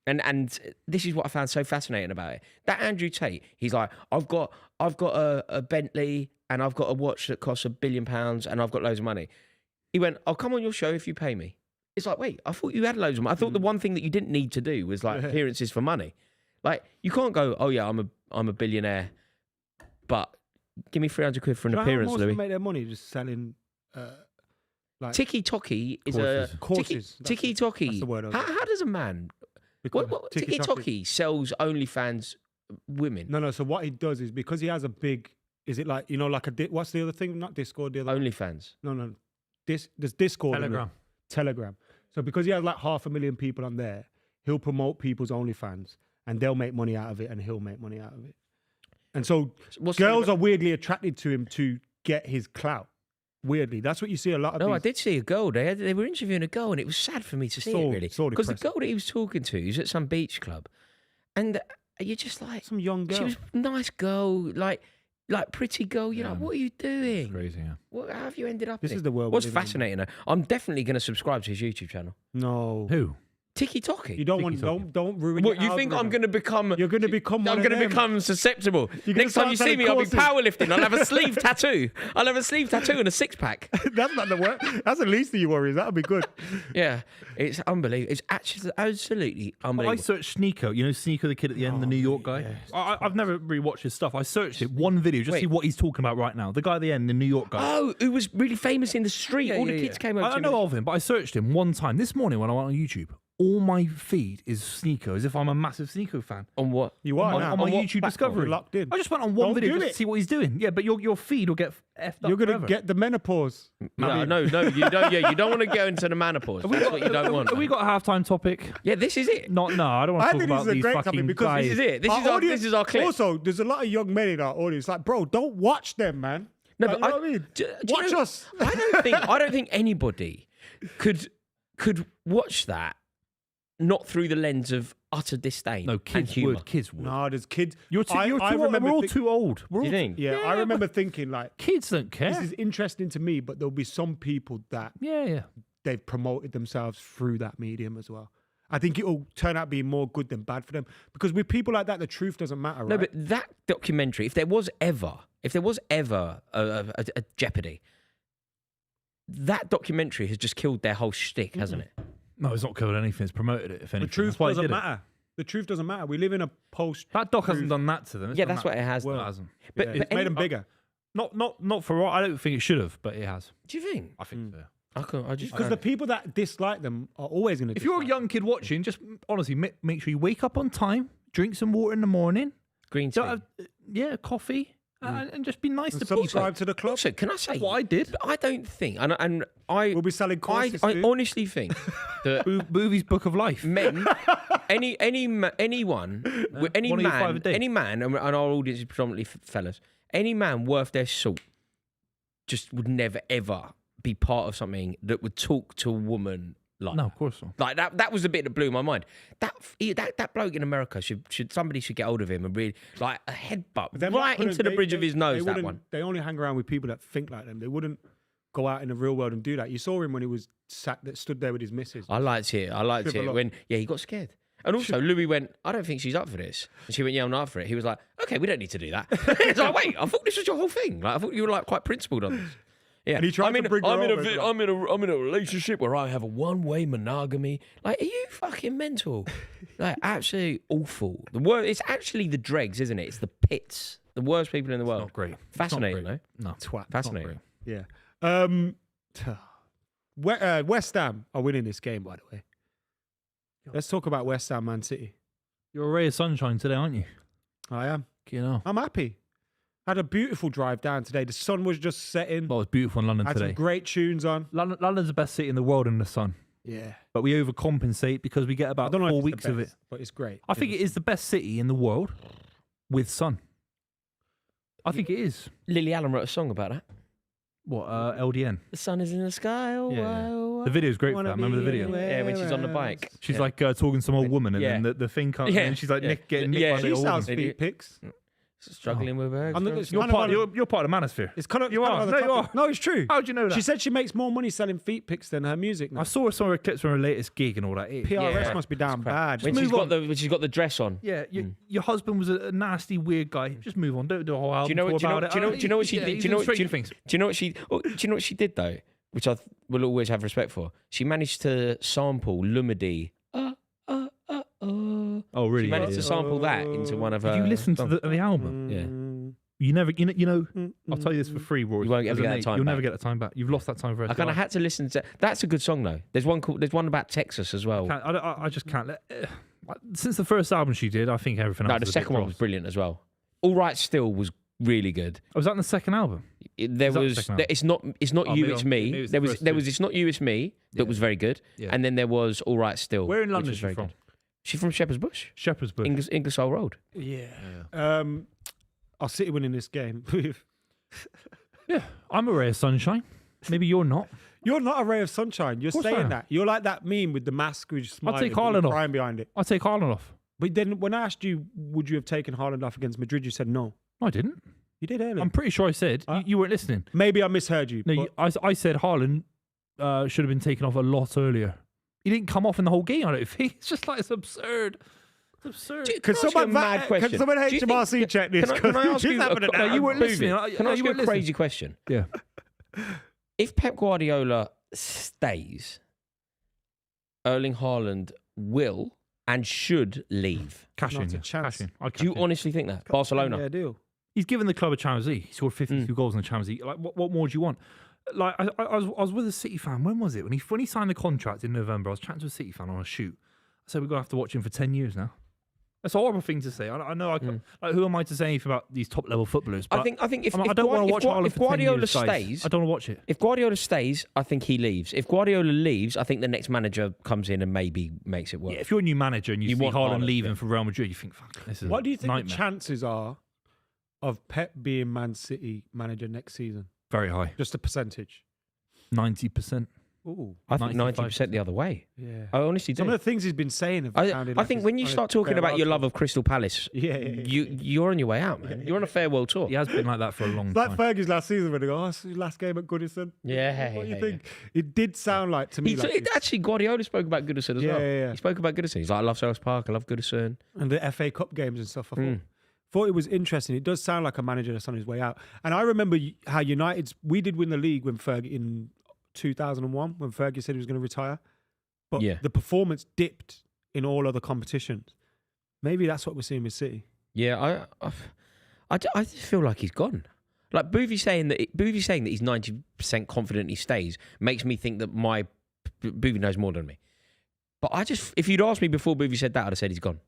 And this is what I found so fascinating about it. That Andrew Tate, he's like, I've got a Bentley and I've got a watch that costs £1 billion and I've got loads of money. He went, I'll come on your show if you pay me. It's like, wait, I thought you had loads of money. I thought the one thing that you didn't need to do was like appearances for money. Like you can't go, oh yeah, I'm a billionaire, but give me 300 quid for an Do you know how appearance, most of them Louis. make their money just selling like Tiki Toki is Courses. Courses. Tiki Toki. that's the word I was How does a man? because What Tiki Tiki Toki sells OnlyFans women. No. So what he does is because he has a big, is it like, you know, like what's the other thing? Not Discord, the other OnlyFans. No. there's Discord, and Telegram. Telegram. So because he has like 500,000 people on there, he'll promote people's OnlyFans, and they'll make money out of it, and he'll make money out of it. And so girls are weirdly attracted to him to get his clout. Weirdly, that's what you see a lot of. No, I did see a girl. They were interviewing a girl, and it was sad for me to see it, really. Because the girl that he was talking to, he was at some beach club, and you're just like, some young girl. She was a nice girl, like pretty girl. You're like, what are you doing? It's crazy, yeah. How have you ended up? This in is the world. What's fascinating, though, I'm definitely going to subscribe to his YouTube channel. No. Who? Tiki Toki. You don't want. Don't ruin. What, your you think I'm algorithm. going to become? You're going to become. I'm going to become susceptible. Next time you see me, I'll be powerlifting. I'll have a sleeve tattoo. I'll have a sleeve tattoo and a six pack. That's not the word. That's the least of your worries. That'll be good. Yeah, it's unbelievable. It's actually absolutely unbelievable. I searched Sneeko. You know Sneeko, the kid at the end, the New York guy. yes. I've never really watched his stuff. I searched it, one video, just see what he's talking about right now. The guy at the end, the New York guy. Oh, who was really famous in the street. All the kids came over to I him. know of him, but I searched him one time this morning when I went on YouTube. All my feed is Sneeko, as if I'm a massive Sneeko fan. On what? You are now. On my what YouTube platform? Discovery. You're locked in. I just went on one Don't video do just it. to see what he's doing. Yeah, but your feed will get effed up. You're going to forever. get the menopause. No, you don't. Yeah, you don't want to go into the menopause. That's what you don't want. Have we got a halftime topic? Yeah, this is it. No, I don't want I to talk think about this is a these great fucking topic because guys. This is it. This is our clip. Also, there's a lot of young men in our audience. Like, bro, don't watch them, man. No, Like, but you know what I mean? do you Watch know- us. I don't think anybody could watch that not through the lens of utter disdain. No, and kids humour. would. Kids would. No, there's kids. You're too, I old. remember We're all think- too old. We're Do you all think? Yeah, I remember thinking like, Kids don't care. this is interesting to me, but there'll be some people that Yeah. they've promoted themselves through that medium as well. I think it'll turn out being more good than bad for them because with people like that, the truth doesn't matter. No, right? but that documentary, if there was ever a Jeopardy, that documentary has just killed their whole shtick, hasn't it? No, it's not covered anything. It's promoted it, if the anything. truth That's why it doesn't did it. matter. The truth doesn't matter. We live in a post. That doc hasn't done that to them. It's Yeah, done that's that. what it has. No, done. it hasn't. But, Yeah, but it's made them bigger. Not for what I don't think it should have, but it has. Do you think? I think so. I just Because the people that dislike them are always going to. If you're a young kid watching, just honestly make sure you wake up on time, drink some water in the morning, green tea. don't have, coffee, and just be nice to people. subscribe to the club, Also, can I say That's what I did. I don't think, and I we'll be selling courses. I soon. honestly think that Buvey's Book of Life. men, anyone, any one of your 5 a man, day. any man, and our audience is predominantly fellas, any man worth their salt just would never ever be part of something that would talk to a woman like No, that. of course not. Like that was the bit that blew my mind. That bloke in America somebody should get hold of him and really like a headbutt Them right lot couldn't- into the they- bridge of they- his nose. they That wouldn't- one. They only hang around with people that think like them. They wouldn't go out in the real world and do that. You saw him when he was stood there with his missus. I liked it. Triple up. When he got scared. And also, Louis went, I don't think she's up for this. And she went, yeah, I'm not up for it. He was like, okay, we don't need to do that. He's like, wait, I thought this was your whole thing. Like, I thought you were like quite principled on this. Yeah, And he tried to bring her over as well. I'm in a relationship where I have a one-way monogamy. Like, are you fucking mental? Like, absolutely awful. It's actually the dregs, isn't it? It's the pits. The worst people in the world. Not great. Fascinating, Not though. great. No. Twat. Fascinating. Yeah. West Ham are winning this game, by the way. Let's talk about West Ham, Man City. You're a ray of sunshine today, aren't you? I am. You know. I'm happy. Had a beautiful drive down today. The sun was just setting. Well, it's beautiful in London Had some today. great tunes on. London's the best city in the world in the sun, Yeah. but we overcompensate because we get I about don't know 4 if it's weeks the of it. best, but it's great. I think it is the best city in the world with sun. I think it is. Lily Allen wrote a song about that. What, LDN? The sun is in the sky. Oh, Yeah. why, oh, why. The video's great for Wanna that. Remember the be video? anywhere Yeah, when she's on the else. bike. She's Yeah. like talking to some old woman, and Yeah. then the thing comes, Yeah. and she's like Yeah. getting nicked Yeah. by She the old sells woman. feet pics. Struggling with her. I'm not- it's You're kind of part, on- you're part of the Manosphere. It's kind of You kind are. of on No, the you topic. are. No, it's true. How'd you know that? She said she makes more money selling feet pics than her music now. I saw some of her clips from her latest gig and all that. PRS Yeah. must be down bad. when move she's got on. when she's got the dress on. Yeah, your husband was a nasty, weird guy. Just move on. Don't do a whole album Do you know what? tour about it. Do you know what she Yeah, did? he's Do you know doing what? Stranger Things. Do you know what she? Do you know what she did though? Which I will always have respect for. She managed to sample Lumidi. Oh, really? She managed to sample that into one of her. Did you listen to songs. the album? Yeah. You never, you know. I'll tell you this for free, Rory. You won't ever As a get that mate, time You'll back. never get that time back. You've lost that time for. I kind of had to listen to. That's a good song though. There's one about Texas as well. I just can't. Since the first album she did, I think everything else. No, the is a bit second one was dross. brilliant as well. All Right Still was really good. Oh, was that in the second album? there that was. second half? It's not Oh, you, maybe it's I'm- me. maybe it's There the was first there two. was it's not you, it's me that Yeah. was very good, Yeah. and then there was All Right Still. Where in which London was is she very from? good. She's from Shepherd's Bush, Shepherd's Bush. Ingersoll Road. Yeah. Yeah. Our City winning this game. Yeah, I'm a ray of sunshine. Maybe you're not. You're not a ray of sunshine. You're course I saying am. that. You're like that meme with the mask who's smiling. take but you're Haaland off. crying behind it. I'll take Haaland off. But then when I asked you, would you have taken Haaland off against Madrid? You said no. No, I didn't. You did earlier. I'm pretty sure I said you weren't listening. Maybe I misheard you. No, but I said Haaland should have been taken off a lot earlier. He didn't come off in the whole game. I don't think it's just like it's absurd. It's absurd. Can someone mad question? Can someone Do you think- HMRC check this? Can I ask This you? happened No, now. you weren't Buvey, listening. Can I ask you you a weren't crazy question? Yeah. If Pep Guardiola stays, Erling Haaland will and should leave. Cash Not in. a Yeah. chance. Cash in. I'd Do you cash in. honestly think that? Barcelona. Yeah, deal. He's given the club a Champions League. He scored 52 goals in the Champions League. Like, what more do you want? Like, I was with a City fan. When was it? When he signed the contract in November, I was chatting to a City fan on a shoot. I said, we're going to have to watch him for 10 years now. That's a horrible thing to say. I know. Like, who am I to say anything about these top level footballers? I But think if I don't want to watch Haaland if for 10 Guardiola years, guys. stays, I don't want to watch it. if Guardiola stays, I think he leaves. If Guardiola leaves, I think the next manager comes in and maybe makes it work. Yeah, if you're a new manager and you see want Haaland Haaland, leaving yeah. for Real Madrid, you think, fuck, this is What do you think nightmare. the chances are of Pep being Man City manager next season? Very high. Just a percentage. 90%. Ooh. I think 95%. 90% the other way. Yeah. I honestly Some do. of the things he's been saying have I sounded like think he's when you on a start talking about your farewell love of Crystal Palace, tour. you're on your way out, man. You're on a farewell tour. He has been like that for a long It's like time. Fergie's last season when they go, oh, it's his last game at Goodison. Yeah, What do you yeah, think? It did sound like to me like this. Actually, Guardiola spoke about Goodison as Yeah, well. yeah, yeah. He spoke about Goodison. He's like, I love Selhurst Park, I love Goodison. And the FA Cup games and stuff. I Mm. thought it was interesting. It does sound like a manager that's on his way out. And I remember how we did win the league when Fergie in 2001 when Fergie said he was going to retire. But Yeah. the performance dipped in all other competitions. Maybe that's what we're seeing with City. Yeah, I just feel like he's gone. Like Buvey saying that he's 90% confident he stays makes me think that Buvey knows more than me. But if you'd asked me before Buvey said that, I'd have said he's gone.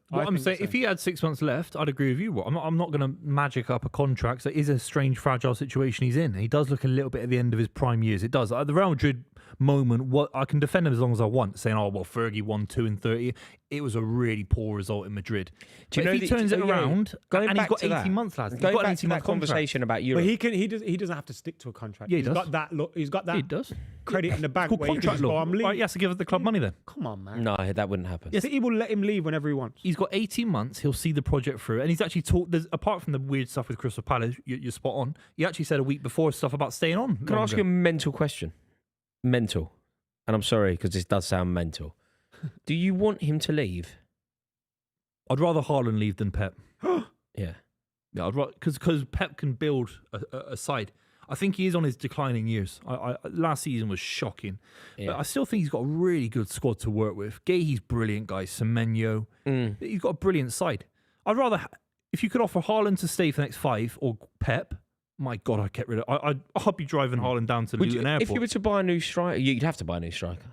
What I'm saying, if he had 6 months left, I'd agree with you. I'm not going to magic up a contract. So it is a strange, fragile situation he's in. He does look a little bit at the end of his prime years. It does. At the Real Madrid moment, what I can defend him as long as I want, saying, oh, well, Fergie won 2 in 30. It was a really poor result in Madrid. Do you But know if he turns it around, going and he's back got to 18 that, months, lads. He's Going got an back to 18 that month contract. conversation about Europe. But he doesn't have to stick to a contract. Yeah, he he's does. got that look. He's got that He does. credit in the bank. Called Where he can contract just go, law. I'm leaving. Right, he has to give the club money then. Come on, man. No, that wouldn't happen. City will let him leave whenever he wants. He's got 18 months. He'll see the project through. And he's actually talked, apart from the weird stuff with Crystal Palace, you're spot on. He actually said a week before stuff about staying on. Can I ask you a mental question? Mental. And I'm sorry, because this does sound mental. Do you want him to leave? I'd rather Haaland leave than Pep. Yeah. Yeah, I'd rather, because Pep can build a side. I think he is on his declining years. Last season was shocking. Yeah. But I still think he's got a really good squad to work with. Gahey's brilliant, guys. Semenyo. He's got a brilliant side. I'd rather, if you could offer Haaland to stay for the next 5 or Pep, my God, I'd get rid of. I'd be driving Haaland down to Luton Airport. If you were to buy a new striker, you'd have to buy a new striker.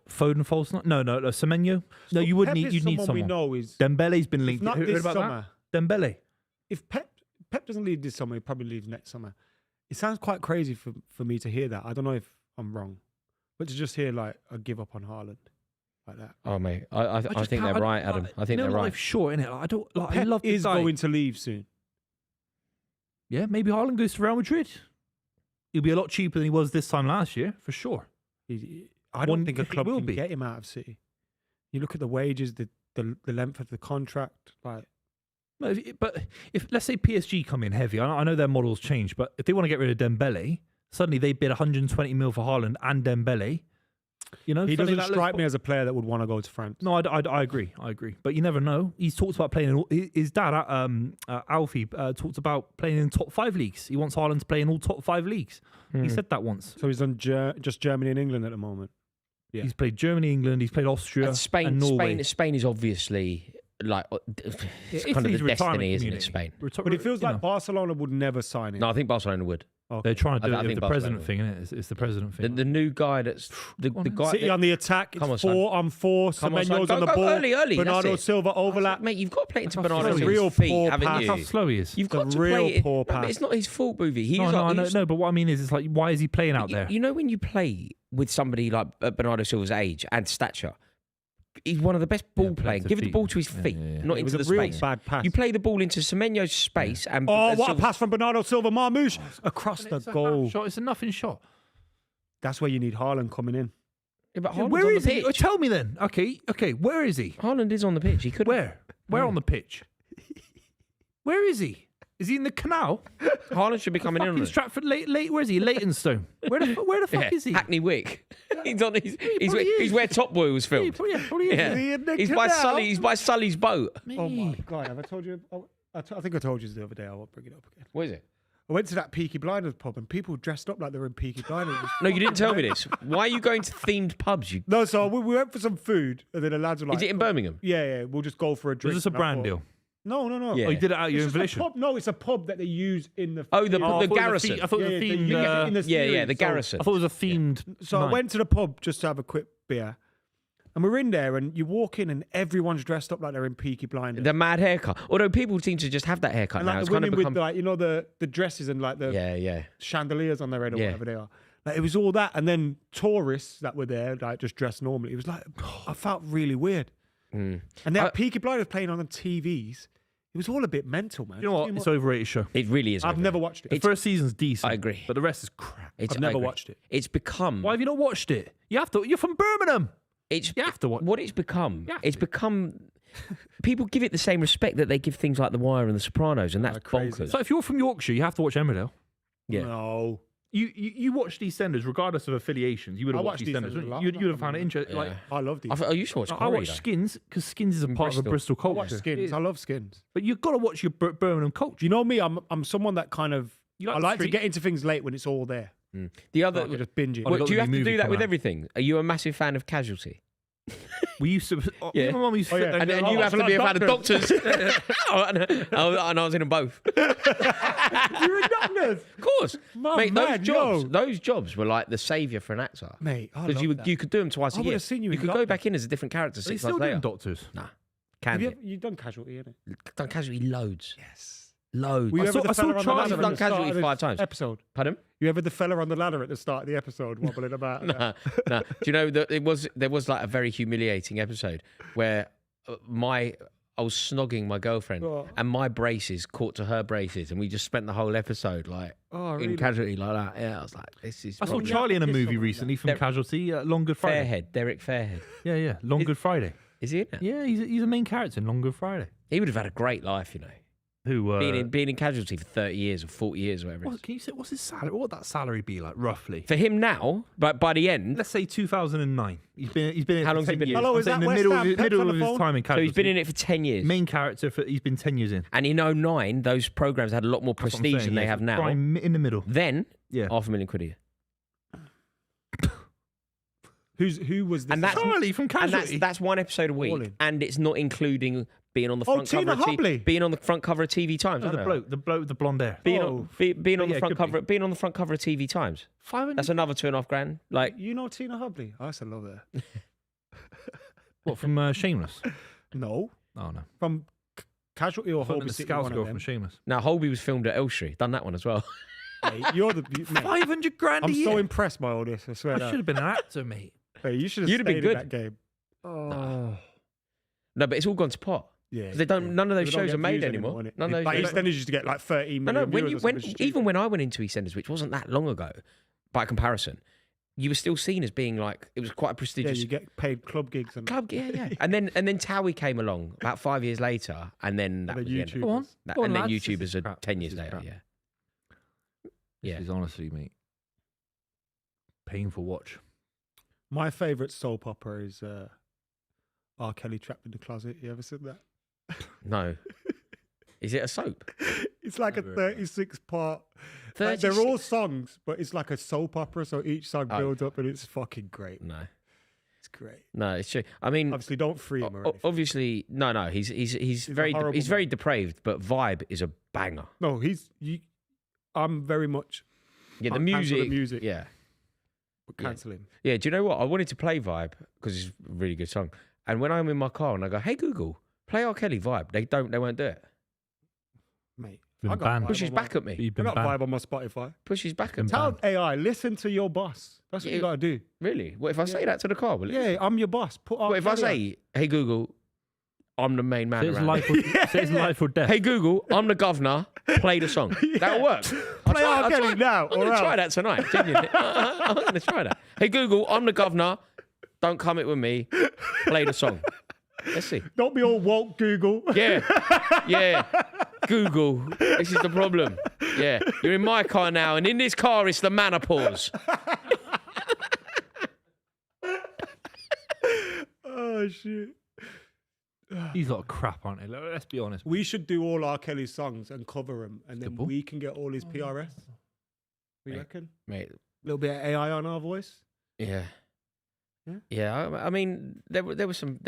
Foden false night? No, Semenyo. No, you would Pep need. is You'd need someone we someone. know is Dembele's been if linked. not Heard this about summer. that? Dembele. If Pep doesn't leave this summer, he probably leaves next summer. It sounds quite crazy for me to hear that. I don't know if I'm wrong, but to just hear like a give up on Haaland like that. Oh, mate. I just think can't- they're right, Adam. I think they're right. Life's short, innit? I don't. Like, I Pep love this is guy. going to leave soon. Yeah, maybe Haaland goes to Real Madrid. He'll be a lot cheaper than he was this time last year, for sure. I don't One- think a he club will can be. get him out of City. You look at the wages, the length of the contract. Like, No, but if let's say PSG come in heavy, I know their model's changed, but if they want to get rid of Dembele, suddenly they bid 120 mil for Haaland and Dembele. You know, he suddenly doesn't that strike looks- me as a player that would want to go to France. No, I agree. But you never know. He's talked about playing in all, his dad, Alfie, talked about playing in top 5 leagues. He wants Haaland to play in all top 5 leagues. He said that once. So he's on just Germany and England at the moment. Yeah. He's played Germany, England. He's played Austria, And Spain, and Norway. Spain is obviously like it's kind of Italy's the retirement destiny, isn't it? community. Spain. But it feels like Barcelona would never sign him. No, I think Barcelona would. Okay. They're trying to do I it with think the Barcelona president thing, isn't it? It's the president The, thing. the new guy that's the guy. City on the attack. It's Come on, son. 4-on-4. Come on, son. Semenyo's on the Go ball. early. Bernardo That's it. Silva overlap. Mate, you've got to play it into That's Bernardo slow. Silva's Real feet, poor haven't pass. you? How slow he is. You've The got to real play it. poor No, but pass. it's not his fault, Buvey. He No, was no, like, I he know, was- no, but what I mean is, it's like, why is he playing out there? You know when you play with somebody like Bernardo Silva's age and stature, he's one of the best ball playing. to Give the feet. ball to his Yeah, feet, yeah, yeah. not It was into a the real space. bad pass. You play the ball into Semenyo's space and Oh, what a Silva- pass from Bernardo Silva. Marmouche across the It's a goal. half shot. It's a nothing shot. That's where you need Haaland coming in. Yeah, but Yeah, Haaland's where on is the he? pitch. Tell me then. Okay. Where is he? Haaland is on the pitch. He could. Where on the pitch? Where is he? Is he in the canal? Haaland should be coming in on Fucking it. Stratford, where is he? Leytonstone. Where the fuck is he? Hackney Wick. he's on. He's probably is. where Top Boy was filmed. Probably is. Yeah. Is he in the He's by canal? Sully. He's by Sully's boat. Oh my God. Have I told you? I think I told you this the other day. I won't bring it up again. What is it? I went to that Peaky Blinders pub and people dressed up like they were in Peaky Blinders. No, you didn't tell me this. Why are you going to themed pubs? You No, so we went for some food and then the lads were like, is it in Birmingham? Yeah, we'll just go for a drink. Was this a And I brand thought, deal? No. Yeah. Oh, you did it out of your It's just a invitation? pub. No, it's a pub that they use in the. Oh, the Oh, I thought it was a Garrison. I thought it was a they themed. use it in the Yeah, series. the So- Garrison. I thought it was a themed. So I night. went to the pub just to have a quick beer. And we're in there and you walk in and everyone's dressed up like they're in Peaky Blinders. The mad haircut. Although people seem to just have that haircut And now. like It's the kind women of become. with like, you know, the dresses and like the Yeah. chandeliers on their head or Yeah. whatever they are. Like it was all that. And then tourists that were there, like just dressed normally. It was like, I felt really weird. Mm. And they I- had Peaky Blinders playing on the TVs. It was all a bit mental, man. You know what? It's an overrated show. It really is. I've over. never watched it. The first season's decent. I agree. But the rest is crap. It's, I've never I agree. watched it. It's become. Why have you not watched it? You have to. You're from Birmingham. It's You have to watch. what it's become. You have It's to. become. People give it the same respect that they give things like The Wire and The Sopranos, and that's crazy. bonkers. So if you're from Yorkshire, you have to watch Emmerdale. Yeah. No. You watch EastEnders regardless of affiliations. You would I have watched watched EastEnders. EastEnders wouldn't a lot. you? You'd have found it interesting. Yeah. Like I love these. I used to watch I Corrie, watch though. Skins because Skins is a In part of a Bristol. Bristol I watch culture. Skins. I love Skins. But you've got to watch your Birmingham culture. You know me, I'm someone that kind of You like I the like to street? get into things late when it's all there. The other. Like, just binge it. Well, What, got do you the have new to do movie that coming with out. everything? Are you a massive fan of Casualty? We used to. Yeah. My mum used to. Oh, yeah. And then I you watch have a to lot be a of fan of Doctors. And I was in them both. You're in Doctors, Of course. My Mate, man, yo. those jobs were like the saviour for an actor. mate. I Because love you that. you could do them twice I a year. would've seen you You in could go Doctors. back in as a different character Are you 6 still months doing later. Doctors? Nah. Have Can you, do. you've done Casualty, innit? Done Casualty loads. Yes. Loads. Were you I ever saw- the I saw fella on the Charlie- ladder I've at done the start Casualty of this 5 times. Episode. Pardon? You ever the fella on the ladder at the start of the episode wobbling about? Nah. Do you know that there was like a very humiliating episode where I was snogging my girlfriend Oh. and my braces caught to her braces and we just spent the whole episode like Oh, really? in Casualty like that. Yeah, I was like, this is I saw probably- Charlie in a kiss movie someone like recently from There- Casualty, Long Good Friday. Fairhead, Derek Fairhead. Yeah, Long Good Friday. Is he in it? Yeah, he's a main character in Long Good Friday. He would have had a great life, you know. Who Being in Casualty for 30 years or 40 years or whatever. it is. Can you say what's his salary? What would that salary be like roughly? For him now, but by the end, Let's say 2009. He's been in How it for long's he 10 been in years. it? Hello, I'm is saying that in the West middle Ham? of his, Pep's middle on of the his phone? time in so Casualty. he's been in it for 10 years. Main character he's been 10 years in. And in 09, those programs had a lot more That's what I'm prestige saying, than they yeah, have now. Prime in the middle. Then, Yeah. £500,000 a year. Who was this? And that's Charlie from And Casualty. that's one episode a week, All in. and it's not including being on the Oh, front cover Tina of Hubley. being on the front cover of TV Times. Oh, I the know. bloke with the blonde hair. being Oh. being on the yeah, front could cover, being on the front cover of TV Times. 500. That's another £2,500. Like, You know Tina Hubley? I used to love her. What from Shameless? No, Oh no. from Casualty or I thought Holby the City. Scouse One girl of from them. Shameless. now Holby was filmed at Elstree. Done that one as well. Mate, you're the. Mate, 500 grand I'm a year. so impressed by all this. I swear. I that. should have been an actor, mate. Hey, you should have You'd have been stayed in good. that game. Oh. No, but it's all gone to pot. Yeah. 'Cause they don't. None of those They don't shows get are made views anymore. innit? None of Like those. EastEnders used to get like 13 No, million when viewers you or when something stupid. even when I went into EastEnders, which wasn't that long ago, by comparison, you were still seen as being like it was quite a yeah, prestigious you get paid club gigs and club. Yeah. And then Towie came along about 5 years later, and then that the was the end. YouTubers. Go on. That- Go on, and then lads. This YouTubers is are crap. 10 This years is later. crap. Yeah. This Yeah. is honestly, mate, painful watch. My favourite soap opera is R. Kelly Trapped in the Closet. You ever seen that? No. Is it a soap? It's like a Never heard of 36-part. Like, they're 36 all songs, but it's like a soap opera, so each song Oh. builds up and it's fucking great. No. It's great. No, it's true. I mean, Obviously, don't free him or anything. obviously, no. He's a very horrible he's very man. depraved, but Vibe is a banger. No, I'm very much Yeah, the Can't cancel music. the music. Yeah. Cancel him. Yeah, do you know what? I wanted to play Vibe because it's a really good song. And when I'm in my car and I go, hey, Google, play R. Kelly Vibe, they won't do it. Mate. Been I got banned. Vibe Pushes on my- back at me. You've I been got banned. Vibe on my Spotify. Pushes back at me. Tell AI, listen to your boss. That's what you got to do. Really? What if I say that to the car? Will it? Yeah, I'm your boss. Put What if I say, hey, Google, I'm the main man Say it's around life here. or, say it's life or death. Hey, Google, I'm the governor. Play the song. That'll work. Play R. Kelly now. I'm going to try that tonight. Genuinely. I'm going to try that. Hey, Google, I'm the governor. Don't come it with me. Play the song. Let's see. Don't be all woke, Google. Yeah. Yeah. Google. This is the problem. Yeah. You're in my car now, and in this car, it's the menopause. Oh, shit. These lot of crap, aren't they? Let's be honest. We should do all R. Kelly's songs and cover them, and then Good we can get all his PRS. We Mate. reckon? Mate. A little bit of AI on our voice. Yeah. Yeah? Yeah. I mean, there were some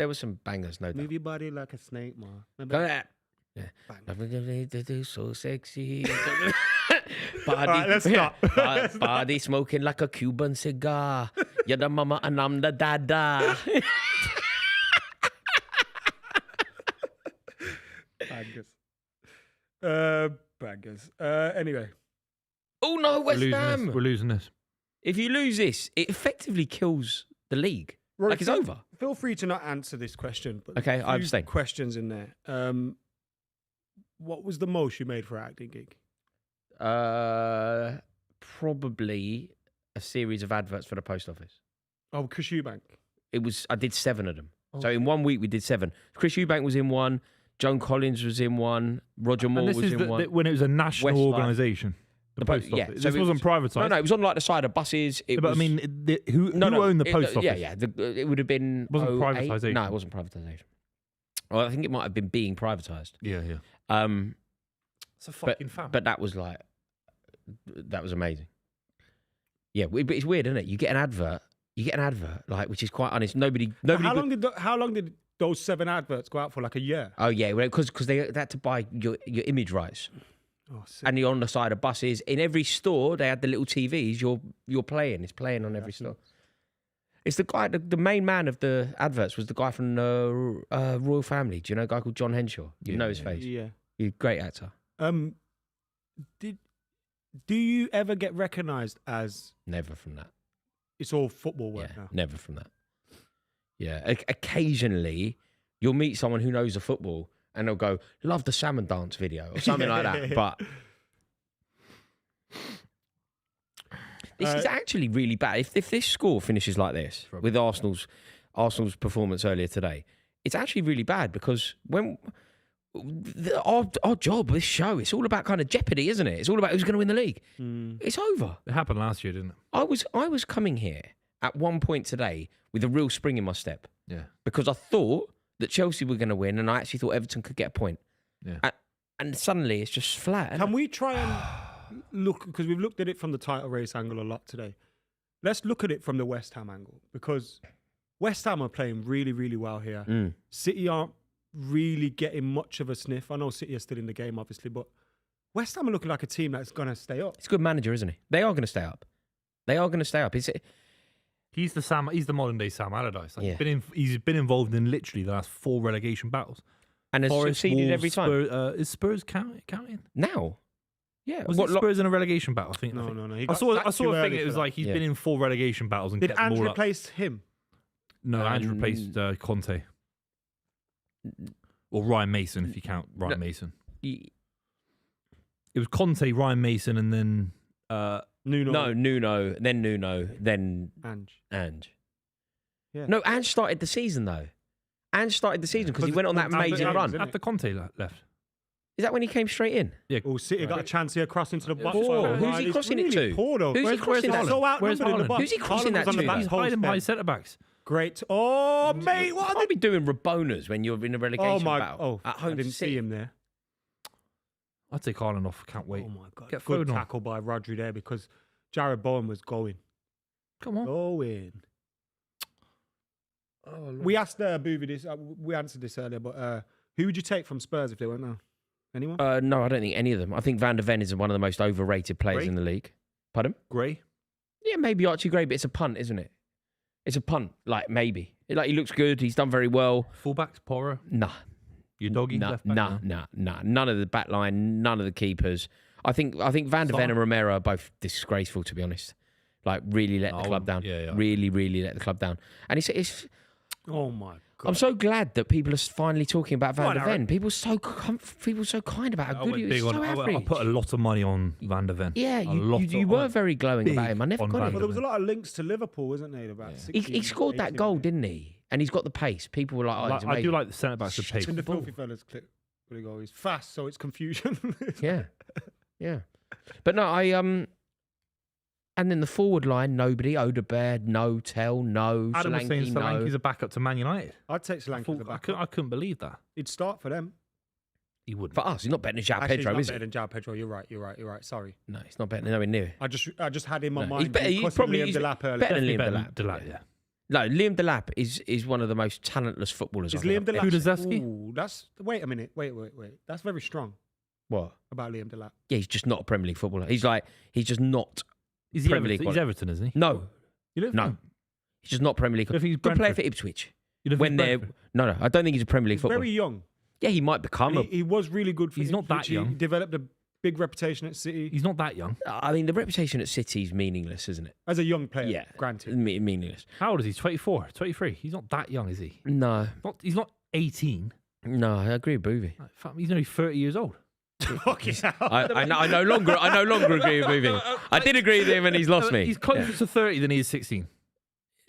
bangers, no doubt. Move your body like a snake, man. Go that. Yeah. Bang. So sexy. All right, let's stop. Body smoking like a Cuban cigar. You're the mama and I'm the dada. Bangers. Anyway. Oh no, We're West losing Ham. this. We're losing this. If you lose this, it effectively kills the league. Rory, Like it's over. Feel free to not answer this question. But Okay, a I few abstain. questions in there. What was the most you made for an acting gig? Probably a series of adverts for the post office. Oh, Chris Eubank. I did 7 of them. So in 1 week we did 7. Chris Eubank was in one. Joan Collins was in one. Roger Moore And this was is in one. when it was a national Westlife. organisation. The post yeah, office. so This it wasn't privatised. No, it was on like the side of buses. It but was, I mean, who owned the post office? Yeah. It would have been. Wasn't 08. privatisation. No, it wasn't privatisation. Well, I think it might have been being privatised. Yeah. It's a But that was amazing. Yeah, but it's weird, isn't it? You get an advert, like which is quite honest. Nobody. How long did those 7 adverts go out for? Like a year. Oh yeah, because they had to buy your image rights, Oh, sick. and you're on the side of buses. In every store, they had the little TVs. You're playing. It's playing on every store. It's the guy. The main man of the adverts was the guy from the Royal Family. Do you know a guy called John Henshaw? You know his face. Yeah. He's a great actor. Do you ever get recognised as Never from that. it's all football work Yeah, now? never from that. Yeah, occasionally you'll meet someone who knows the football and they'll go, "Love the salmon dance video" or something like that. But this is actually really bad. If this score finishes like this with Arsenal's performance earlier today, it's actually really bad because when our job, this show, it's all about kind of jeopardy, isn't it? It's all about who's going to win the league. It's over. It happened last year, didn't it? I was coming here at one point today with a real spring in my step. Yeah. Because I thought that Chelsea were going to win and I actually thought Everton could get a point. Yeah. And suddenly it's just flat. Can we try and look, because we've looked at it from the title race angle a lot today. Let's look at it from the West Ham angle, because West Ham are playing really, really well here. City aren't really getting much of a sniff. I know City are still in the game, obviously, but West Ham are looking like a team that's going to stay up. It's a good manager, isn't he? They are going to stay up. They are going to stay up. He's the modern day Sam Allardyce. Like, Yeah. he's been involved in literally the last 4 relegation battles. And has Forest, succeeded Wolves, every time. Spurs, is Spurs counting? Now? Yeah. Was it Spurs in a relegation battle? I think. No. He I got saw sacked a too thing. early It for was that. like he's been in 4 relegation battles and Did kept them Andrew all up. replace him? No, Andrew replaced Conte. Or Ryan Mason, if you count Ryan Mason. It was Conte, Ryan Mason, and then Nuno. No, Nuno, then Ange. Yeah. No, Ange started the season though. Ange started the season because he went on that amazing games, run. isn't it? after Conte left. Is that when he came straight in? Yeah. Oh, City got a chance here, crossing to the box. Poor. Right, Who's he it's crossing it really to? Poor, though. Who's he crossing that to? So outnumbered in the Haaland? box. Who's he crossing Haaland that was on the to? back He's post hiding then. behind centre backs. Great. Oh, mate, what are I'll they? be doing Rabonas when you're in a relegation battle. Oh, at home I didn't to City. see him there. I'd take Haaland off. Can't wait. Oh my god! Get Good Foden on. tackle by Rodri there, because Jared Bowen was going. Come on. Going. We asked Buvey this. We answered this earlier, but who would you take from Spurs if they went now? Anyone? No, I don't think any of them. I think Van der Ven is one of the most overrated players Great. in the league. Pardon? Gray. Yeah, maybe Archie Gray, but it's a punt, isn't it? It's a punt, like maybe. Like he looks good. He's done very well. Fullbacks, Porro. Nah. Your doggy. Nah. left back, Nah. None of the back line, none of the keepers. I think Van der Ven and Romero are both disgraceful, to be honest. Like, really let the club down. Yeah. Really, really let the club down. And it's Oh my God. I'm so glad that people are finally talking about Van Go on, der Ven. Aaron. People so kind about how good he is. So average. I put a lot of money on Van der Ven. Yeah, you were very glowing about him. I never got it. Well, there was a lot of links to Liverpool, wasn't there? About 16, He scored that 18 goal, minutes. didn't he? And he's got the pace. People were like, oh, he's I do amazing. like the centre backs with pace. In the filthy fellas clip, where he goes, he's fast, so it's confusion. Yeah. But no, and then the forward line, nobody. Odegaard, no. Tell, no. Adam was saying Solanke, no. Solanke's a backup to Man United. I'd take Solanke as a backup. I couldn't believe that. He'd start for them. He wouldn't. For us, he's not better than João Actually, Pedro, he's is not he? better than João Pedro. You're right. Sorry. No, he's not better than nowhere near. I just had him on No, mind. he's better. He's because of probably Liam Delap earlier. better than Liam Better Delap. than Delap, yeah. No, Liam Delap is one of the most talentless footballers. Is I've Liam ever Delap? Kulusevski? Ooh, that's. Wait a minute. Wait. That's very strong What? about Liam Delap. Yeah, he's just not a Premier League footballer. He's just not. He's Premier League He's Everton, isn't he? No, You don't no. think? He's just not Premier League. You don't think he's Good player Brentford? for Ipswich. You don't think When he's they're Brentford? no, I don't think he's a Premier League He's footballer. very young. Yeah, he might become. And he was really good for He's not that Ipswich. He young. developed a big reputation at City He's not that young. I mean, the reputation at City is meaningless, isn't it? as a young player. Yeah, Granted. meaningless. How old is he? 24, 23. He's not that young, is he? No, He's not 18. no, I agree with Buvey. He's only 30 years old. Fucking hell. I no longer agree with Buvey. I did agree with him, and he's lost me. He's closer to 30 than he is 16.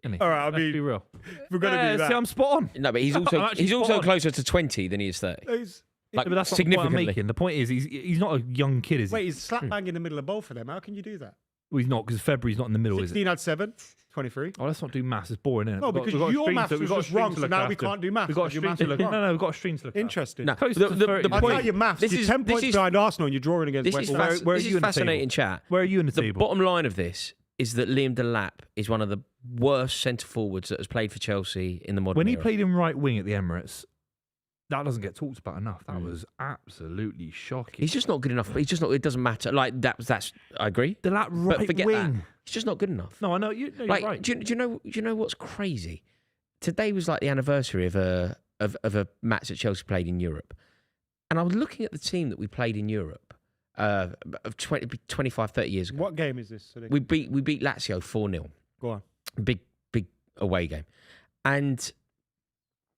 Isn't he? All right, Let's be real. We're gonna do that. See, I'm spot on. No, but he's I'm also actually spot on. closer to 20 than he is 30. Like, But that's not the point I'm significantly. making. The point is, he's not a young kid, is he? Wait, he's slap bang in the middle of both of them. How can you do that? Well, he's not, because February's not in the middle, is it? 16 had 7, 23. Oh, let's not do maths. It's boring, isn't it? No, because your maths was just wrong, so now we can't do maths. We've got a because your stream maths to was look at. wrong. No, we've got a stream to look at. Interesting. No, Close the to 30. I point- tell you maths. this You're is- 10 this points is- behind Arsenal and you're drawing against This West is, Ham. Where are this you is in the fascinating table? chat. Where are you in the The table? bottom line of this is that Liam Delap is one of the worst centre forwards that has played for Chelsea in the modern When he era. played in right wing at the Emirates, that doesn't get talked about enough. That Mm. was absolutely shocking. He's just not good enough. He's just not. It doesn't matter. Like that's. I agree. that right But forget wing. that. He's just not good enough. No, I know you. No, you're Like, right. do you know what's crazy? Today was like the anniversary of a match that Chelsea played in Europe, and I was looking at the team that we played in Europe of 25, 30 years ago. What game is this? So We beat Lazio 4-0. Go on. Big away game, and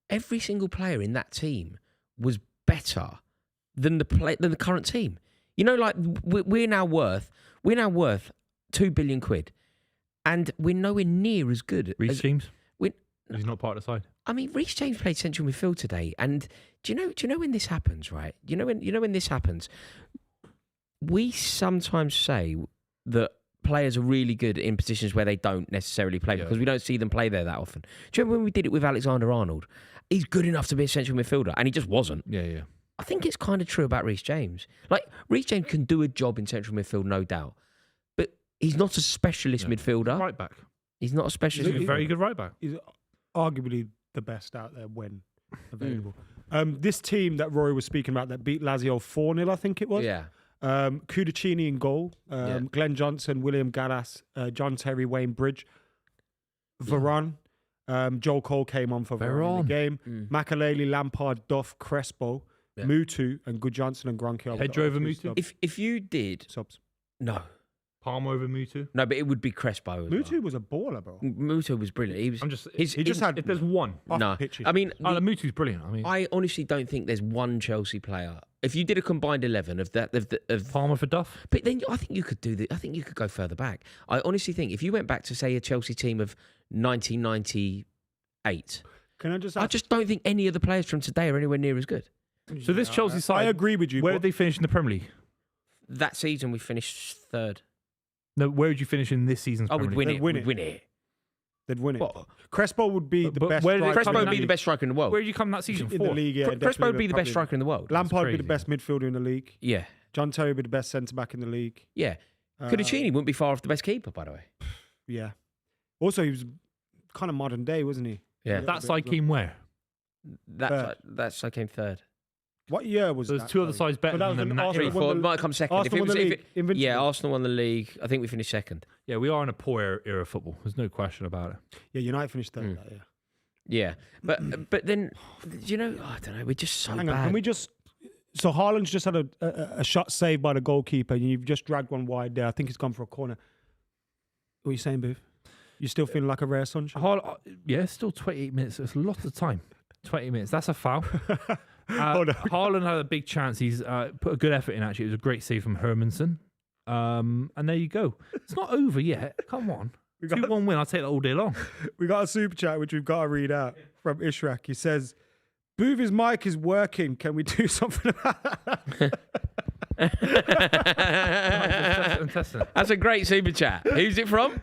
every single player in that team was better than the current team. You know, like we're now worth £2 billion, and we're nowhere near as good. Reece James. we- He's not part of the side. I mean, Reece James played central midfield today, and do you know when this happens, right? You know when this happens. We sometimes say that players are really good in positions where they don't necessarily play because we don't see them play there that often. Do you remember when we did it with Alexander-Arnold? He's good enough to be a central midfielder, and he just wasn't. Yeah. I think it's kind of true about Reece James. Like, Reece James can do a job in central midfield, no doubt, but he's not a specialist midfielder. Right back. He's not a specialist He's a midfielder. very good right back. He's arguably the best out there when available. This team that Rory was speaking about that beat Lazio 4-0, I think it was. Yeah. Kudicini in goal. Glenn Johnson, William Gallas, John Terry, Wayne Bridge, Varane. Joel Cole came on for Varane in the game. Makaleli, Lampard, Duff, Crespo, Mutu, and Good Johnson and Gronk. Pedro over Mutu? If you did subs. no, Palmer over Mutu. but it would be Crespo. As Mutu well. was a baller, bro. Mutu was brilliant. He was. I'm just. His- He just had If there's one. off no. pitches. I mean, Mutu's brilliant. I mean, I honestly don't think there's one Chelsea player. If you did a combined 11 of that, of Palmer for Duff. but then I think you could I think you could go further back. I honestly think if you went back to say a Chelsea team of 1998, Can I just I just don't think any of the players from today are anywhere near as good. So this Chelsea side. I agree with you. Where but did they finish in the Premier League? That season we finished third. No, where would you finish in this season's Oh, Premier we'd League? win They'd it. win We'd it. win it. They'd win it. What? Crespo would be the But best where did striker Crespo in would the be the league. best striker in the world. Where did you come that season in for? the league. Yeah, Crespo would be the best definitely. striker in the world. Lampard would be crazy. the best midfielder in the league. Yeah, John Terry would be the best centre back in the league. yeah. Kudicini wouldn't be far off the best keeper, by the way. Yeah. Also, he was kind of modern day, wasn't he? Yeah. That side came where? That side came third. What year was There's that? two other sorry? sides better But that than was them. when Arsenal Three, won four. the- It might come second. Arsenal won the league, invincible. Yeah, Arsenal won the league. I think we finished second. Yeah, we are in a poor era of football. There's no question about it. Yeah, United finished third. That, yeah. Yeah, but then you know, I don't know. We're just so Hang bad. on, can we just? So Haaland's just had a shot saved by the goalkeeper, and you've just dragged one wide there. I think it's gone for a corner. What are you saying, Booth? You still feeling like a rare sunshine? Yeah, still 28 minutes. It's a lot of time. 20 minutes. That's a foul. Hold on. Haaland had a big chance. He's put a good effort in, actually. It was a great save from Hermanson. And there you go. It's not over yet. Come on. 2-1 win. I'll take that all day long. We got a super chat which we've got to read out from Ishraq. He says, Boovy's mic is working. Can we do something about that? I'm testing it. That's a great super chat. Who's it from?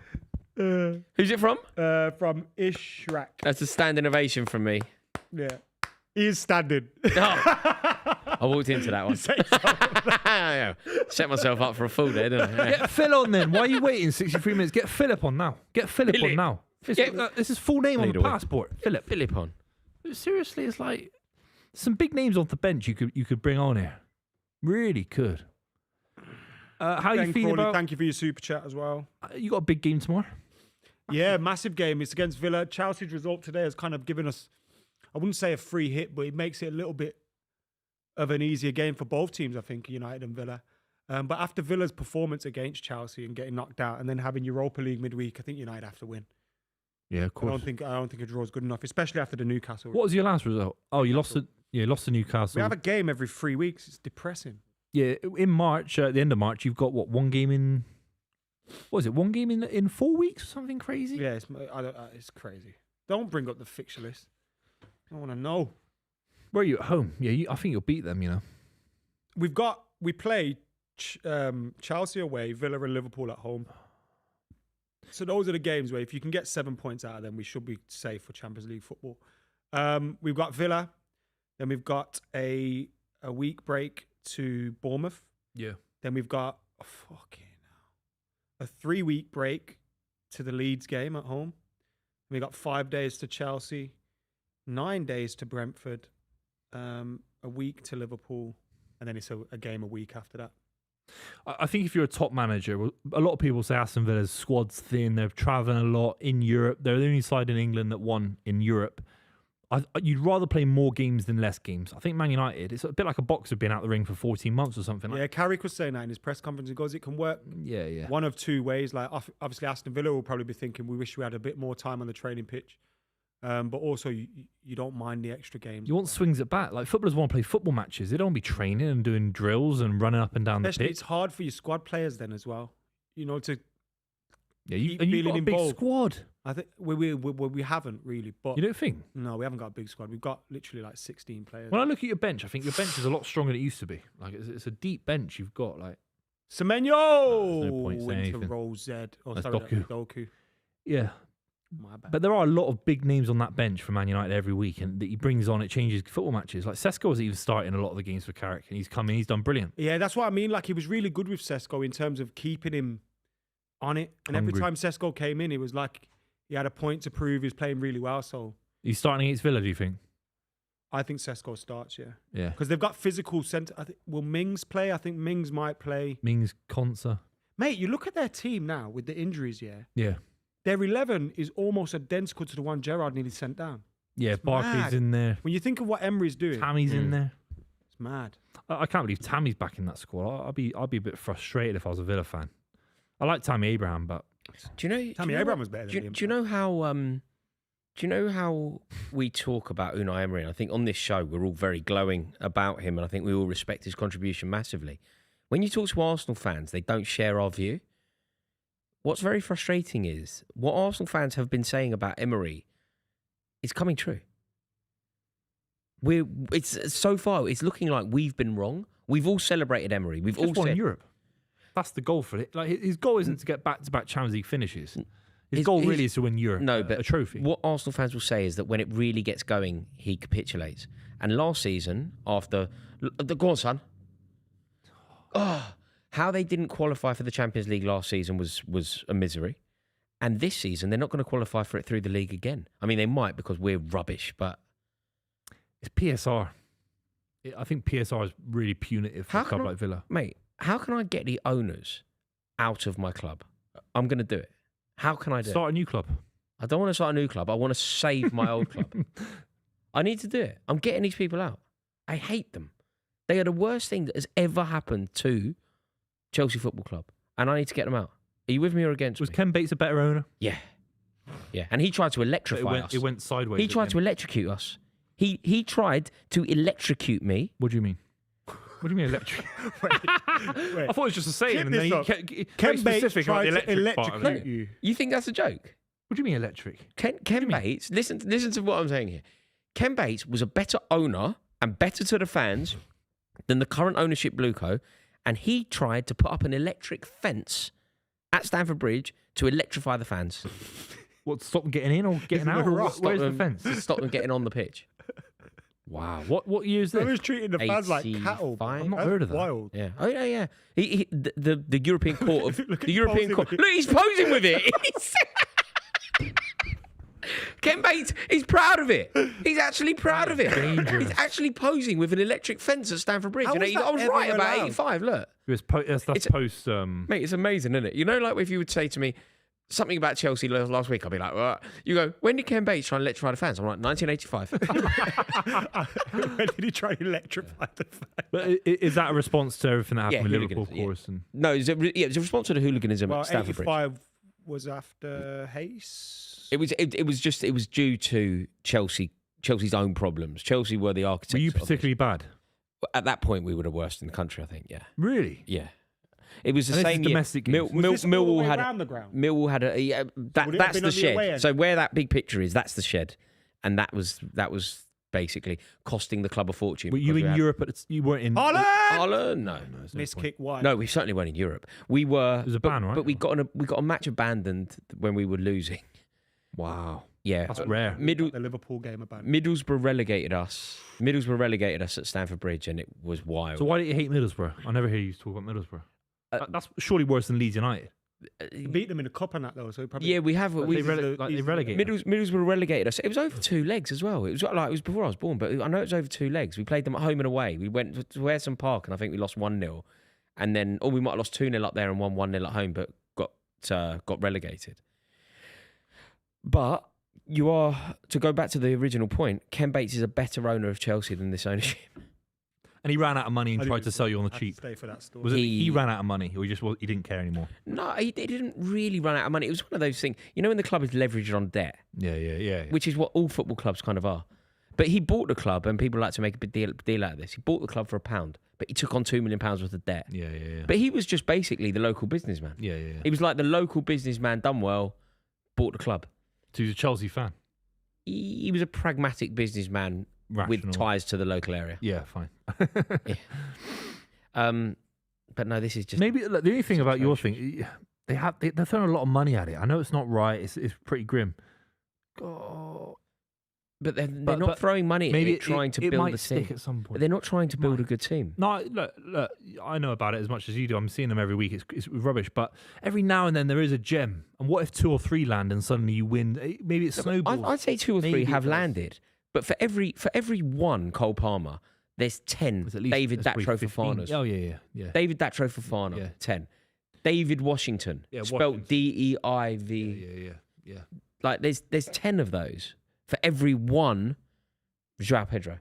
Who's it from? From Ishraq. That's a standing ovation from me. Yeah. He is standing. I walked into that one. Set myself up for a fool there, didn't I? Get Phil on then. Why are you waiting 63 minutes? Get Philip on now. Get Philip Philip. on now. This Get- is his full name on Lead the away. passport. Philip. Philip on. Seriously, it's like some big names off the bench you could bring on here. Really could. How you Ben feeling Crawley, about? thank you for your super chat as well. You got a big game tomorrow. Yeah, massive game. It's against Villa. Chelsea's result today has kind of given us, I wouldn't say a free hit, but it makes it a little bit of an easier game for both teams, I think, United and Villa. But after Villa's performance against Chelsea and getting knocked out and then having Europa League midweek, I think United have to win. Yeah, of I course. don't think a draw is good enough, especially after the Newcastle. What was your last result? Oh, you lost to Newcastle. We have a game every 3 weeks. It's depressing. Yeah, in March, at the end of March, you've got one game in. What is it? One game in 4 weeks or something crazy? Yeah, it's crazy. Don't bring up the fixture list. I don't want to know. Where are you at home? Yeah, I think you'll beat them. You know. We play Chelsea away, Villa and Liverpool at home. So those are the games where if you can get 7 points out of them, we should be safe for Champions League football. We've got Villa, then we've got a week break to Bournemouth. Yeah. Then we've got a 3-week break to the Leeds game at home. We got 5 days to Chelsea, 9 days to Brentford, a week to Liverpool, and then it's a game a week after that. I think if you're a top manager, a lot of people say Aston Villa's squad's thin. They're traveling a lot in Europe. They're the only side in England that won in Europe. You'd rather play more games than less games. I think Man United, it's a bit like a boxer being out the ring for 14 months or something. Yeah, Carrick was saying that in his press conference. He goes, it can work Yeah. one of two ways. Like obviously Aston Villa will probably be thinking, we wish we had a bit more time on the training pitch. But also you don't mind the extra games. You want swings at bat. Like footballers want to play football matches. They don't want to be training and doing drills and running up and down Especially the it's pitch. hard for your squad players then as well. You know, to Yeah, keep you've feeling got a big involved. squad. I think we haven't really, but You don't think? no, we haven't got a big squad. We've got literally like 16 players. When I look at your bench, I think your bench is a lot stronger than it used to be. Like it's a deep bench you've got. Like Semenyo There's no point saying into anything. Rose Z. Oh, That's sorry, Doku. Doku. yeah, My bad. but there are a lot of big names on that bench for Man United every week, and that he brings on. It changes football matches. Like Sesko was even starting a lot of the games for Carrick, and he's come in. He's done brilliant. Yeah, that's what I mean. Like he was really good with Sesko in terms of keeping him on it. And every Hungry. time Sesko came in, it was like he had a point to prove. He was playing really well. So He's starting against Villa. Do you think? I think Sesko starts, yeah. Yeah. Because they've got physical centre. Will Mings play? I think Mings might play. Mings, Konsa. Mate, you look at their team now with the injuries, yeah. Yeah. Their 11 is almost identical to the one Gerrard nearly sent down. Yeah. Barkley's mad. in there. When you think of what Emery's doing, Tammy's in there. it's mad. I can't believe Tammy's back in that squad. I'd be a bit frustrated if I was a Villa fan. I like Tammy Abraham, but Do you know? Tammy do you know Abraham what- was better do than you, him. do you know how? Do you know how we talk about Unai Emery? And I think on this show we're all very glowing about him, and I think we all respect his contribution massively. When you talk to Arsenal fans, they don't share our view. What's very frustrating is what Arsenal fans have been saying about Emery is coming true. It's so far it's looking like we've been wrong. We've all celebrated Emery. We've all just won said Europe. That's the goal for it. Like his goal isn't to get back-to-back Champions League finishes. His His- goal his- really is to win Europe. No, but a trophy. What Arsenal fans will say is that when it really gets going, he capitulates. And last season, after go on, son. Oh, how they didn't qualify for the Champions League last season was a misery. And this season, they're not going to qualify for it through the league again. I mean, they might because we're rubbish, but It's PSR. I think PSR is really punitive for a club like Villa. Mate, how can I get the owners out of my club? I'm going to do it. How can I do it? Start a new club. I don't want to start a new club. I want to save my old club. I need to do it. I'm getting these people out. I hate them. They are the worst thing that has ever happened to Chelsea Football Club. And I need to get them out. Are you with me or against me? Was Ken Bates a better owner? Yeah. Yeah. And he tried to electrify us. It went sideways. He tried to electrocute us. He tried to electrocute me. What do you mean? What do you mean electric? Wait. I thought it was just a saying, and then he Ken Bates specific about tried the to electric part of it. electrocute you. You think that's a joke? What do you mean electric? Ken Bates, listen to what I'm saying here. Ken Bates was a better owner and better to the fans than the current ownership Blueco, and he tried to put up an electric fence at Stamford Bridge to electrify the fans. What, stop them getting in or getting out? Where's the fence? To stop them getting on the pitch. Wow. What year is He this? was treating the fans like cattle. 85? I've not heard of that. Wild. Yeah. Oh yeah. The European Court of Look at the European posing Court. with it. Look, he's posing with it. Ken Bates is proud of it. He's actually proud of it. Dangerous. He's actually posing with an electric fence at Stamford Bridge. How And was I that was ever right about allowed? 85. Look, That's post. mate, it's amazing, isn't it? You know, like if you would say to me something about Chelsea last week, I'd be like, well, you go, when did Ken Bates try and electrify the fans? I'm like, 1985. When did he try to electrify the fans? But is that a response to everything that happened with Liverpool, of hooliganism, course? And No, it was a response to the hooliganism Well, at Stamford Bridge. 85 was after Hayes. It was due to Chelsea's own problems. Chelsea were the architects. were you of it. particularly bad? At that point, we were the worst in the country, I think. Yeah, Really? yeah. It was the And this is same year. domestic games. Was this all the Millwall way had around the ground? Millwall had a yeah, Would it have that's been the on the away shed. end? So where that big picture is, that's the shed, and that was basically costing the club a fortune. Were you because we in had- Europe? You weren't in. Haaland? No. Miss kick wide. No, we certainly weren't in Europe. We were. It was a ban, right? But we got a match abandoned when we were losing. Wow. Yeah, That's rare. The Liverpool game about. Middlesbrough relegated us. Middlesbrough relegated us at Stamford Bridge, and it was wild. So why do you hate Middlesbrough? I never hear you talk about Middlesbrough. That's surely worse than Leeds United. He beat them in the cup and that though, so probably. Yeah, we have. They relegated. Middlesbrough relegated us. It was over 2 legs as well. It was before I was born, but I know it was over 2 legs. We played them at home and away. We went to Ayresome Park, and I think we lost 1-0, and then we might have lost 2-0 up there and won 1-0 at home, but got relegated. But you are, to go back to the original point, Ken Bates is a better owner of Chelsea than this ownership. And he ran out of money and I tried didn't to sell you on the have to cheap. Stay for that story. Was it he ran out of money, or he didn't care anymore? No, he didn't really run out of money. It was one of those things, when the club is leveraged on debt, Yeah. which is what all football clubs kind of are. But he bought the club, and people like to make a big deal out of this. He bought the club for £1, but he took on £2 million worth of debt. Yeah. But he was just basically the local businessman. Yeah. He was like the local businessman done well, bought the club. So he's a Chelsea fan. He was a pragmatic businessman with Rational. ties to the local area. Yeah, fine. But no, this is just Maybe look, the only thing about your thing, they're throwing a lot of money at it. I know it's not right. It's pretty grim. Oh, But they're not throwing money at it, trying to it build might a stick team. at some point. They're not trying to build a good team. No, look, I know about it as much as you do. I'm seeing them every week. It's rubbish, but every now and then there is a gem. And what if 2 or 3 land and suddenly you win? Maybe it snowballs. I'd say 2 or 3 Maybe have it does. landed, but for every one Cole Palmer, there's 10 There's at least- David there's probably Datro 15. Fofanas. Oh yeah. David Datro Fofana, Yeah. 10. David Washington, Yeah, spelt Washington. DEIV. Yeah. Like there's 10 of those for every one João Pedro.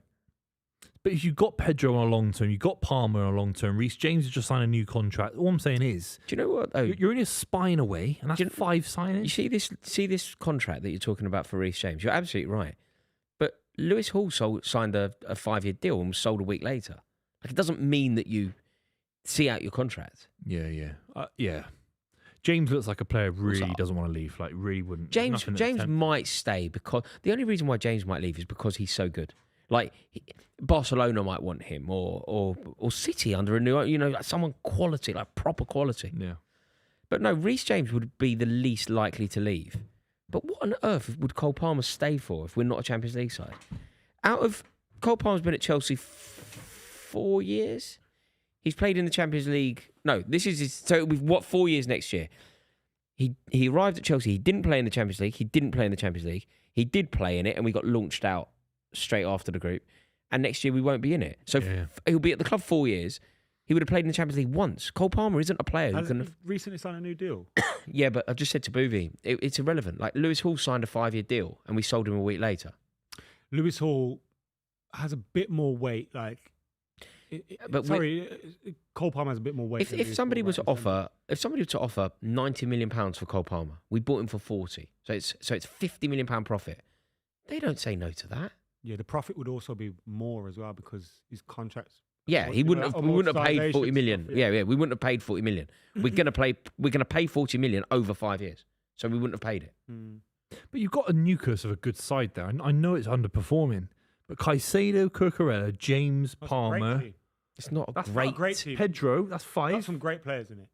But if you got Pedro on a long term, you got Palmer on a long term. Reece James has just signed a new contract. All I'm saying is, Do you know what? Oh, you're only a spine away, and that's Do you- 5 signings. you see this contract that you're talking about for Reece James. You're absolutely right. But Lewis Hall signed a 5-year deal and was sold a week later. Like it doesn't mean that you see out your contract. Yeah. James looks like a player who really Also- doesn't want to leave. Like really wouldn't. There's James nothing that's James tempting. might stay because the only reason why James might leave is because he's so good. Like Barcelona might want him, or City under a new, like someone quality, like proper quality. Yeah. But no, Reece James would be the least likely to leave. But what on earth would Cole Palmer stay for if we're not a Champions League side? Cole Palmer's been at Chelsea 4 years. He's played in the Champions League. No, this is so it'll be 4 years next year. He arrived at Chelsea. He didn't play in the Champions League. He did play in it, and we got launched out straight after the group. and next year we won't be in it. So he'll be at the club 4 years. He would have played in the Champions League once. Cole Palmer isn't a player who can. Recently signed a new deal. Yeah, but I just said to Buvey, it's irrelevant. Like Lewis Hall signed a 5-year deal, and we sold him a week later. Lewis Hall has a bit more weight. Cole Palmer has a bit more weight. If somebody was to offer, £90 million for Cole Palmer, we bought him for 40. So it's £50 million profit. They don't say no to that. Yeah, the profit would also be more as well because his contracts. Yeah, we wouldn't have paid 40 million. Yeah, we wouldn't have paid 40 million. We're gonna pay 40 million over 5 years. So we wouldn't have paid it. But you've got a nucleus of a good side there. I know it's underperforming, but Caicedo, Cucurella, James, Palmer. It's not That's great. not a great team. Pedro, that's 5. That's some great players in it.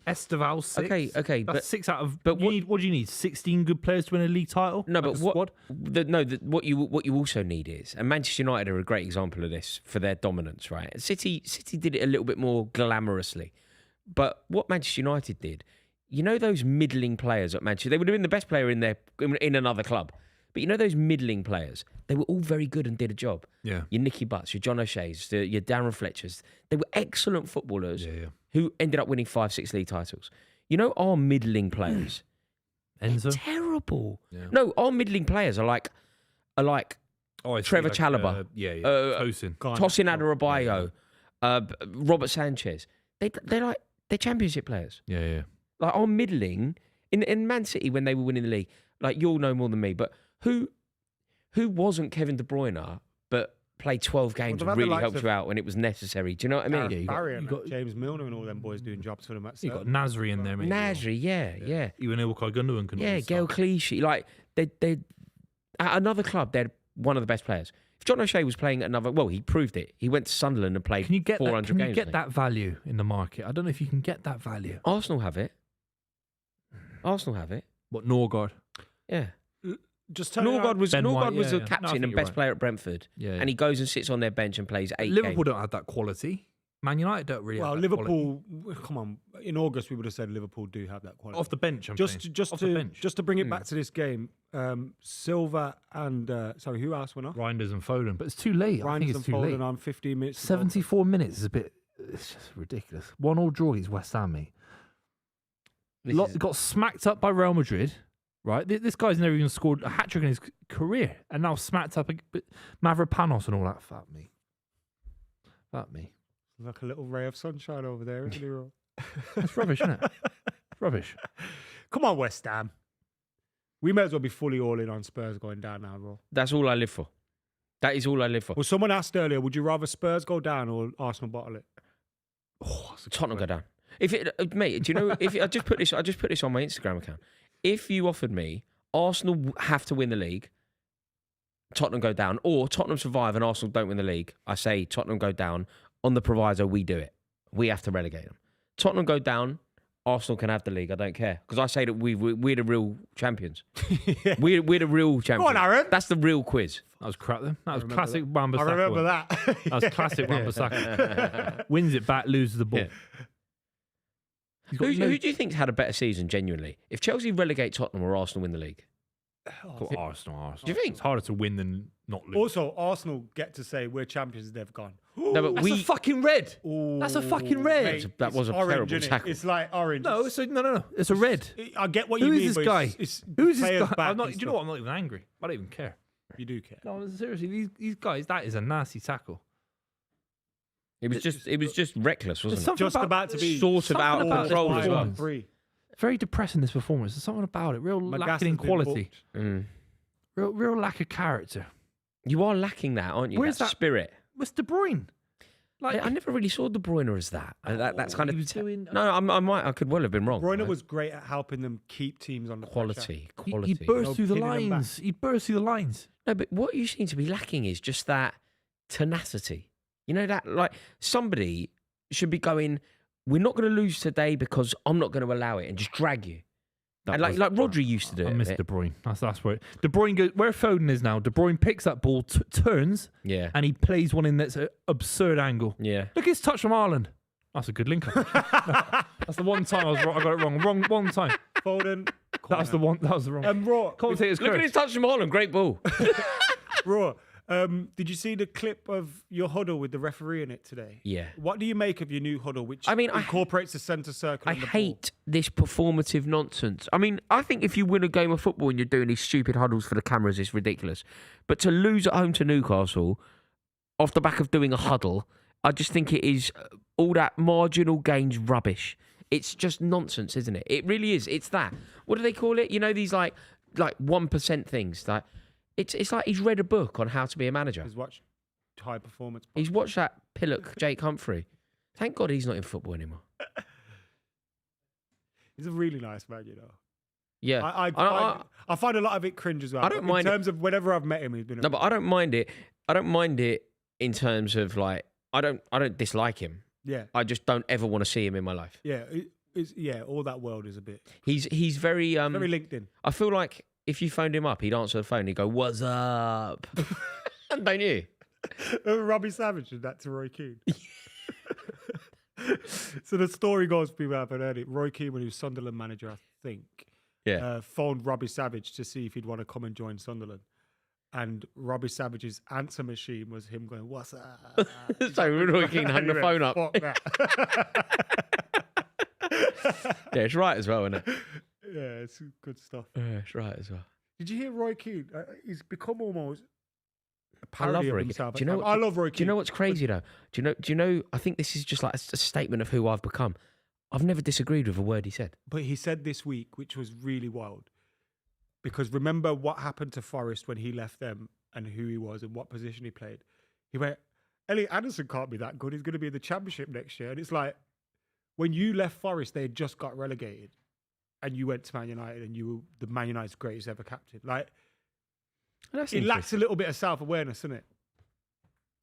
Esteval, 6. Okay, that's but 6 out of. but What do you need? 16 good players to win a league title? No, like but squad? what you also need is, and Manchester United are a great example of this for their dominance, right? City did it a little bit more glamorously, but what Manchester United did, you know, those middling players at Manchester, they would have been the best player in another club, but you know those middling players, they were all very good and did a job. Yeah, Your Nicky Butts, your John O'Shea's, your Darren Fletchers, they were excellent footballers who ended up winning 5-6 league titles. You know, our middling players, Enzo, terrible. Yeah. No, our middling players are like Trevor Chalobah, Tosin, Tosin Adarabioyo, Robert Sanchez. They're championship players. Yeah. Like our middling in Man City when they were winning the league. Like you'll know more than me, but who wasn't Kevin De Bruyne but played 12 games and really helped you out when it was necessary? Do you know what I mean? Yeah, you got James Milner and all them boys doing jobs for them. You got Nasri in there, maybe. Nasri, yeah. Even Ilkay Gundogan can. Yeah, Gael Clichy. Like they at another club, they're one of the best players. If John O'Shea was playing at another, well, he proved it. He went to Sunderland and played 400 games. Can you get that value in the market? I don't know if you can get that value. Arsenal have it. What, Norgard? Yeah. Norgard was a yeah. captain and best player at Brentford. Yeah. And he goes and sits on their bench and plays 8 Liverpool games. don't have that quality. Man United don't really have that Liverpool, quality. come on. In August, we would have said Liverpool do have that quality. Off the bench, Just to bring it back to this game, Silva and, who else went off? Reinders and Foden. But it's too late. I think Reinders it's and too late. Foden on 15 minutes. 74 minutes is a bit... It's just ridiculous. 1-1 draw against West Ham, mate. Got smacked up by Real Madrid, right? This guy's never even scored a hat-trick in his career, and now smacked up Mavropanos and all that. Fuck me. Like a little ray of sunshine over there, isn't he, Ro? That's rubbish, isn't it? Rubbish. Come on, West Ham. We may as well be fully all in on Spurs going down now, bro. That's all I live for. That is all I live for. Well, someone asked earlier, would you rather Spurs go down or Arsenal bottle it? Oh, Tottenham go down. Mate, do you know? If I just put this on my Instagram account. If you offered me Arsenal have to win the league, Tottenham go down, or Tottenham survive and Arsenal don't win the league, I say Tottenham go down on the proviso we do it. We have to relegate them. Tottenham go down, Arsenal can have the league. I don't care because I say that we're the real champions. Yeah. We're the real champions. Go on, Aaron. That's the real quiz. That was crap then. That was classic Wan-Bissaka. I remember that. That was classic Wan-Bissaka. Wins it back, loses the ball. Yeah. Who do you think's had a better season, genuinely? If Chelsea relegate Tottenham or Arsenal win the league? Arsenal. Do you think? It's harder to win than not lose. Also, Arsenal get to say we're champions, they've gone. No, but That's a fucking red. That's a fucking red. Mate, That was a orange, terrible innit? tackle. It's like orange. No, no. It's a red. I get what you Who mean. is this but guy? It's Who is this players guy? back Do and you know what? I'm not even angry. I don't even care. You do care. No, seriously, these guys, that is a nasty tackle. It was just reckless, wasn't it? Just about to be sort of out of control as well. Very depressing, this performance. There's something about it. Real lacking in quality. Real lack of character. You are lacking that, aren't you? Where's that spirit? Where's De Bruyne? Like, I never really saw De Bruyne as that. That's kind he of was doing. No, I could well have been wrong. Bruyne right? was great at helping them keep teams on the quality. He burst through the pinning them lines. He burst through the lines. No, but what you seem to be lacking is just that tenacity. You know, that like somebody should be going, we're not going to lose today because I'm not going to allow it, and just drag you. And like Rodri used to do it. I miss De Bruyne. That's where De Bruyne goes. Where Foden is now, De Bruyne picks that ball, turns, and he plays one in that's an absurd angle. Yeah. Look at his touch from Haaland. That's a good link up. That's the one time I got it wrong. One time. Foden. That was the wrong. Raw. Commentators. Look at his touch from Haaland. Great ball. Raw. Did you see the clip of your huddle with the referee in it today? Yeah. What do you make of your new huddle, which I mean, incorporates the centre circle? I and the hate this performative nonsense. I mean, I think if you win a game of football and you're doing these stupid huddles for the cameras, it's ridiculous. But to lose at home to Newcastle off the back of doing a huddle, I just think it is all that marginal gains rubbish. It's just nonsense, isn't it? It really is. It's that. What do they call it? You know, these like 1% things. Like it's like he's read a book on how to be a manager. He's watched high performance. He's watched that pillock Jake Humphrey. Thank God he's not in football anymore. He's a really nice man, you know. Yeah, I find a lot of it cringe as well. I don't mind in terms of whenever I've met him, he's been. No, but I don't mind it. I don't mind it in terms of like I don't dislike him. Yeah. I just don't ever want to see him in my life. Yeah. All that world is a bit. He's very very LinkedIn. I feel like if you phoned him up, he'd answer the phone. He'd go, "What's up?" Don't you? Robbie Savage did that to Roy Keane. So the story goes, people haven't heard it. Roy Keane, when he was Sunderland manager, I think, phoned Robbie Savage to see if he'd want to come and join Sunderland. And Robbie Savage's answer machine was him going, "What's up?" So Roy Keane hung the phone up. Fuck that. Yeah, it's right as well, isn't it? Yeah, it's good stuff. Yeah, it's right as well. Did you hear Roy Keane? He's become almost a I love parody of Roy Keane. himself. Do you know? I love Roy Keane. Do you know what's crazy though? Do you know? I think this is just like a statement of who I've become. I've never disagreed with a word he said. But he said this week, which was really wild, because remember what happened to Forrest when he left them and who he was and what position he played. He went, Elliot Anderson can't be that good. He's going to be in the Championship next year. And it's like, when you left Forest, they had just got relegated, and you went to Man United, and you were the Man United's greatest ever captain. Like, it lacks a little bit of self-awareness, doesn't it?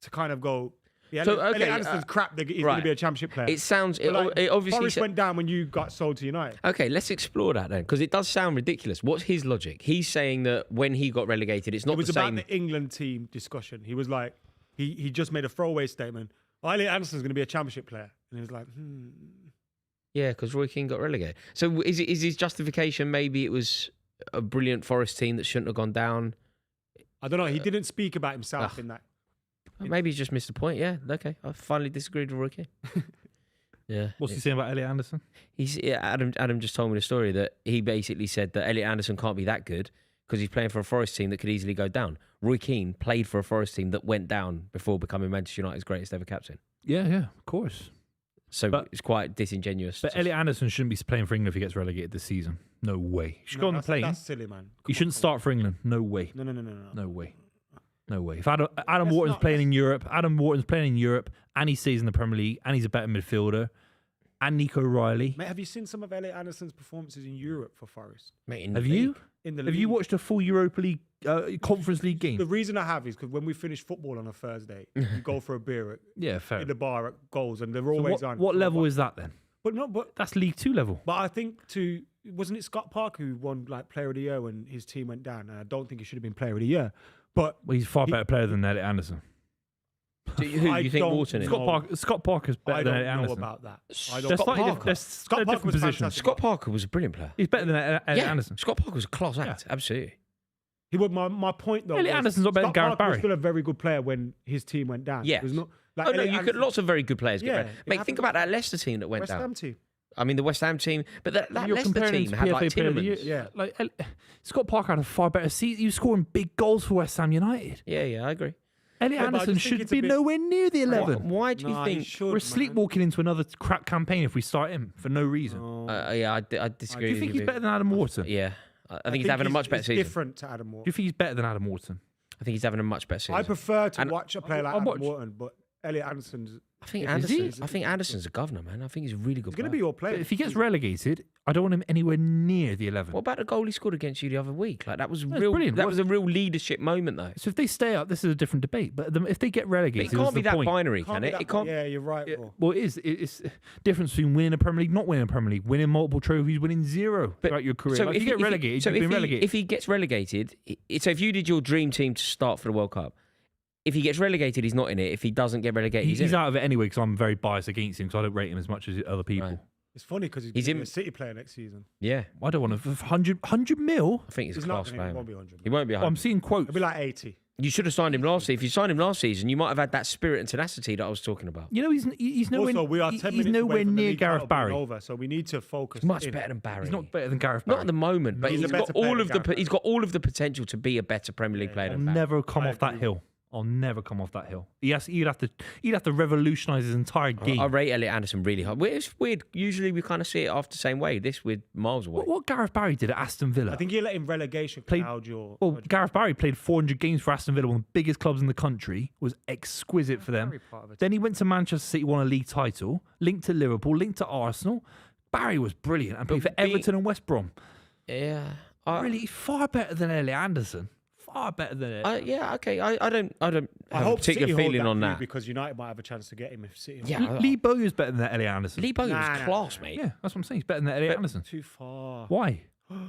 To kind of go, yeah, So, Elliot okay, Anderson's crap. He's going to be a Championship player. It sounds. It But obviously Forest went down when you got sold to United. Okay, let's explore that then, because it does sound ridiculous. What's his logic? He's saying that when he got relegated, it's not It was the same. about the England team discussion. He was like, he just made a throwaway statement. Oh, Elliot Anderson's going to be a Championship player, and he was like, Yeah, because Roy Keane got relegated. So is his justification maybe it was a brilliant Forest team that shouldn't have gone down? I don't know. He didn't speak about himself in that. Maybe he's just missed the point. Yeah, okay. I finally disagreed with Roy Keane. Yeah. What's he saying about Elliot Anderson? Adam just told me the story that he basically said that Elliot Anderson can't be that good because he's playing for a Forest team that could easily go down. Roy Keane played for a Forest team that went down before becoming Manchester United's greatest ever captain. Yeah, of course. So it's quite disingenuous. But Elliot Anderson shouldn't be playing for England if he gets relegated this season. No way. He should go on the plane. That's silly, man. He shouldn't start for England. No way. No. No way. No way. If Adam Wharton's playing in Europe, and he stays in the Premier League, and he's a better midfielder, and Nico Riley. Mate, have you seen some of Elliot Anderson's performances in Europe for Forest? Mate, Have you? In the Have you watched a full Europa League Conference League game? The reason I have is because when we finish football on a Thursday, you go for a beer fair. in the bar at goals, and they're always on. What level is that then? But That's League 2 level. But I think wasn't it Scott Parker who won like Player of the Year when his team went down? And I don't think he should have been Player of the Year. But Well, he's a far better player than Elliot Anderson. Who do you think Wharton is? Scott Parker's better I than don't Elliot know Anderson. about that. I They're don't. slightly Parker. they're Scott Parker different was positions. fantastic. Scott Parker was a brilliant player. He's better than Elliot Anderson. Scott Parker was a class act. Absolutely. He would. My point though. Elliot was Anderson's not better than Scott Gareth Parker was Barry. still a very good player when his team went down. Yeah. It was not. Like Oh no, Elliot you could Anderson- lots of very good players get Yeah, better. it Mate, happened. think about that Leicester team that went West down. Ham team. I mean, the West Ham team, but that You're Leicester comparing team him to had like PFA Player of the Year. Tielemans. Yeah. Like Scott Parker had a far better season. He was scoring big goals for West Ham United. Yeah, I agree. Elliot Yeah, but I Anderson just think should it's a be bit- nowhere near the 11. Why do you Nah, he think? should, We're man. sleepwalking into another crap campaign if we start him for no reason. Yeah, I Do disagree. you with think you, he's better than Adam Wharton? Yeah, I think he's having a much better season. Different to Adam Do Wharton. you think he's better than Adam Wharton? I think he's having a much better season. I prefer to And- watch a player like I'll Adam watch. Wharton, but Elliot Anderson's. I think Is Anderson. he? I think Anderson's a governor, man. I think he's a really good He's going to player. be your player. But if he gets relegated, I don't want him anywhere near the 11. What about the goal he scored against you the other week? Like that was That's real. brilliant. That was a real leadership moment, though. So if they stay up, this is a different debate. But if they get But relegated, it can't what's be the that point? binary, Can't can be it? that- It can't. Yeah, you're right. Yeah, bro. well, it is. It's difference between winning a Premier League, not winning a Premier League, winning multiple trophies, winning zero throughout your career. Like, if you get relegated, you've been relegated. If he gets relegated, so if you did your dream team to start for the World Cup, if he gets relegated, he's not in it. If he doesn't get relegated, He's in it. out of it anyway because I'm very biased against him because I don't rate him as much as other people. Right. It's funny because he's He's going to in- be a City player next season. Yeah, I don't want to 100 mil. I think he's a He's class not. player. He man. won't be 100. He won't be. I'm seeing quotes. It'll be like 80. You should have signed him last season. If you signed him last season, you might have had that spirit and tenacity that I was talking about. You know, he's nowhere. Also, we are 10 he's minutes nowhere away from the near league Gareth title being Barry. over, so we need to focus. He's much in. better than Barry. He's not better than Gareth Barry. Not at the moment, but He's a he's better got player all than of the Gareth he's got all of the potential to be a better Premier League player I'll than Barry. never come I off that agree. hill. I'll never come off that hill. He'd have to revolutionise his entire game. I rate Elliot Anderson really hard. It's weird. Usually we kind of see it after the same way. This we're miles away. What Gareth Barry did at Aston Villa? I think you let him relegation cloud your. Well, Gareth Barry played 400 games for Aston Villa, one of the biggest clubs in the country, was exquisite for them. Barry part of it. Then he went to Manchester City, won a league title, linked to Liverpool, linked to Arsenal. Barry was brilliant and played for Everton and West Brom. Yeah. Really, far better than Elliot Anderson. Far better than it. Yeah, okay. I don't have a hope particular City hold feeling on view that. because United might have a chance to get him if City. Yeah, Lee Bowyer's better than Elliot Anderson. Lee Bowyer was Nah. class, mate. Yeah, that's what I'm saying. He's better than Elliot Anderson. Too far. Why?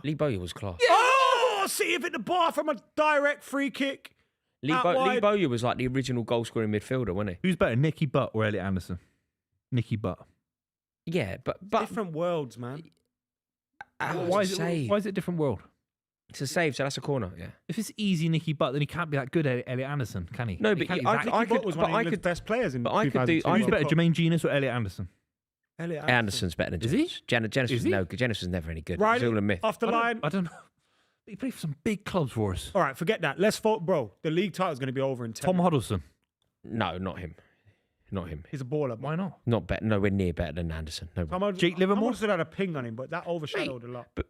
Lee Bowyer was class. Oh, City have hit the bar from a direct free kick. Lee Out wide. Bowyer was like the original goal scoring midfielder, wasn't he? Who's better, Nicky Butt or Elliot Anderson? Nicky Butt. Yeah, but Different worlds, man. Why is it a different world? It's a save, so that's a corner. Yeah. If it's easy Nicky Butt, then he can't be that good at Elliot Anderson, can he? No, He but can't I exactly- could- Nicky Butt was one but of I England's could- best players in but I could do- 2002. I Who's could- better, Jermaine Genius or Elliot Anderson? Elliot Anderson's better than Is he? Jennings. Jennings Is was he? no good. Jennings was never any good. Right It's all a myth. off the line. I don't know. He played for some big clubs for us. All right, forget that. Let's vote, bro. The league title is going to be over in 10 Tom minutes. Huddleston. No, not him. Not him. He's a baller. Why not? Not better. Nowhere near better than Anderson. No. Jake Livermore? I still had a ping on him, but that overshadowed a lot. But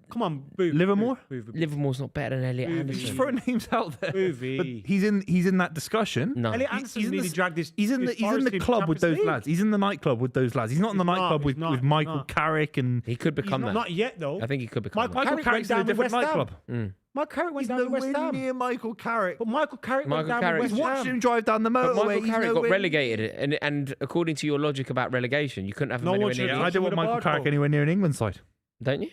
Come on, Boo. Livermore? Livermore's not better than Elliot Buvey. Anderson. Just throwing names out there. Buvey. But he's in that discussion. No. Elliot He's Anderson in nearly the- dragged his. He's in his the Forest team club with Champions those League. lads. He's in the nightclub with those lads. He's not in the He's not, nightclub he's with not, he's Michael not. Carrick and He could become that. Not yet, though. I think he could become Michael that. Carrick Carrick's went in a down with different West Ham. nightclub. Michael Carrick went down with West Ham. near Michael Carrick. But Michael Carrick Michael went down Carrick- with He's West watched Ham. him drive down the But motorway. Michael He's Carrick got nowhere- relegated, and according to your logic about relegation, you couldn't have him No one anywhere should near. have- I don't want with a Michael bar Carrick goal. anywhere near an England side. Don't you?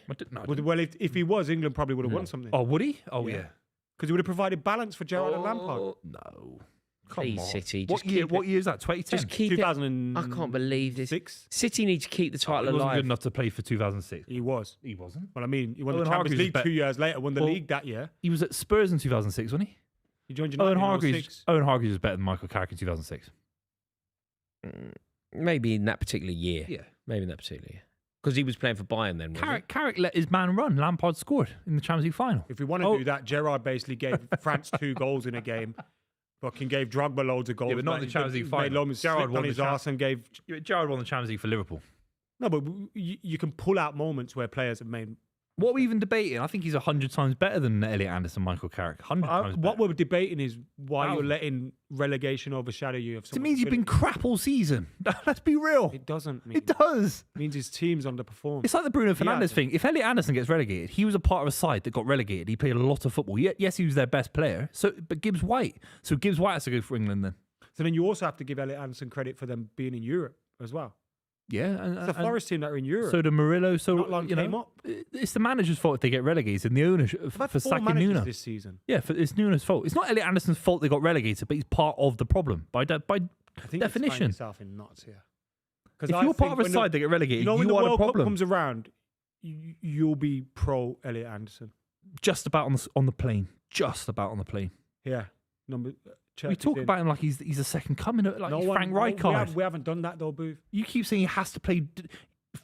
Well, if he was, England probably would have won something. Oh, would he? Oh, yeah. Because he would have provided balance for Gerrard and Lampard. No. Please, Come on. City. What Just year? keep What it. year is that? 2010. Just keep it. 2006. I can't believe this. City need to keep the He title wasn't alive. good enough to play for 2006. He was. He wasn't. Well, I mean, he won Owen the Champions Hargreaves League is better. 2 years later, won the Well, league that year. He was at Spurs in 2006, wasn't he? He joined United Owen in Hargreaves. 06. Owen Hargreaves was better than Michael Carrick in 2006. Maybe in that particular year. Yeah. Maybe in that particular year. Because he was playing for Bayern then, wasn't Carrick let his man run. Lampard scored in the Champions League final. If we want to Oh. do that, Gerrard basically gave France 2 goals in a game. Fucking gave Drogba loads of goals. Yeah, but not in the He Champions League made final. Lomas Gerrard slipped won on the his Champ- arse and gave. Gerrard won the Champions League for Liverpool. No, but you can pull out moments where players have made. What are we even debating? I think he's 100 times better than Elliot Anderson, Michael Carrick. 100 times What better. we're debating is why you're 1,000. letting relegation overshadow you. Of It someone's means you've been ability. crap all season. Let's be real. It doesn't mean. It does. It means his team's underperformed. It's like the Bruno Fernandes hasn't. thing. If Elliot Anderson gets relegated, he was a part of a side that got relegated. He played a lot of football. Yes, he was their best player. But Gibbs White. So Gibbs White has to go for England then. So then you also have to give Elliot Anderson credit for them being in Europe as well. Yeah, It's the Forest team that are in Europe. So the Murillo. So Not long you came know, up. it's the manager's fault if they get relegated, and the ownership We've for had 4 sacking managers Nuno. this season. Yeah, it's Nuno's fault. It's not Elliot Anderson's fault they got relegated, but he's part of the problem by I think you're definition. tying yourself in knots here. If you're part of a side that get relegated, when you the are the World Cup problem. comes around, you'll be pro Elliot Anderson. Just about on the plane. Just about on the plane. Yeah, We talk about him like he's a second coming, like he's Frank Rijkaard. We haven't done that though, Booth. You keep saying he has to play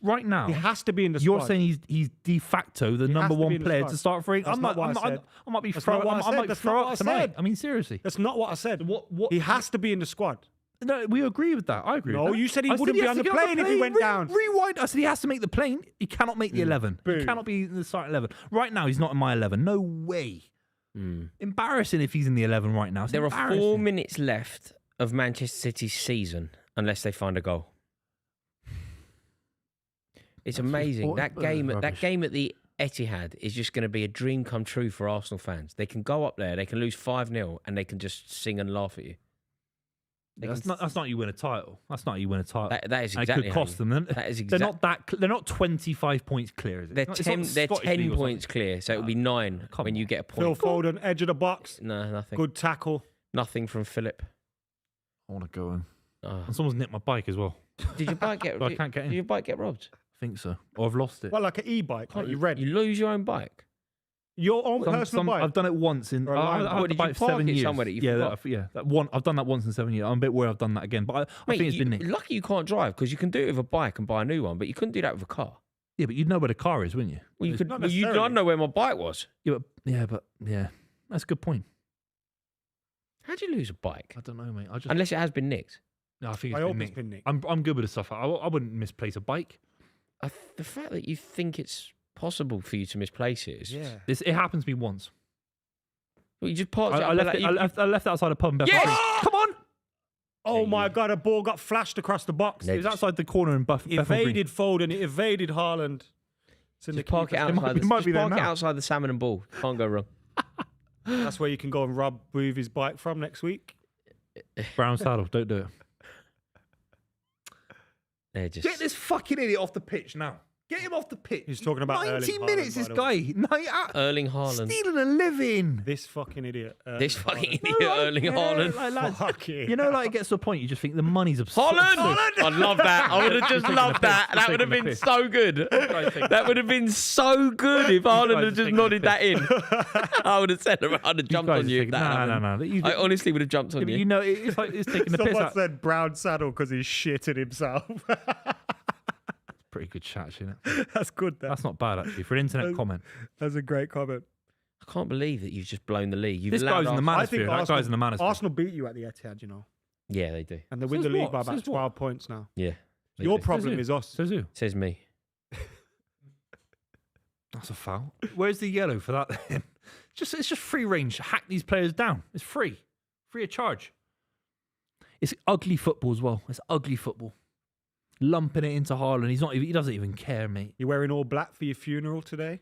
right now. He has to be in the squad. You're saying he's de facto the He has number to be one in the player squad. to start for. That's not what I said. I might be That's throw. not what I I said. might That's throw not up what I tonight. said. I mean, seriously. That's not what I said. What? He has to be in the squad. No, we agree with that. I agree. No, with that. you said he I wouldn't be has on to the get plane if he went down. Rewind. I said he has to make the plane. He cannot make the 11. He Boom. cannot be in the starting 11 right now. He's not in my 11. No way. Embarrassing if he's in the 11 right now. It's There are embarrassing. 4 minutes left of Manchester City's season unless they find a goal. It's amazing. That game at the Etihad is just going to be a dream come true for Arsenal fans. They can go up there, they can lose 5-0, and they can just sing and laugh at you. That's not you win a title. That's not you win a title. That is And exactly it could cost them. That is They're not that. They're not 25 points clear. Is it? They're It's not 10. They're Scottish 10 League or points clear, so it'll be 9 Come when on. you get a Phil point. Foden, edge of the box. No, nothing. Good tackle. Nothing from Philip. I want to go in. Oh. And someone's nipped my bike as well. Did your bike get? So I can't get in. Did your bike get robbed? I think so. Or I've lost it. Well, like an e-bike. Like you read. You lose your own bike. Your own personal bike? I've done it once in. Or a line I bike? had What, the did you bike for park 7 it years. somewhere that you yeah, forgot? that one. I've done that once in 7 years. I'm a bit worried I've done that again, but I think it's been nicked. Lucky you can't drive because you can do it with a bike and buy a new one, but you couldn't do that with a car. Yeah, but you'd know where the car is, wouldn't you? Well, you It's could. not Well, you necessarily. don't know where my bike was. Yeah, that's a good point. How'd you lose a bike? I don't know, mate. Unless it has been nicked. No, I think I it's hope been it's nicked. been nicked. I'm good with the stuff. I wouldn't misplace a bike. The fact that you think it's possible for you to misplace it is. Yeah. It happens to me once. Well, you just parked it. I left it outside a pub in Bedford. Yes! Come on! Oh my God, a ball got flashed across the box. It was outside the corner in Bedford Green. Evaded Foden, it evaded Haaland. It's in Just the park it keeper's- outside. it might be there Park it now. outside the Salmon and Ball. Can't go wrong. That's where you can go and rob Buvey's bike from next week. Brown saddle, don't do it. They're just. Get this fucking idiot off the pitch now. Get him off the pitch. He's talking about 90 Erling minutes, Haaland, this by the guy. Erling Haaland. Stealing a living. This fucking idiot. This fucking Haaland. idiot, Erling Haaland. Like, lads, Fucking you know, like it gets to a point you just think the money's absurd. Haaland! I love that. I would have just loved that. That would have been so good. That would have been so good if Haaland had just nodded that in. I would have said, I'd have jumped on you if that happened. No. I honestly would have jumped on you. You know, it's like it's taking the piss Someone out. said brown saddle because he's shitting himself. Pretty good chat, isn't it? That's good. That's not bad actually for an internet comment. That's a great comment. I can't believe that you've just blown the league. You've This allowed guy's in the Arsenal- I think Manosphere. That Arsenal, guy's in the Manosphere. Arsenal beat you at the Etihad, you know, Yeah, they do. and they win the Says league what? by about Says what? 12 points now. Yeah. they Your do. problem who? is us. Says who? Says me. That's a foul. Where's the yellow for that then? It's just free range. Hack these players down. It's free. Free of charge. It's ugly football as well. It's ugly football. Lumping it into Haaland. He doesn't even care, mate. You're wearing all black for your funeral today?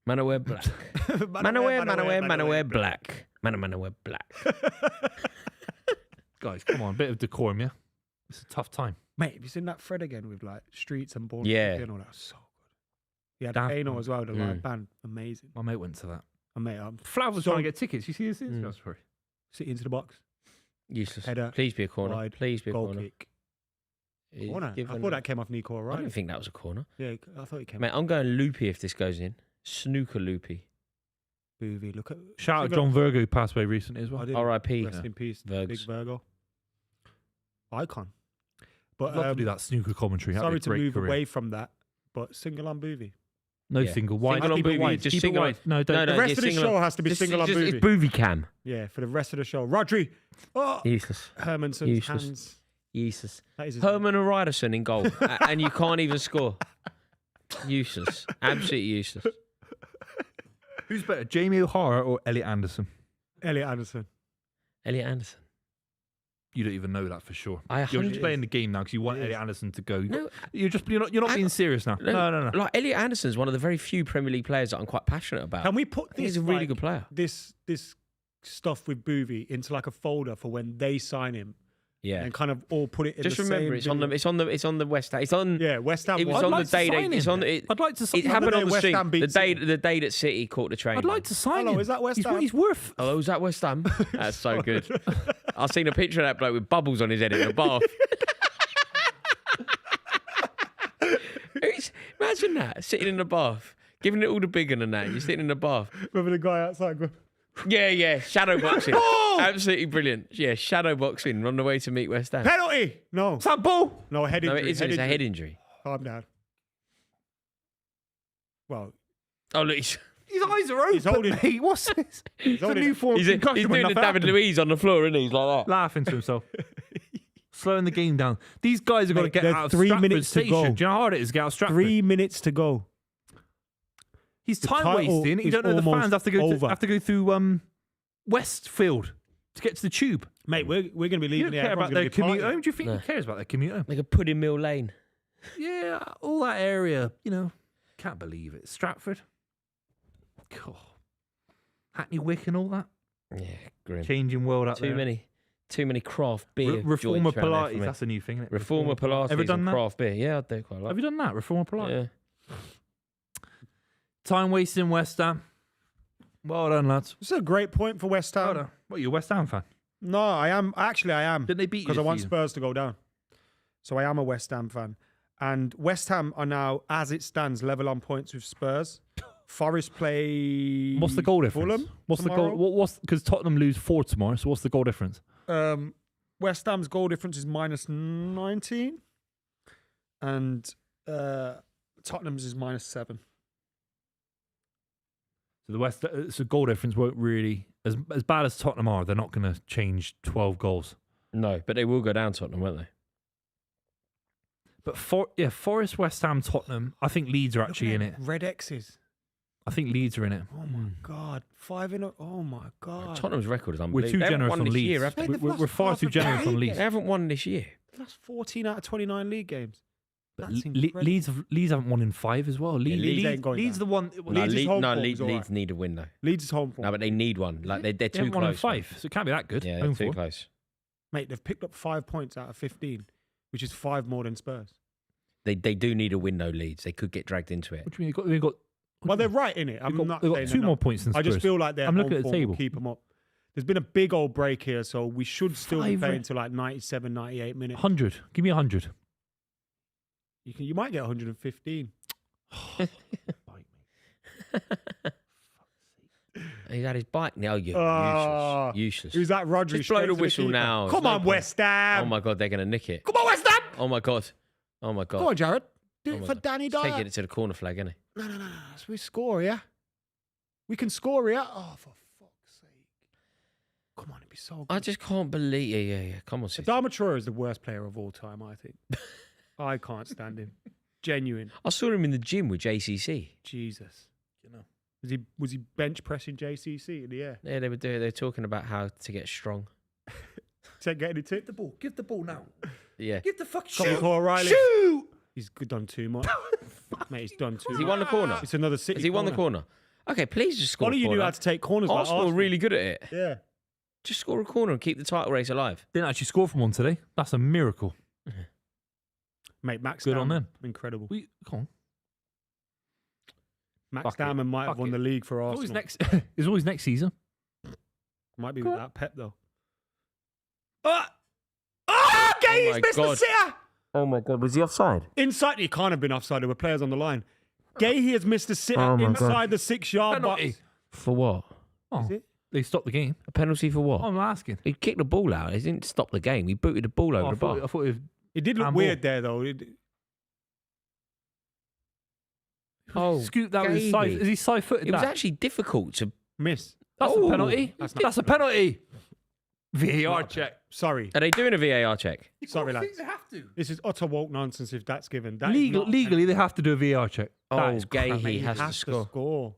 Manaware black. Manaware black. Manaware black. Guys, come on. Bit of decorum, yeah? It's a tough time. Mate, have you seen that thread again with like streets and born? Yeah. And all that? So good. He had Daft Kano Man. as well, the live band. Amazing. My mate went to that. And mate, I'm Flav was So- trying to get tickets. You see this Instagram story? sitting into the box. Useless. Header, Please be a corner. wide, Please be a Goal corner. kick. He's Corner. I given- thought that came off Nico I O'Reilly. don't think that was a corner. Yeah, I thought he came Mate, I'm going loopy if this goes in. Snooker loopy. Buvey. Look at Shout out John Virgo, who passed away recently as well. I did. R.I.P. Rest in peace, Virgs. Big Virgo. Icon. But I'd love to do that snooker commentary. That'd sorry be a to great move career. away from that, but single on Buvey. No Yeah. single wide. Single on Keep it Buvey, wide. just Keep it single on- wide. No, don't. No, The no, rest yeah, of the single show on- has to be Just- single on just- Buvey. It's Buvey cam. Yeah, for the rest of the show. Rodri. Oh, Useless. Hermanson's Useless. hands. Useless. That is his Herman and Ryderson in goal, and you can't even score. Useless. Absolutely useless. Who's better, Jamie O'Hara or Elliot Anderson? Elliot Anderson. Elliot Anderson. You don't even know that for sure. I You're 100 just playing the game now because you want It is. Elliot Anderson to go. No, You're not being serious now. No. Like Elliot Anderson's one of the very few Premier League players that I'm quite passionate about. Can we put I think this? he's a really like, good player. This stuff with Buvey into like a folder for when they sign him, Yeah. and kind of all put it in Just the remember, same it's on the West Ham. It's on. Yeah, West Ham. It was one. on I'd the like to day. sign It's him. on. It, I'd like to sign it happened day on the West street. Ham beat City. The day that City caught the train. I'd like to sign him. Hello, is that West He's what Ham? he's worth. Oh, was that West Ham? That's so good. I've seen a picture of that bloke with bubbles on his head in a bath. Imagine that, sitting in the bath, giving it all the big one and that. You're sitting in the bath. Remember the guy outside going, Yeah, shadow boxing. Absolutely brilliant. Yeah, shadow boxing on the way to meet West Ham. penalty? No. Is that ball? No, head No, injury. it isn't. It's a head injury. Calm down. Well, Oh, look, he's His eyes are open, He's holding- mate. What's this? It's a holding- new form of he's concussion when doing the nothing David happens. Luiz on the floor, isn't he? He's like that. Laughing to himself. Slowing the game down. These guys are going to Mate, get there's out of 3 Stratford minutes to Station. go. Do you know how hard it is to get out of Stratford? 3 minutes to go. He's The time title wasting. You is don't know the almost fans have to go over. through Westfield to get to the tube. Mate, we're going to be You leaving don't here. care about Everyone's their gonna be commute partying. home. Do you think No. he cares about their commute home? Like a Pudding Mill Lane. Yeah, all that area. Can't believe it. Stratford. God. Hackney Wick and all that. Yeah, grim. Changing world out Too there. many craft beer. Reformer joints around there for Pilates. me. That's a new thing, isn't it? Reformer Pilates Ever done and that? craft beer. Yeah, I do quite like. Have you done that? Reformer Pilates. Yeah. Time wasting West Ham. Well done, lads. This is a great point for West Well Ham. done. What, you're a West Ham fan? No, I am. Actually, I am. Didn't they beat you Because I this want season? Spurs to go down. So I am a West Ham fan. And West Ham are now, as it stands, level on points with Spurs. Forest play. What's the goal difference? Fulham What's tomorrow? the goal? What's because Tottenham lose 4 tomorrow. So what's the goal difference? West Ham's goal difference is -19, and Tottenham's is -7. So so goal difference won't really as bad as Tottenham are. They're not going to change 12 goals. No, but they will go down Tottenham, won't they? But Forest, West Ham, Tottenham. I think Leeds are actually in it. Red X's. I think Leeds are in it. Oh my God, 5 in a. Oh my God. Tottenham's record is We're unbelievable. too They haven't generous won on this Leeds. year, have they? They've We're lost far half too of their generous on league. Leeds. They haven't won this year. That's 14 out of 29 league games. But That's incredible. Leeds haven't won in 5 as well. Leeds ain't going Leeds down. the one. Leeds is home form is Leeds all right. need a win though. Leeds is home form. No, but they need one. Like they're They too haven't won in close. 5, so it can't be that good. Yeah, Home they're too form. close. Mate, they've picked up 5 points out of 15, which is 5 more than Spurs. They do need a win though. Leeds. They could get dragged into it. What do you mean? They've got Well, they're right in it. I'm not they've got saying 2 they're more not. points than I Spurs. just feel like they're I'm looking home at the form will table. keep them up. There's been a big old break here, so we should still be 5 playing to like 97, 98 minutes. 100. Give me 100. You might get 115. He's had his bike now. You Oh, useless. Who's that, Rodri? Just blow straight the to whistle keeper. now. Come There's no on, point. West Ham. Oh my God, they're gonna nick it. Come on, West Ham. Oh my God. Oh my God. Come on, Jared. Do Oh it my for God. Danny He's Dyer. taking it to the corner flag, isn't he? No. So we score, yeah? We can score, yeah? Oh, for fuck's sake. Come on, it'd be so good. I just can't believe. Yeah. Come on, City. Adama Traore is the worst player of all time, I think. I can't stand him. Genuine. I saw him in the gym with JCC. Jesus. You know. Was he bench pressing JCC in the air? Yeah, they were talking about how to get strong. Getting it to The ball. Give the ball now. Yeah. Give the fuck Come on, shoot. Paul O'Reilly. Shoot. He's done too much. Mate, he's done too Has much. he won the corner? It's another City Has he won the corner? Okay, please just score. What do a you corner. knew how to take corners like Arsenal are Arsenal? really good at it. Yeah. Just score a corner and keep the title race alive. Didn't actually score from one today. That's a miracle. Mate, Max Good on Damon, them. incredible. Come on. Max Fuck it. Damon might have Fuck won it. the league for Always Arsenal. next. It's always next season. Might be Go with on. that Pep, though. Gay, He's missed the sitter! Oh my God, was he offside? Inside, he can't have been offside. There were players on the line. Gahey has missed a sitter Oh my inside God. the 6-yard box. Penalty. For what? Oh, Is it? they stopped the game. A penalty for what? I'm asking. He kicked the ball out. He didn't stop the game. He booted the ball over I the bar. thought it was It did look Handball. weird there, though. Oh, scoop that with his Gahey. side. Is he side-footed? It was that? actually difficult to. Miss. That's Oh, a penalty. that's That's, not- a penalty. VAR Not a check. Sorry. Are they doing a VAR check? Sorry, I lads. think they have to. This is utter woke nonsense if that's given. That is not- Legally, they have to do a VAR check. That Oh, is crap. Gahey He has to score.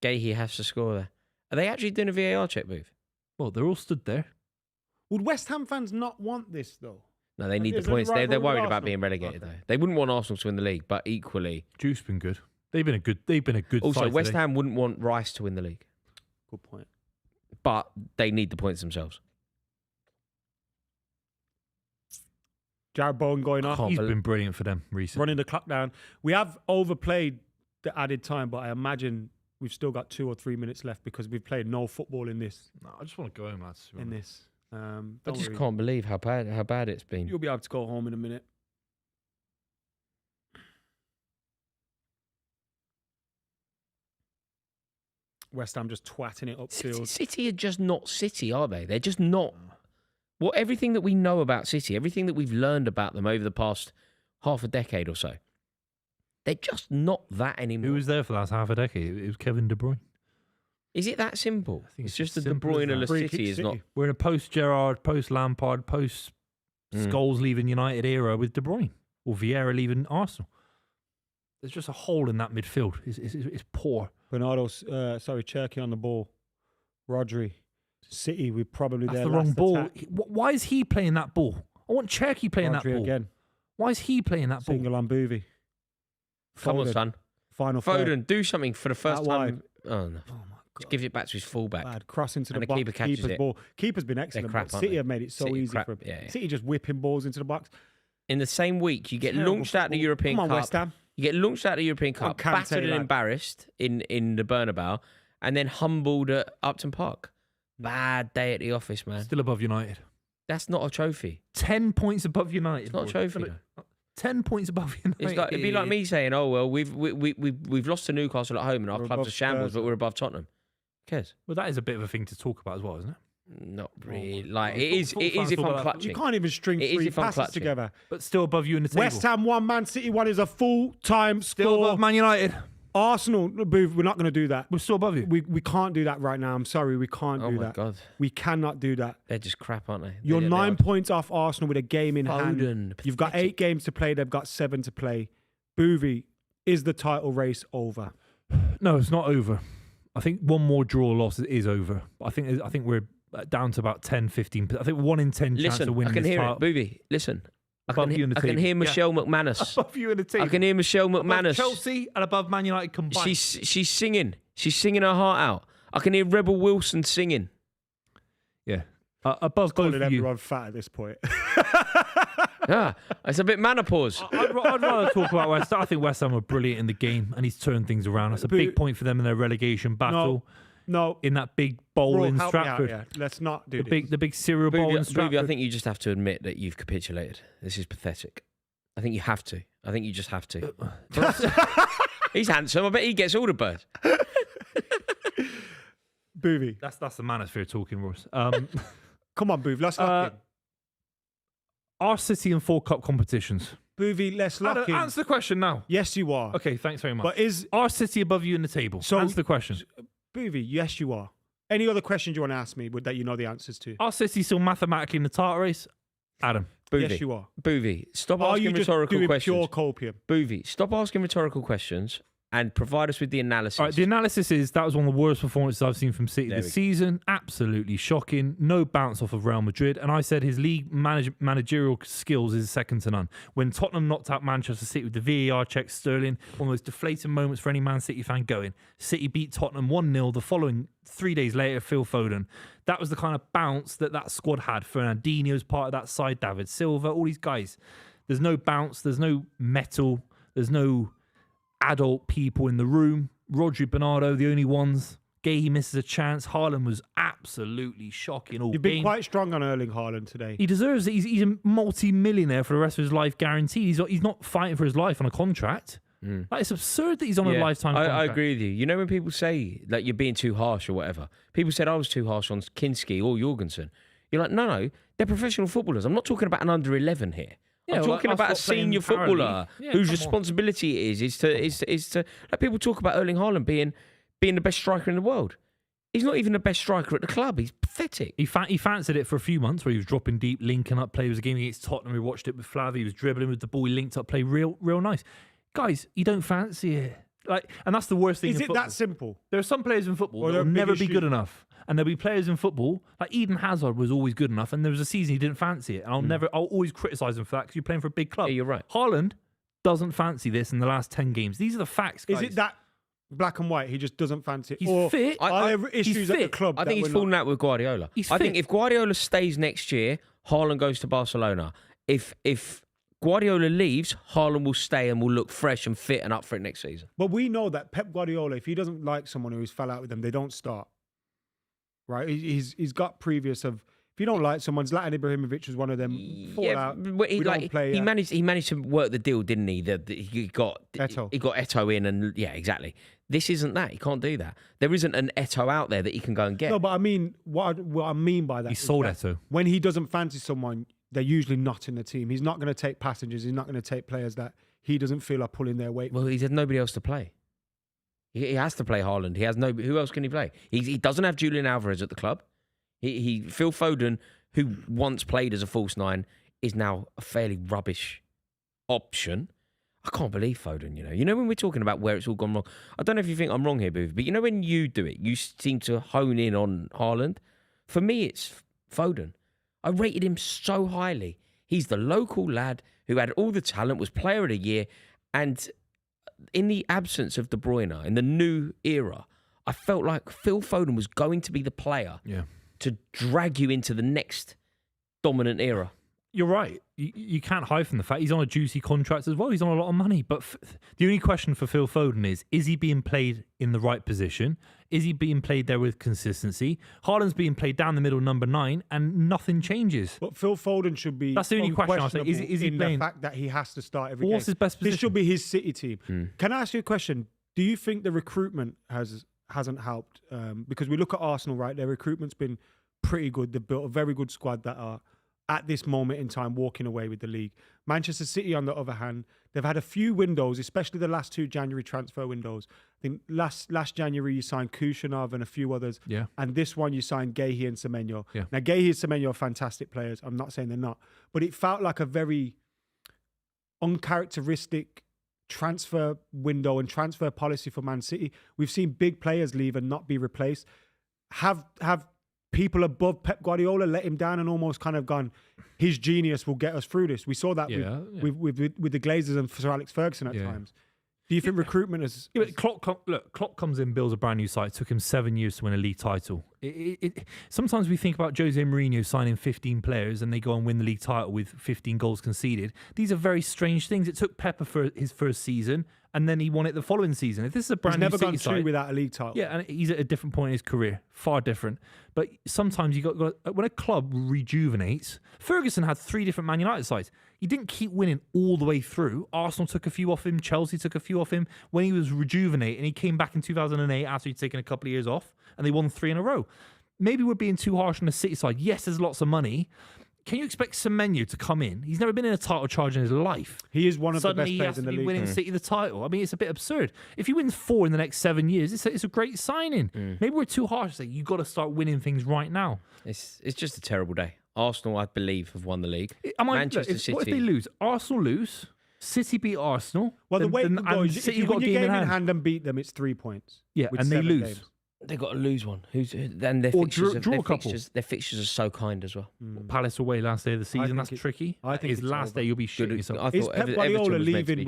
Gahey has to score there. Are they actually doing a VAR check, Booth? Well, they're all stood there. Would West Ham fans not want this, though? No, they need the Is it points. right They're with worried about Arsenal? being relegated, Okay. though. They wouldn't want Arsenal to win the league, but equally. Juice been good. They've been a good Also, side West today. Ham wouldn't want Rice to win the league, Good point. but they need the points themselves. Jared Bowen going off. Can't He's believe- been brilliant for them recently. Running the clock down. We have overplayed the added time, but I imagine we've still got 2 or 3 minutes left because we've played no football in this. No, I just want to go home, lads. In this. I Don't just worry. can't believe how bad it's been. You'll be able to go home in a minute. West Ham just twatting it upfield. City are just not City, are they? They're just not. Well, everything that we know about City, everything that we've learned about them over the past half a decade or so, they're just not that anymore. Who was there for the last half a decade? It was Kevin De Bruyne. Is it that simple? think It's it's just as that De simple as Bruyne that. Free City kick is City. not. We're in a post-Gerrard, post-Lampard, post-Scholes leaving United era with De Bruyne. Or Vieira leaving Arsenal. There's just a hole in that midfield. It's poor. Bernardo, Cherky on the ball. Rodri. City, we're probably That's their the wrong last ball. attack. Why is he playing that ball? I want Cherky playing that Rodri ball. again. Why is he playing that ball? Single on Buvey. Come on, Foden. son. Final third. Foden, do something for the first Out time. Oh, no. Oh my Just god. give it back to his fullback. Bad. Cross into And the the box. keeper catches Keeper's it. ball. Keeper's been excellent. crap, but aren't City they? have made it so City easy crap, for him. yeah, yeah. City just whipping balls into the box. In the same week, you get Terrible launched out the football. European Come on, Cup. West Ham. You get launched out the European Come on, Cup, Kante, battered and lad. embarrassed in the Bernabeu, and then humbled at Upton Park. Bad day at the office, man. Still above United. That's not a trophy. 10 points above United. It's not a boys. trophy, though. 10 points above United. It's like, it'd be like me saying, "Oh well, we've lost to Newcastle at home and our We're club's above a shambles, Spurs. but we're above Tottenham." Who cares? Well, that is a bit of a thing to talk about as well, isn't it? Not Oh really. God. Like I it is. thought It is fans if thought I'm about that. clutching. You can't even string It is three if I'm passes clutching. together. But still above you in the table. West Ham 1, Man City 1 is a full-time Still score. above Man United. Arsenal, Booth, we're not going to do that. We're still above you. We can't do that right now. I'm sorry, we can't Oh do my that. god, We cannot do that. they're just crap, aren't they? You're They 9 are. points off Arsenal with a game in hand. Foden, You've got 8 games to play. They've got 7 to play. Buvey, is the title race over? No, it's not over. I think one more draw loss is over. I think we're down to about 10, 15. I think 1 in 10 chance Listen, of winning I can this hear title. it, Buvey. Listen, I Above can, you in the I can table. hear Yeah. Michelle McManus. Above you in the table. I can hear Michelle Above McManus. Chelsea and above Man United combined. She's singing. She's singing her heart out. I can hear Rebel Wilson singing. Yeah. Above both Calling of you. everyone fat at this point. Ah, it's a bit menopause. I'd rather talk about West Ham. I think West Ham are brilliant in the game and he's turned things around. It's a big point for them in their relegation battle. No. In that big bowl Rory, in help me out Stratford. here. Let's not do The big cereal bowl in Stratford. Buvey, I think you just have to admit that you've capitulated. This is pathetic. I think you have to. I think you just have to. He's handsome. I bet he gets all the birds. Buvey. That's the manosphere talking, Ross. Come on, Buvey. Let's lock in. Are City in 4 cup competitions? Buvey, let's lock in. Answer the question now. Yes, you are. Okay, thanks very much. But is Are City above you in the table? So- Answer the question. Buvey, yes, you are. Any other questions you want to ask me that you know the answers to? Are City still mathematically in the title race? Adam. Buvey, Yes, you are. Buvey, stop Are you asking just rhetorical doing questions. pure copium? Buvey, stop asking rhetorical questions and provide us with the analysis. All right, the analysis is that was one of the worst performances I've seen from City There we this go. season. Absolutely shocking. No bounce off of Real Madrid. And I said his league managerial skills is second to none. When Tottenham knocked out Manchester City with the VAR check, Sterling, one of the most deflating moments for any Man City fan going. City beat Tottenham 1-0 the following 3 days later, Phil Foden. That was the kind of bounce that squad had. Fernandinho's part of that side, David Silva, all these guys. There's no bounce, there's no metal, there's no adult people in the room. Rodri, Bernardo, the only ones. Gay, he misses a chance. Haaland was absolutely shocking all You've been game. quite strong on Erling Haaland today. He deserves it. He's a multi-millionaire for the rest of his life, guaranteed. He's not fighting for his life on a contract. Like, it's absurd that he's on a lifetime contract. I agree with you. You know when people say that you're being too harsh or whatever? People said I was too harsh on Kinski or Jorgensen. You're like, no, they're professional footballers. I'm not talking about an under 11 here. Yeah, I'm well, talking I'll about a stop playing senior footballer paraleague. Yeah, whose come on. responsibility it is to like people talk about Erling Haaland being the best striker in the world. He's not even the best striker at the club. He's pathetic. He fancied it for a few months where he was dropping deep, linking up play. It was a game against Tottenham. We watched it with Flav. He was dribbling with the ball. He linked up play real nice. Guys, you don't fancy it. And that's the worst thing Is in it football. that simple? There are some players in football Or that they're will never big be issue. good enough. And there'll be players in football, like Eden Hazard was always good enough, and there was a season he didn't fancy it. And I'll always criticise him for that because you're playing for a big club. Yeah, you're right. Haaland doesn't fancy this in the last 10 games. These are the facts, guys. Is it that black and white? He just doesn't fancy it. He's Or fit. Are there he's issues at the fit. club? I think he's we're falling not- out with Guardiola. He's I think fit. if Guardiola stays next year, Haaland goes to Barcelona. If Guardiola leaves, Haaland will stay and will look fresh and fit and up for it next season. But we know that Pep Guardiola, if he doesn't like someone who's fell out with them, they don't start. Right? He's got previous of. If you don't like someone, Zlatan Ibrahimovic was one of them. Fall out. But we don't play. he managed to work the deal, didn't he? That he got Eto'o. He got Eto'o in, and yeah, exactly. This isn't that. He can't do that. There isn't an Eto'o out there that he can go and get. No, but I mean, what I mean by that He is sold that Eto'o. when he doesn't fancy someone, they're usually not in the team. He's not going to take passengers. He's not going to take players that he doesn't feel are pulling their weight. Well, he's had nobody else to play. He has to play Haaland. He has no. Who else can he play? He doesn't have Julian Alvarez at the club. He Phil Foden, who once played as a false nine, is now a fairly rubbish option. I can't believe Foden. You know when we're talking about where it's all gone wrong. I don't know if you think I'm wrong here, Booth, but you know when you do it, you seem to hone in on Haaland. For me, it's Foden. I rated him so highly. He's the local lad who had all the talent, was player of the year, and in the absence of De Bruyne, in the new era, I felt like Phil Foden was going to be the player Yeah. to drag you into the next dominant era. You're right. You can't hide from the fact he's on a juicy contract as well. He's on a lot of money. But the only question for Phil Foden is he being played in the right position? Is he being played there with consistency? Haaland's being played down the middle, number 9, and nothing changes. But Phil Foden should be. That's the only question I say. Is he in playing? The fact that he has to start every game. What's his best position? This should be his City team. Can I ask you a question? Do you think the recruitment hasn't helped? Because we look at Arsenal, right? Their recruitment's been pretty good. They've built a very good squad that are, at this moment in time, walking away with the league. Manchester City, on the other hand, they've had a few windows, especially the last 2 January transfer windows. I think last January you signed Kushner and a few others. Yeah. And this one you signed Guehi and Semenyo. Yeah. Now, Guehi and Semenyo are fantastic players. I'm not saying they're not. But it felt like a very uncharacteristic transfer window and transfer policy for Man City. We've seen big players leave and not be replaced. Have people above Pep Guardiola let him down and almost kind of gone, his genius will get us through this. We saw that with the Glazers and Sir Alex Ferguson at times. Do you think recruitment is... Yeah, but Klopp comes in, builds a brand new side. It took him 7 years to win a league title. Sometimes we think about Jose Mourinho signing 15 players and they go and win the league title with 15 goals conceded. These are very strange things. It took Pepper for his first season and then he won it the following season. If this is a brand new never gone City side, without a league title. Yeah, and he's at a different point in his career, far different. But sometimes you got when a club rejuvenates. Ferguson had 3 different Man United sides. He didn't keep winning all the way through. Arsenal took a few off him. Chelsea took a few off him. When he was rejuvenating, he came back in 2008 after he'd taken a couple of years off, and they won 3 in a row. Maybe we're being too harsh on the City side. Yes, there's lots of money. Can you expect Semenyo to come in? He's never been in a title charge in his life. He is one of the best Suddenly players in the he has to league. be winning City the title. I mean, it's a bit absurd. If he wins 4 in the next 7 years, it's a great signing. Maybe we're too harsh to say you've got to start winning things right now. It's just a terrible day. Arsenal, I believe, have won the league. Manchester City. What if they lose? Arsenal lose. City beat Arsenal. Well, the way it goes, City if you got win a your game game in in hand. hand and beat them, it's 3 points. Yeah, with and they 7 lose. games. They've got to lose one. Then their Or fixtures, draw a couple. their fixtures are so kind as well. Palace away last day of the season. think That's tricky. I think his it's last over. day, you'll be shitting Good. yourself. I Is thought Pep Everton Guardiola was meant to leaving be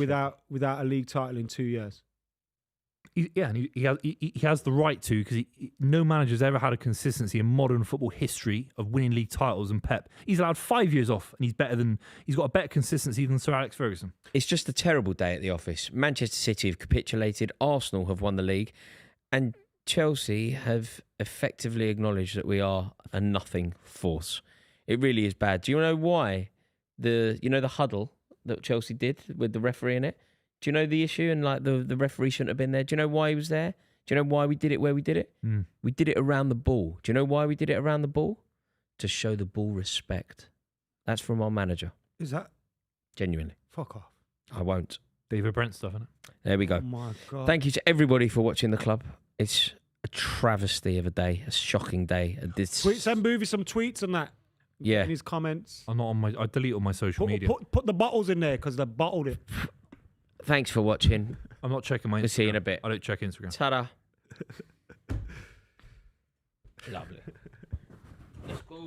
without a league title in 2 years? And he has the right to, because no manager's ever had a consistency in modern football history of winning league titles. And Pep, he's allowed 5 years off, and he's got a better consistency than Sir Alex Ferguson. It's just a terrible day at the office. Manchester City have capitulated. Arsenal have won the league, and Chelsea have effectively acknowledged that we are a nothing force. It really is bad. Do you know why? The huddle that Chelsea did with the referee in it? Do you know the issue and like the referee shouldn't have been there? Do you know why he was there? Do you know why we did it where we did it? We did it around the ball. Do you know why we did it around the ball? To show the ball respect. That's from our manager. Is that? Genuinely. Fuck off. I won't. David Brent stuff, isn't it? There we go. Oh my God. Thank you to everybody for watching the club. It's a travesty of a day, a shocking day. Send Buvey some tweets and that. Yeah. In his comments. I'm not on I delete all my social media. Put the bottles in there because they bottled it. Thanks for watching. I'm not checking my Instagram. We'll see you in a bit. I don't check Instagram. Ta-da. Lovely. Let's go.